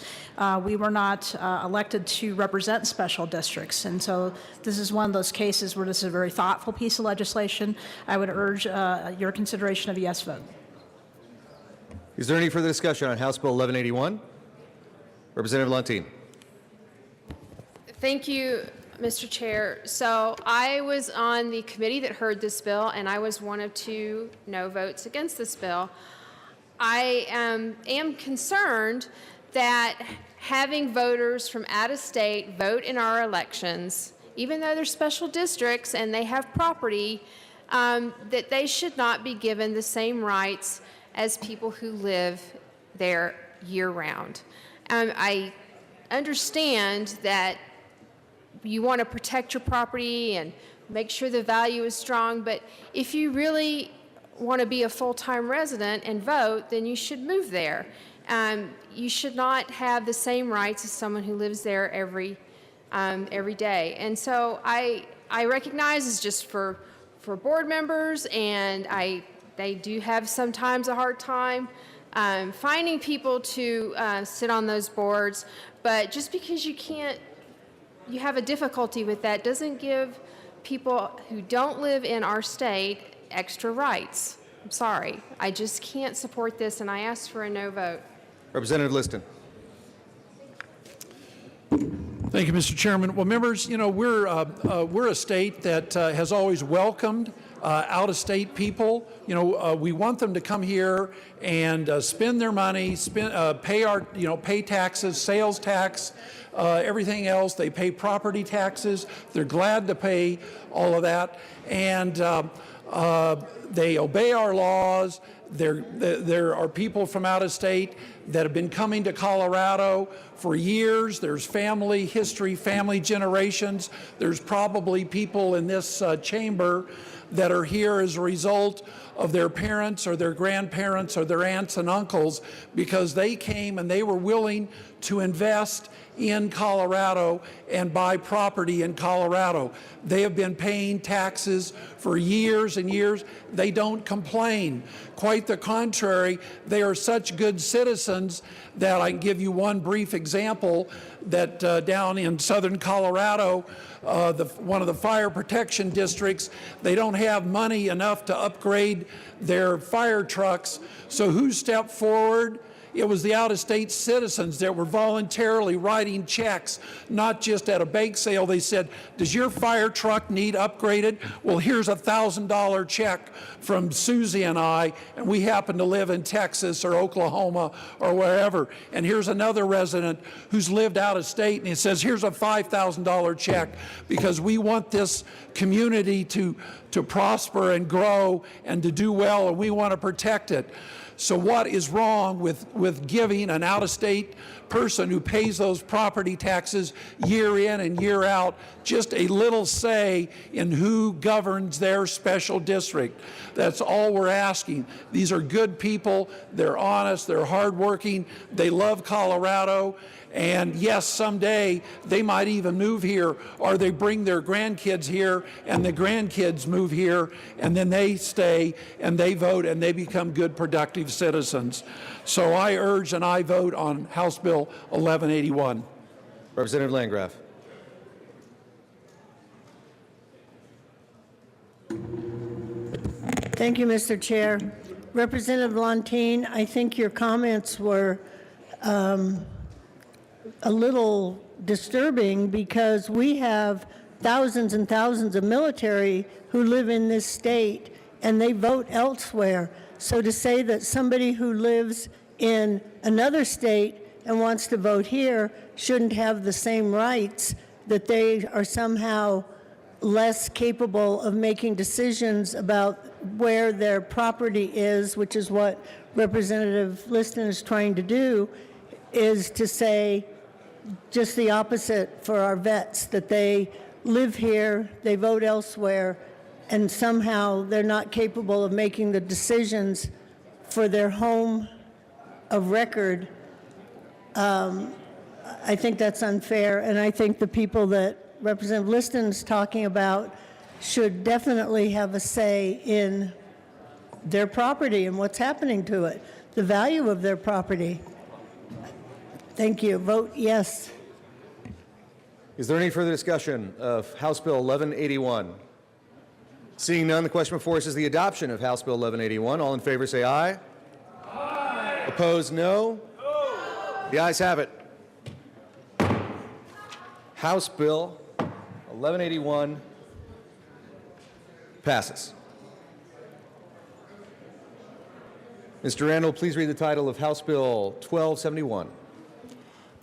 O: We were not elected to represent special districts. And so this is one of those cases where this is a very thoughtful piece of legislation. I would urge your consideration of a yes vote.
R: Is there any further discussion on House Bill 1181? Representative Lontine.
P: Thank you, Mr. Chair. So I was on the committee that heard this bill, and I was one of 2 no votes against this bill. I am concerned that having voters from out of state vote in our elections, even though they're special districts and they have property, that they should not be given the same rights as people who live there year-round. I understand that you want to protect your property and make sure the value is strong, but if you really want to be a full-time resident and vote, then you should move there. You should not have the same rights as someone who lives there every day. And so I recognize it's just for board members, and they do have sometimes a hard time finding people to sit on those boards, but just because you have a difficulty with that doesn't give people who don't live in our state extra rights. I'm sorry. I just can't support this, and I ask for a no vote.
R: Representative Liston.
A: Thank you, Mr. Chairman. Well, members, you know, we're a state that has always welcomed out-of-state people. You know, we want them to come here and spend their money, pay taxes, sales tax, everything else. They pay property taxes. They're glad to pay all of that, and they obey our laws. There are people from out of state that have been coming to Colorado for years. There's family history, family generations. There's probably people in this chamber that are here as a result of their parents or their grandparents or their aunts and uncles, because they came and they were willing to invest in Colorado and buy property in Colorado. They have been paying taxes for years and years. They don't complain. Quite the contrary, they are such good citizens that I can give you one brief example that down in southern Colorado, one of the fire protection districts, they don't have money enough to upgrade their fire trucks. So who stepped forward? It was the out-of-state citizens that were voluntarily writing checks, not just at a bake sale. They said, does your fire truck need upgraded? Well, here's a $1,000 check from Susie and I, and we happen to live in Texas or Oklahoma or wherever. And here's another resident who's lived out of state, and he says, here's a $5,000 check because we want this community to prosper and grow and to do well, and we want to protect it. So what is wrong with giving an out-of-state person who pays those property taxes year in and year out just a little say in who governs their special district? That's all we're asking. These are good people. They're honest. They're hardworking. They love Colorado. And yes, someday they might even move here, or they bring their grandkids here and the grandkids move here, and then they stay and they vote and they become good, productive citizens. So I urge an aye vote on House Bill 1181.
R: Representative Landgraf.
H: Thank you, Mr. Chair. Representative Lontine, I think your comments were a little disturbing because we have thousands and thousands of military who live in this state, and they vote elsewhere. So to say that somebody who lives in another state and wants to vote here shouldn't have the same rights, that they are somehow less capable of making decisions about where their property is, which is what Representative Liston is trying to do, is to say just the opposite for our vets, that they live here, they vote elsewhere, and somehow they're not capable of making the decisions for their home of record. I think that's unfair, and I think the people that Representative Liston is talking about should definitely have a say in their property and what's happening to it, the value of their property. Thank you. Vote yes.
R: Is there any further discussion of House Bill 1181? Seeing none, the question before us is the adoption of House Bill 1181. All in favor say aye. Aye. Opposed, no. The ayes have it. House Bill 1181 passes. Mr. Randall, please read the title of House Bill 1271.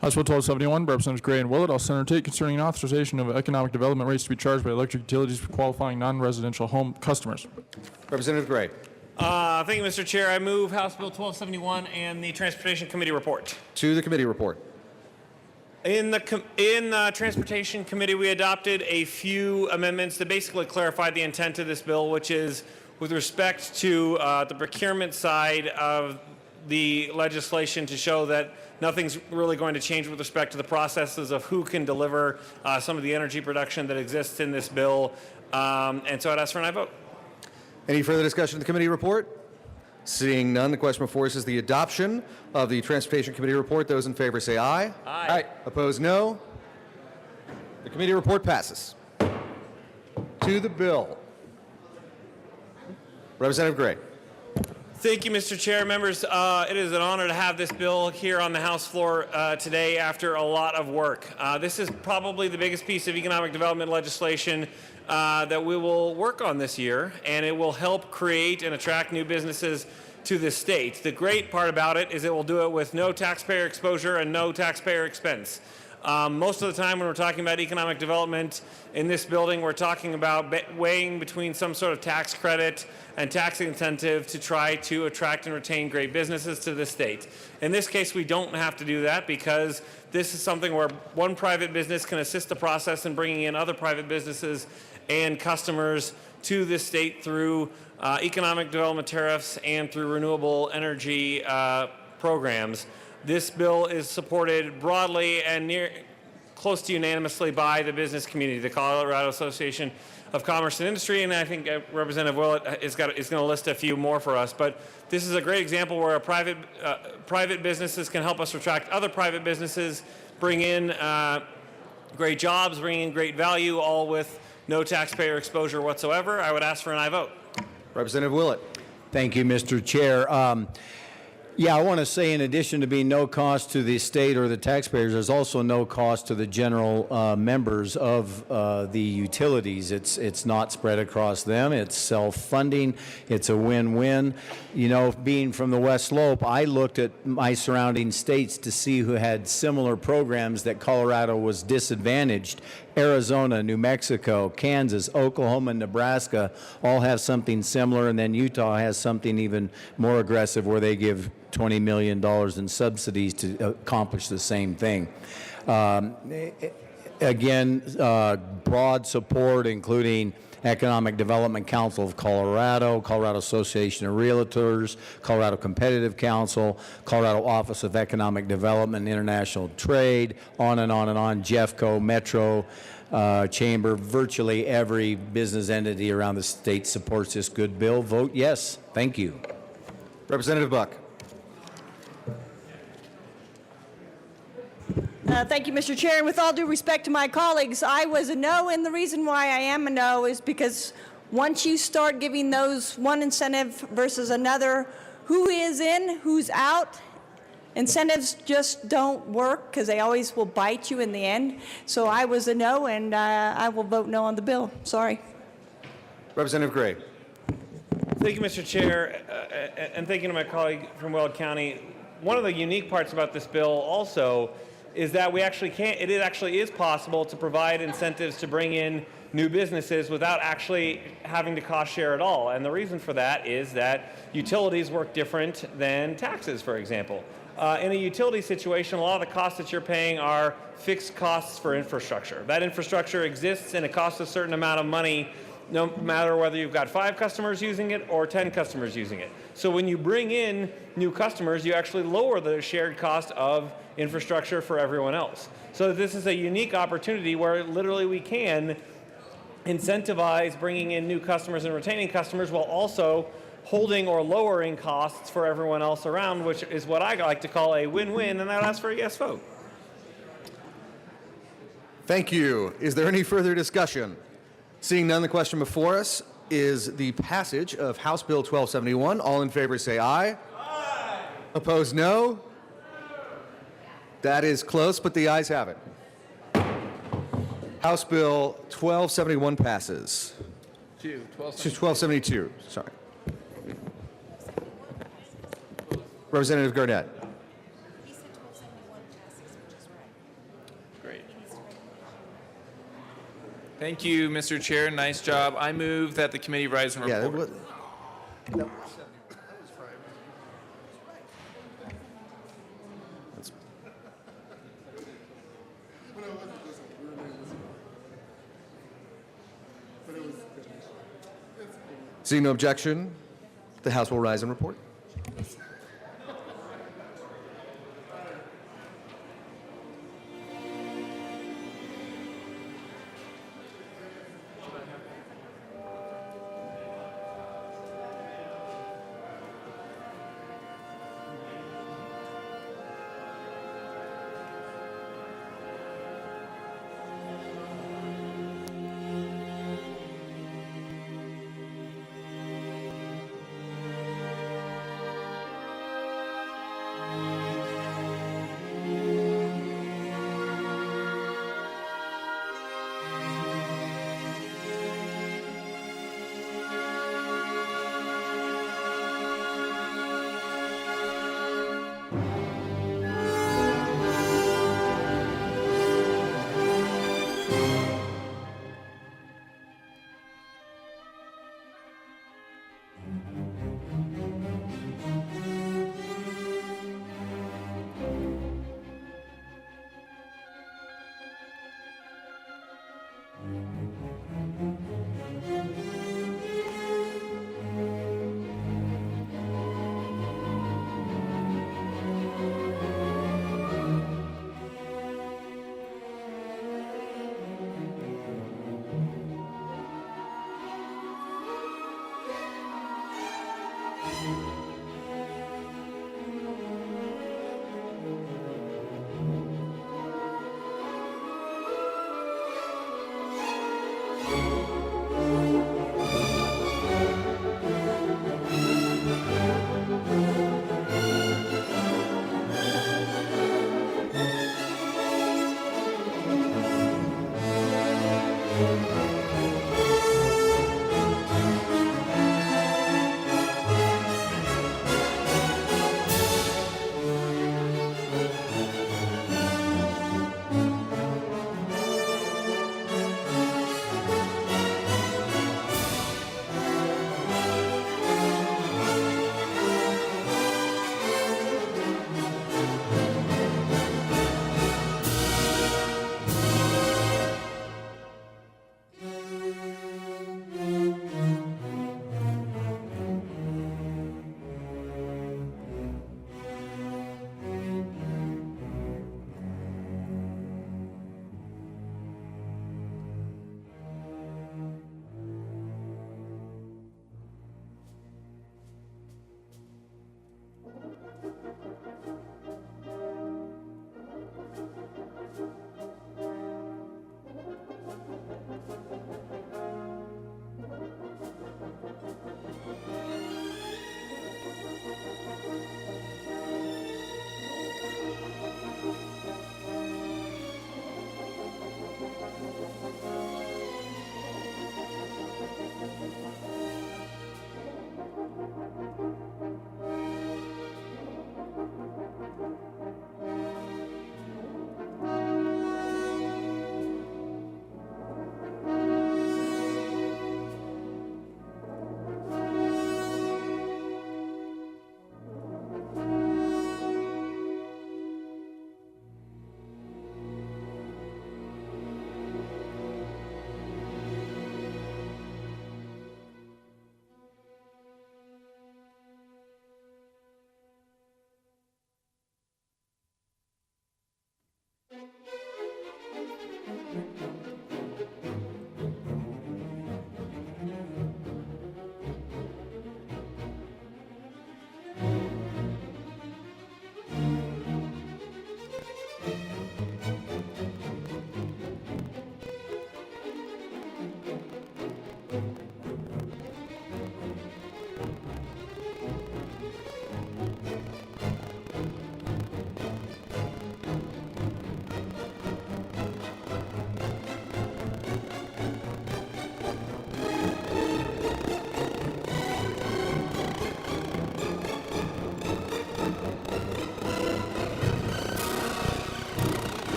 B: House Bill 1271 by Representatives Gray and Willett. I'll Senator Tate concerning authorization of economic development rates to be charged by electric utilities for qualifying non-residential home customers.
R: Representative Gray.
F: Thank you, Mr. Chair. I move House Bill 1271 and the Transportation Committee report.
R: To the committee report.
F: In the Transportation Committee, we adopted a few amendments that basically clarified the intent of this bill, which is with respect to the procurement side of the legislation to show that nothing's really going to change with respect to the processes of who can deliver some of the energy production that exists in this bill. And so I'd ask for an aye vote.
R: Any further discussion of the committee report? Seeing none, the question before us is the adoption of the Transportation Committee report. Those in favor say aye.
F: Aye.
R: Opposed, no. The committee report passes. To the bill. Representative Gray.
F: Thank you, Mr. Chair. Members, it is an honor to have this bill here on the House floor today after a lot of work. This is probably the biggest piece of economic development legislation that we will work on this year, and it will help create and attract new businesses to this state. The great part about it is it will do it with no taxpayer exposure and no taxpayer expense. Most of the time when we're talking about economic development in this building, we're talking about weighing between some sort of tax credit and tax incentive to try to attract and retain great businesses to the state. In this case, we don't have to do that because this is something where one private business can assist the process in bringing in other private businesses and customers to this state through economic development tariffs and through renewable energy programs. This bill is supported broadly and close to unanimously by the business community, the Colorado Association of Commerce and Industry, and I think Representative Willett is going to list a few more for us. But this is a great example where a private businesses can help us attract other private businesses, bring in great jobs, bring in great value, all with no taxpayer exposure whatsoever. I would ask for an aye vote.
R: Representative Willett.
G: Thank you, Mr. Chair. Yeah, I want to say in addition to being no cost to the state or the taxpayers, there's also no cost to the general members of the utilities. It's not spread across them. It's self-funding. It's a win-win. You know, being from the West Slope, I looked at my surrounding states to see who had similar programs that Colorado was disadvantaged. Arizona, New Mexico, Kansas, Oklahoma, and Nebraska all have something similar, and then Utah has something even more aggressive where they give $20 million in subsidies to accomplish the same thing. Again, broad support, including Economic Development Council of Colorado, Colorado Association of Realtors, Colorado Competitive Council, Colorado Office of Economic Development and International Trade, on and on and on, Jeffco, Metro, Chamber, virtually every business entity around the state supports this good bill. Vote yes. Thank you.
R: Representative Buck.
J: Thank you, Mr. Chair. And with all due respect to my colleagues, I was a no, and the reason why I am a no is because once you start giving those one incentive versus another, who is in, who's out, incentives just don't work because they always will bite you in the end. So I was a no, and I will vote no on the bill. Sorry.
R: Representative Gray.
F: Thank you, Mr. Chair, and thank you to my colleague from Weld County. One of the unique parts about this bill also is that it actually is possible to provide incentives to bring in new businesses without actually having to cost share at all. And the reason for that is that utilities work different than taxes, for example. In a utility situation, a lot of the costs that you're paying are fixed costs for infrastructure. That infrastructure exists and it costs a certain amount of money no matter whether you've got 5 customers using it or 10 customers using it. So when you bring in new customers, you actually lower the shared cost of infrastructure for everyone else. So this is a unique opportunity where literally we can incentivize bringing in new customers and retaining customers while also holding or lowering costs for everyone else around, which is what I like to call a win-win, and I would ask for a yes vote.
R: Thank you. Is there any further discussion? Seeing none, the question before us is the passage of House Bill 1271. All in favor say aye. Aye. Opposed, no. That is close, but the ayes have it. House Bill 1271 passes. 1272, sorry. Representative Garnett.
I: Thank you, Mr. Chair. Nice job. I move that the committee rise and report.
R: Seeing no objection, the House will rise and report.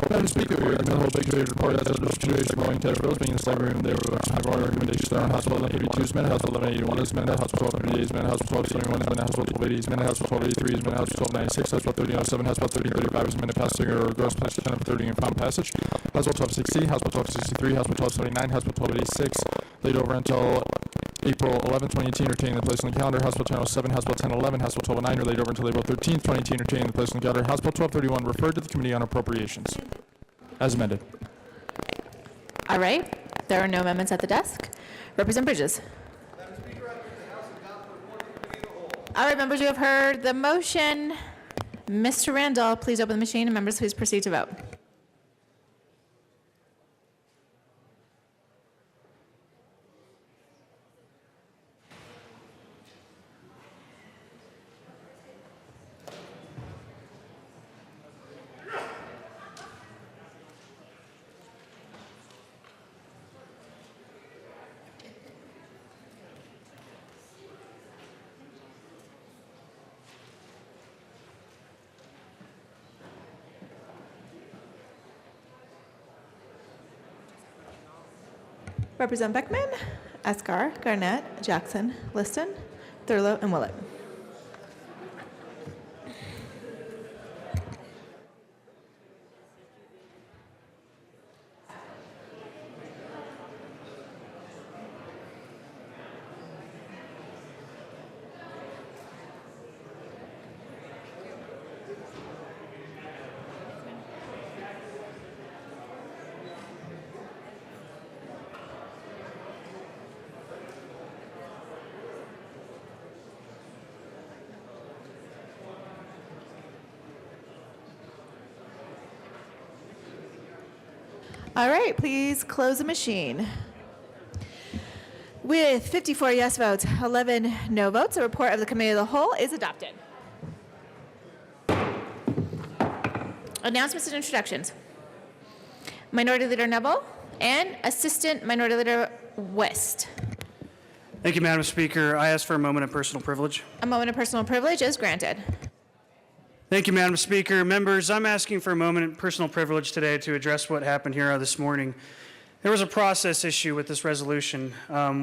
B: Madam Speaker, we recommend the whole big committee report as those continuation of going test bills being in the second room. They were have our recommendations on House Bill 1182 is amended, House Bill 1181 is amended, House Bill 1278 is amended, House Bill 1271 is amended, House Bill 1280 is amended, House Bill 1283 is amended, House Bill 1296, House Bill 1307, House Bill 1335 is amended, passing or gross passage 10 of 30 in final passage. House Bill 1260, House Bill 1263, House Bill 1279, House Bill 1286 laid over until April 11, 2018, retaining the place on the calendar. House Bill 1007, House Bill 1011, House Bill 1209 are laid over until April 13, 2018, retaining the place on the calendar. House Bill 1231 referred to the Committee on Appropriations. As amended.
M: All right. There are no amendments at the desk. Representative Bridges. All right, members, you have heard the motion. Mr. Randall, please open the machine, and members, please proceed to vote. Representative Beckman, Escar, Garnett, Jackson, Liston, Thurlow, and Willett. All right, please close the machine. With 54 yes votes, 11 no votes, a report of the Committee of the Whole is adopted. Announcements and introductions. Minority Leader Neville and Assistant Minority Leader West.
S: Thank you, Madam Speaker. I ask for a moment of personal privilege.
M: A moment of personal privilege is granted.
S: Thank you, Madam Speaker. Members, I'm asking for a moment of personal privilege today to address what happened here this morning. There was a process issue with this resolution.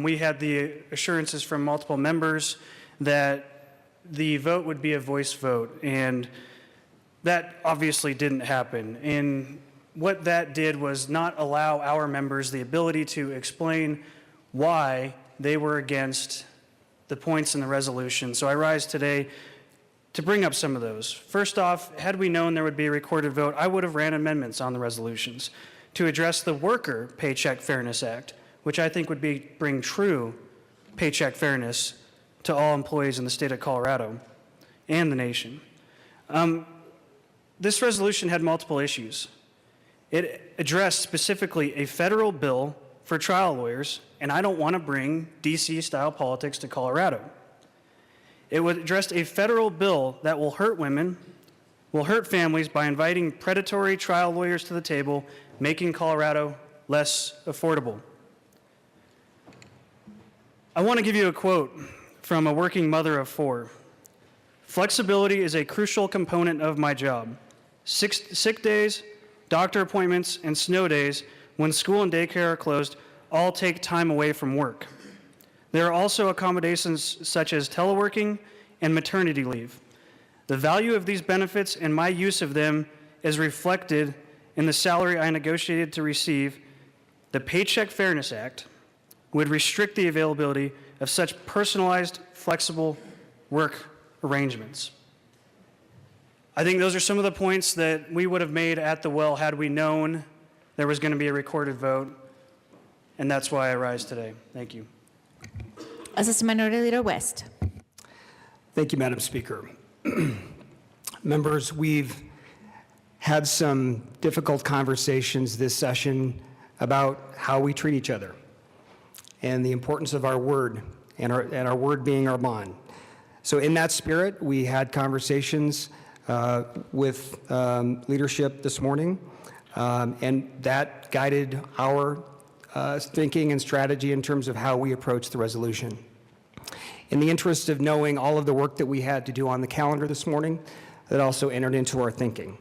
S: We had the assurances from multiple members that the vote would be a voice vote, and that obviously didn't happen. And what that did was not allow our members the ability to explain why they were against the points in the resolution. So I rise today to bring up some of those. First off, had we known there would be a recorded vote, I would have ran amendments on the resolutions to address the Worker Paycheck Fairness Act, which I think would bring true paycheck fairness to all employees in the state of Colorado and the nation. This resolution had multiple issues. It addressed specifically a federal bill for trial lawyers, and I don't want to bring DC-style politics to Colorado. It would address a federal bill that will hurt women, will hurt families by inviting predatory trial lawyers to the table, making Colorado less affordable. I want to give you a quote from a working mother of 4. Flexibility is a crucial component of my job. Sick days, doctor appointments, and snow days when school and daycare are closed all take time away from work. There are also accommodations such as teleworking and maternity leave. The value of these benefits and my use of them is reflected in the salary I negotiated to receive. The Paycheck Fairness Act would restrict the availability of such personalized, flexible work arrangements. I think those are some of the points that we would have made at the well had we known there was going to be a recorded vote, and that's why I rise today. Thank you.
M: Assistant Minority Leader West.
Q: Thank you, Madam Speaker. Members, we've had some difficult conversations this session about how we treat each other and the importance of our word, and our word being our bond. So in that spirit, we had conversations with leadership this morning, and that guided our thinking and strategy in terms of how we approach the resolution. In the interest of knowing all of the work that we had to do on the calendar this morning, that also entered into our thinking.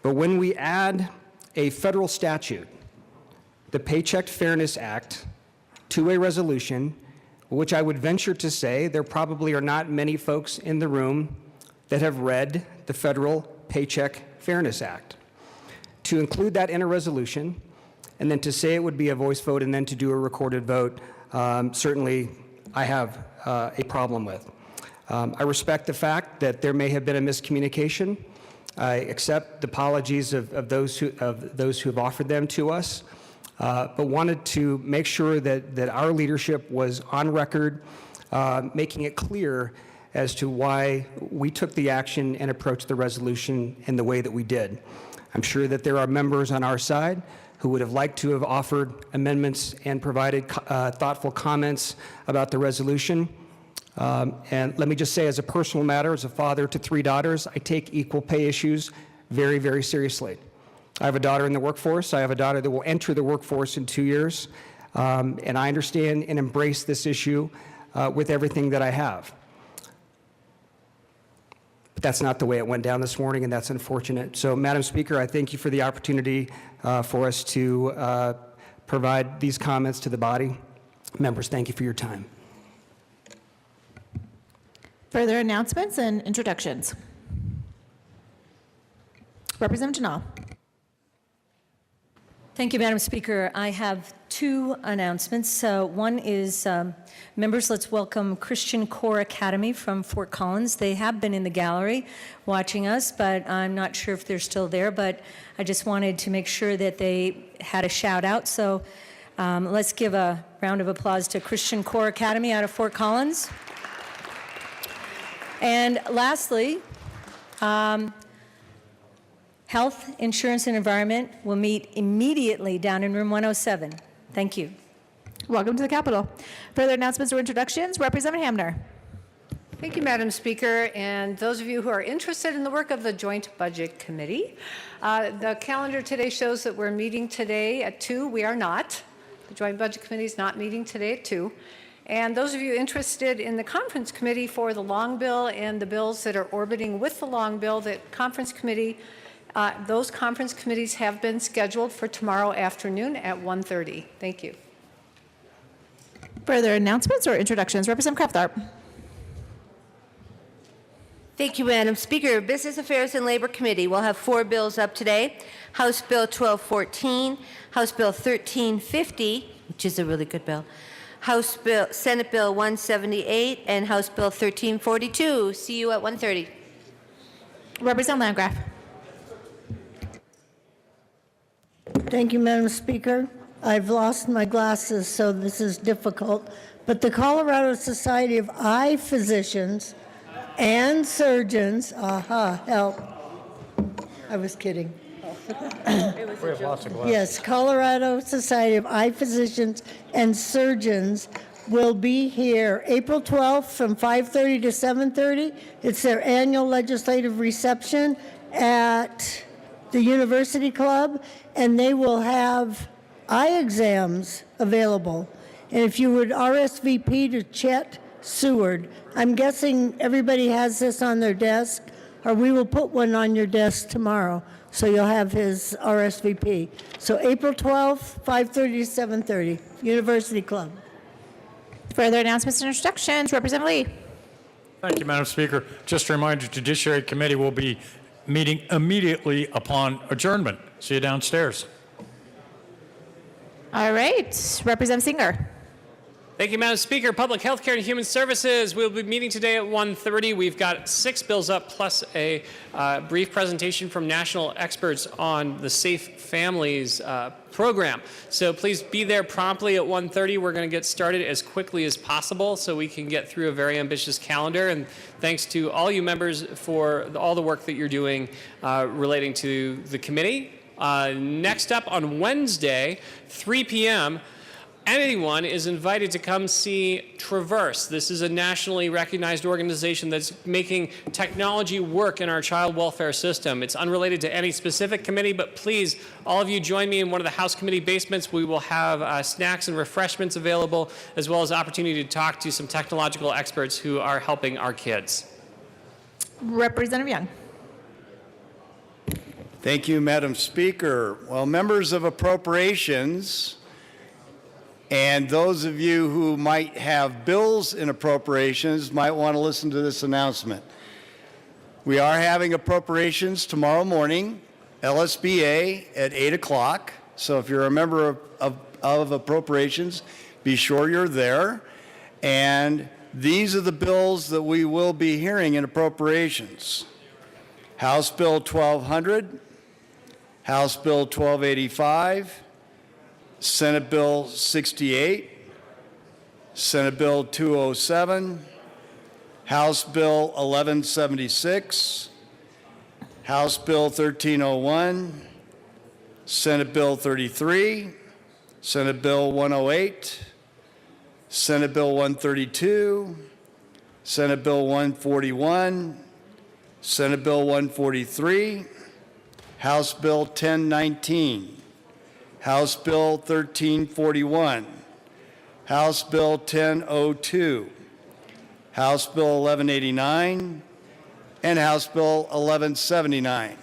Q: But when we add a federal statute, the Paycheck Fairness Act, to a resolution, which I would venture to say there probably are not many folks in the room that have read the federal Paycheck Fairness Act. To include that in a resolution, and then to say it would be a voice vote and then to do a recorded vote, certainly I have a problem with. I respect the fact that there may have been a miscommunication. I accept the apologies of those who have offered them to us, but wanted to make sure that our leadership was on record, making it clear as to why we took the action and approached the resolution in the way that we did. I'm sure that there are members on our side who would have liked to have offered amendments and provided thoughtful comments about the resolution. And let me just say, as a personal matter, as a father to 3 daughters, I take equal pay issues very, very seriously. I have a daughter in the workforce. I have a daughter that will enter the workforce in 2 years. And I understand and embrace this issue with everything that I have. But that's not the way it went down this morning, and that's unfortunate. So, Madam Speaker, I thank you for the opportunity for us to provide these comments to the body. Members, thank you for your time.
M: Further announcements and introductions. Representative Janal.
U: Thank you, Madam Speaker. I have 2 announcements. One is, members, let's welcome Christian Core Academy from Fort Collins. They have been in the gallery watching us, but I'm not sure if they're still there, but I just wanted to make sure that they had a shout out. So let's give a round of applause to Christian Core Academy out of Fort Collins. And lastly, Health, Insurance, and Environment will meet immediately down in room 107. Thank you.
M: Welcome to the Capitol. Further announcements or introductions? Representative Hamner.
V: Thank you, Madam Speaker, and those of you who are interested in the work of the Joint Budget Committee. The calendar today shows that we're meeting today at 2. We are not. The Joint Budget Committee is not meeting today at 2. And those of you interested in the Conference Committee for the long bill and the bills that are orbiting with the long bill, that Conference Committee, those conference committees have been scheduled for tomorrow afternoon at 1:30. Thank you.
M: Further announcements or introductions? Representative Kraftharp.
X: Thank you, Madam Speaker. Business Affairs and Labor Committee will have 4 bills up today. House Bill 1214, House Bill 1350, which is a really good bill, Senate Bill 178, and House Bill 1342. See you at 1:30.
M: Representative Landgraf.
H: Thank you, Madam Speaker. I've lost my glasses, so this is difficult. But the Colorado Society of Eye Physicians and Surgeons, help. I was kidding. Yes, Colorado Society of Eye Physicians and Surgeons will be here April 12th from 5:30 to 7:30. It's their annual legislative reception at the University Club, and they will have eye exams available. And if you would RSVP to Chet Seward, I'm guessing everybody has this on their desk. or we will put one on your desk tomorrow, so you'll have his RSVP. So April 12th, 5:30 to 7:30, University Club.
M: Further announcements and introductions. Representative Lee.
C: Thank you, Madam Speaker. Just a reminder, Judiciary Committee will be meeting immediately upon adjournment. See you downstairs.
M: All right. Representative Singer.
F: Thank you, Madam Speaker. Public Health Care and Human Services. We'll be meeting today at 1:30. We've got 6 bills up plus a brief presentation from national experts on the Safe Families program. So please be there promptly at 1:30. We're going to get started as quickly as possible so we can get through a very ambitious calendar. And thanks to all you members for all the work that you're doing relating to the committee. Next up on Wednesday, 3 p.m., anyone is invited to come see Traverse. This is a nationally recognized organization that's making technology work in our child welfare system. It's unrelated to any specific committee, but please, all of you join me in one of the House Committee basements. We will have snacks and refreshments available, as well as opportunity to talk to some technological experts who are helping our kids.
M: Representative Young.
G: Thank you, Madam Speaker. Well, members of Appropriations, and those of you who might have bills in appropriations might want to listen to this announcement. We are having appropriations tomorrow morning, LSBA at 8 o'clock. So if you're a member of appropriations, be sure you're there. And these are the bills that we will be hearing in appropriations. House Bill 1200, House Bill 1285, Senate Bill 68, Senate Bill 207, House Bill 1176, House Bill 1301, Senate Bill 33, Senate Bill 108, Senate Bill 132, Senate Bill 141, Senate Bill 143, House Bill 1019, House Bill 1341, House Bill 1002, House Bill 1189, and House Bill 1179.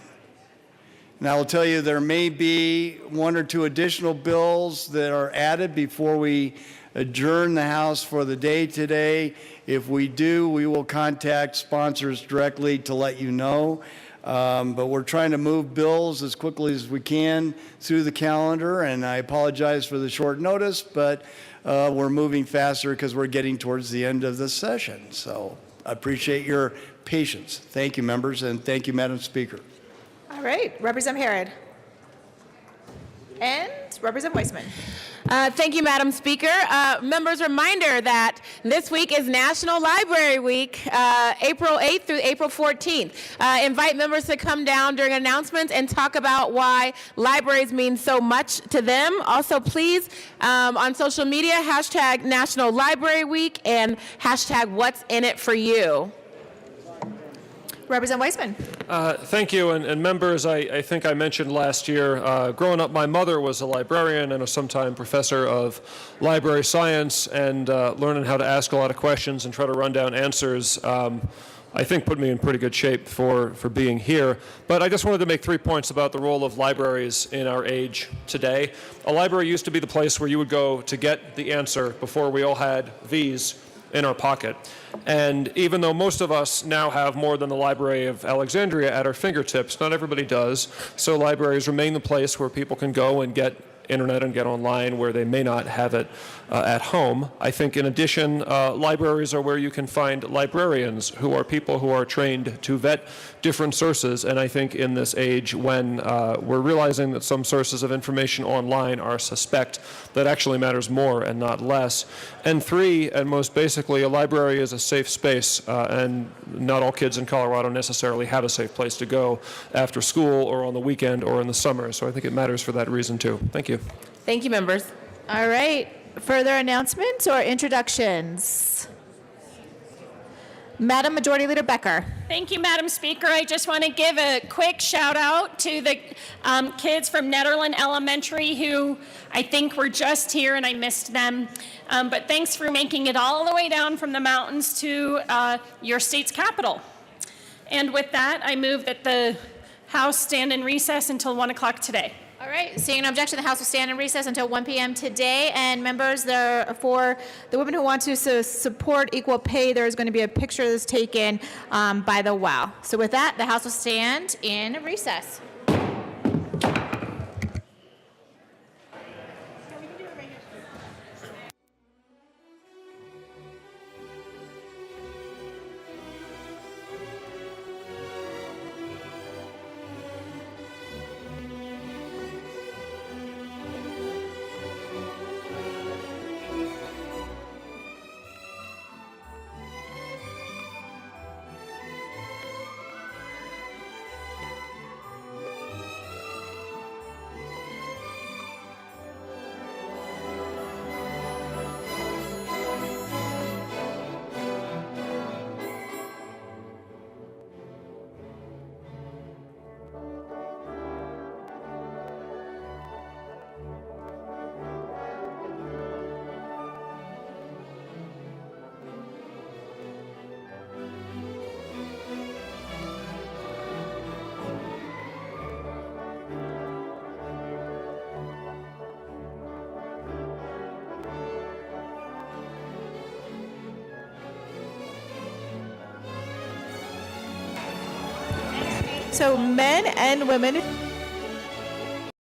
G: And I will tell you there may be 1 or 2 additional bills that are added before we adjourn the House for the day today. If we do, we will contact sponsors directly to let you know. But we're trying to move bills as quickly as we can through the calendar, and I apologize for the short notice, but we're moving faster because we're getting towards the end of the session. So I appreciate your patience. Thank you, members, and thank you, Madam Speaker.
M: All right. Representative Herod. And Representative Weissman.
D: Thank you, Madam Speaker. Members, reminder that this week is National Library Week, April 8th through April 14th. Invite members to come down during announcements and talk about why libraries mean so much to them. Also, please, on social media, hashtag National Library Week and hashtag What's in it for you.
M: Representative Weissman.
E: Thank you, and members, I think I mentioned last year, growing up, my mother was a librarian and a sometime professor of library science, and learning how to ask a lot of questions and try to run down answers, I think put me in pretty good shape for being here. But I just wanted to make 3 points about the role of libraries in our age today. A library used to be the place where you would go to get the answer before we all had these in our pocket. And even though most of us now have more than the Library of Alexandria at our fingertips, not everybody does. So libraries remain the place where people can go and get internet and get online where they may not have it at home. I think in addition, libraries are where you can find librarians who are people who are trained to vet different sources. And I think in this age when we're realizing that some sources of information online are suspect, that actually matters more and not less. And 3, and most basically, a library is a safe space, and not all kids in Colorado necessarily have a safe place to go after school or on the weekend or in the summer. So I think it matters for that reason too. Thank you.
D: Thank you, members.
M: All right. Further announcements or introductions? Madam Majority Leader Becker.
N: Thank you, Madam Speaker. I just want to give a quick shout out to the kids from Netherland Elementary who I think were just here and I missed them. But thanks for making it all the way down from the mountains to your state's capital. And with that, I move that the House stand in recess until 1 o'clock today.
M: All right, seeing no objection, the House will stand in recess until 1 p.m. today. And members, for the women who want to support equal pay, there is going to be a picture that's taken by the well. So with that, the House will stand in recess. So men and women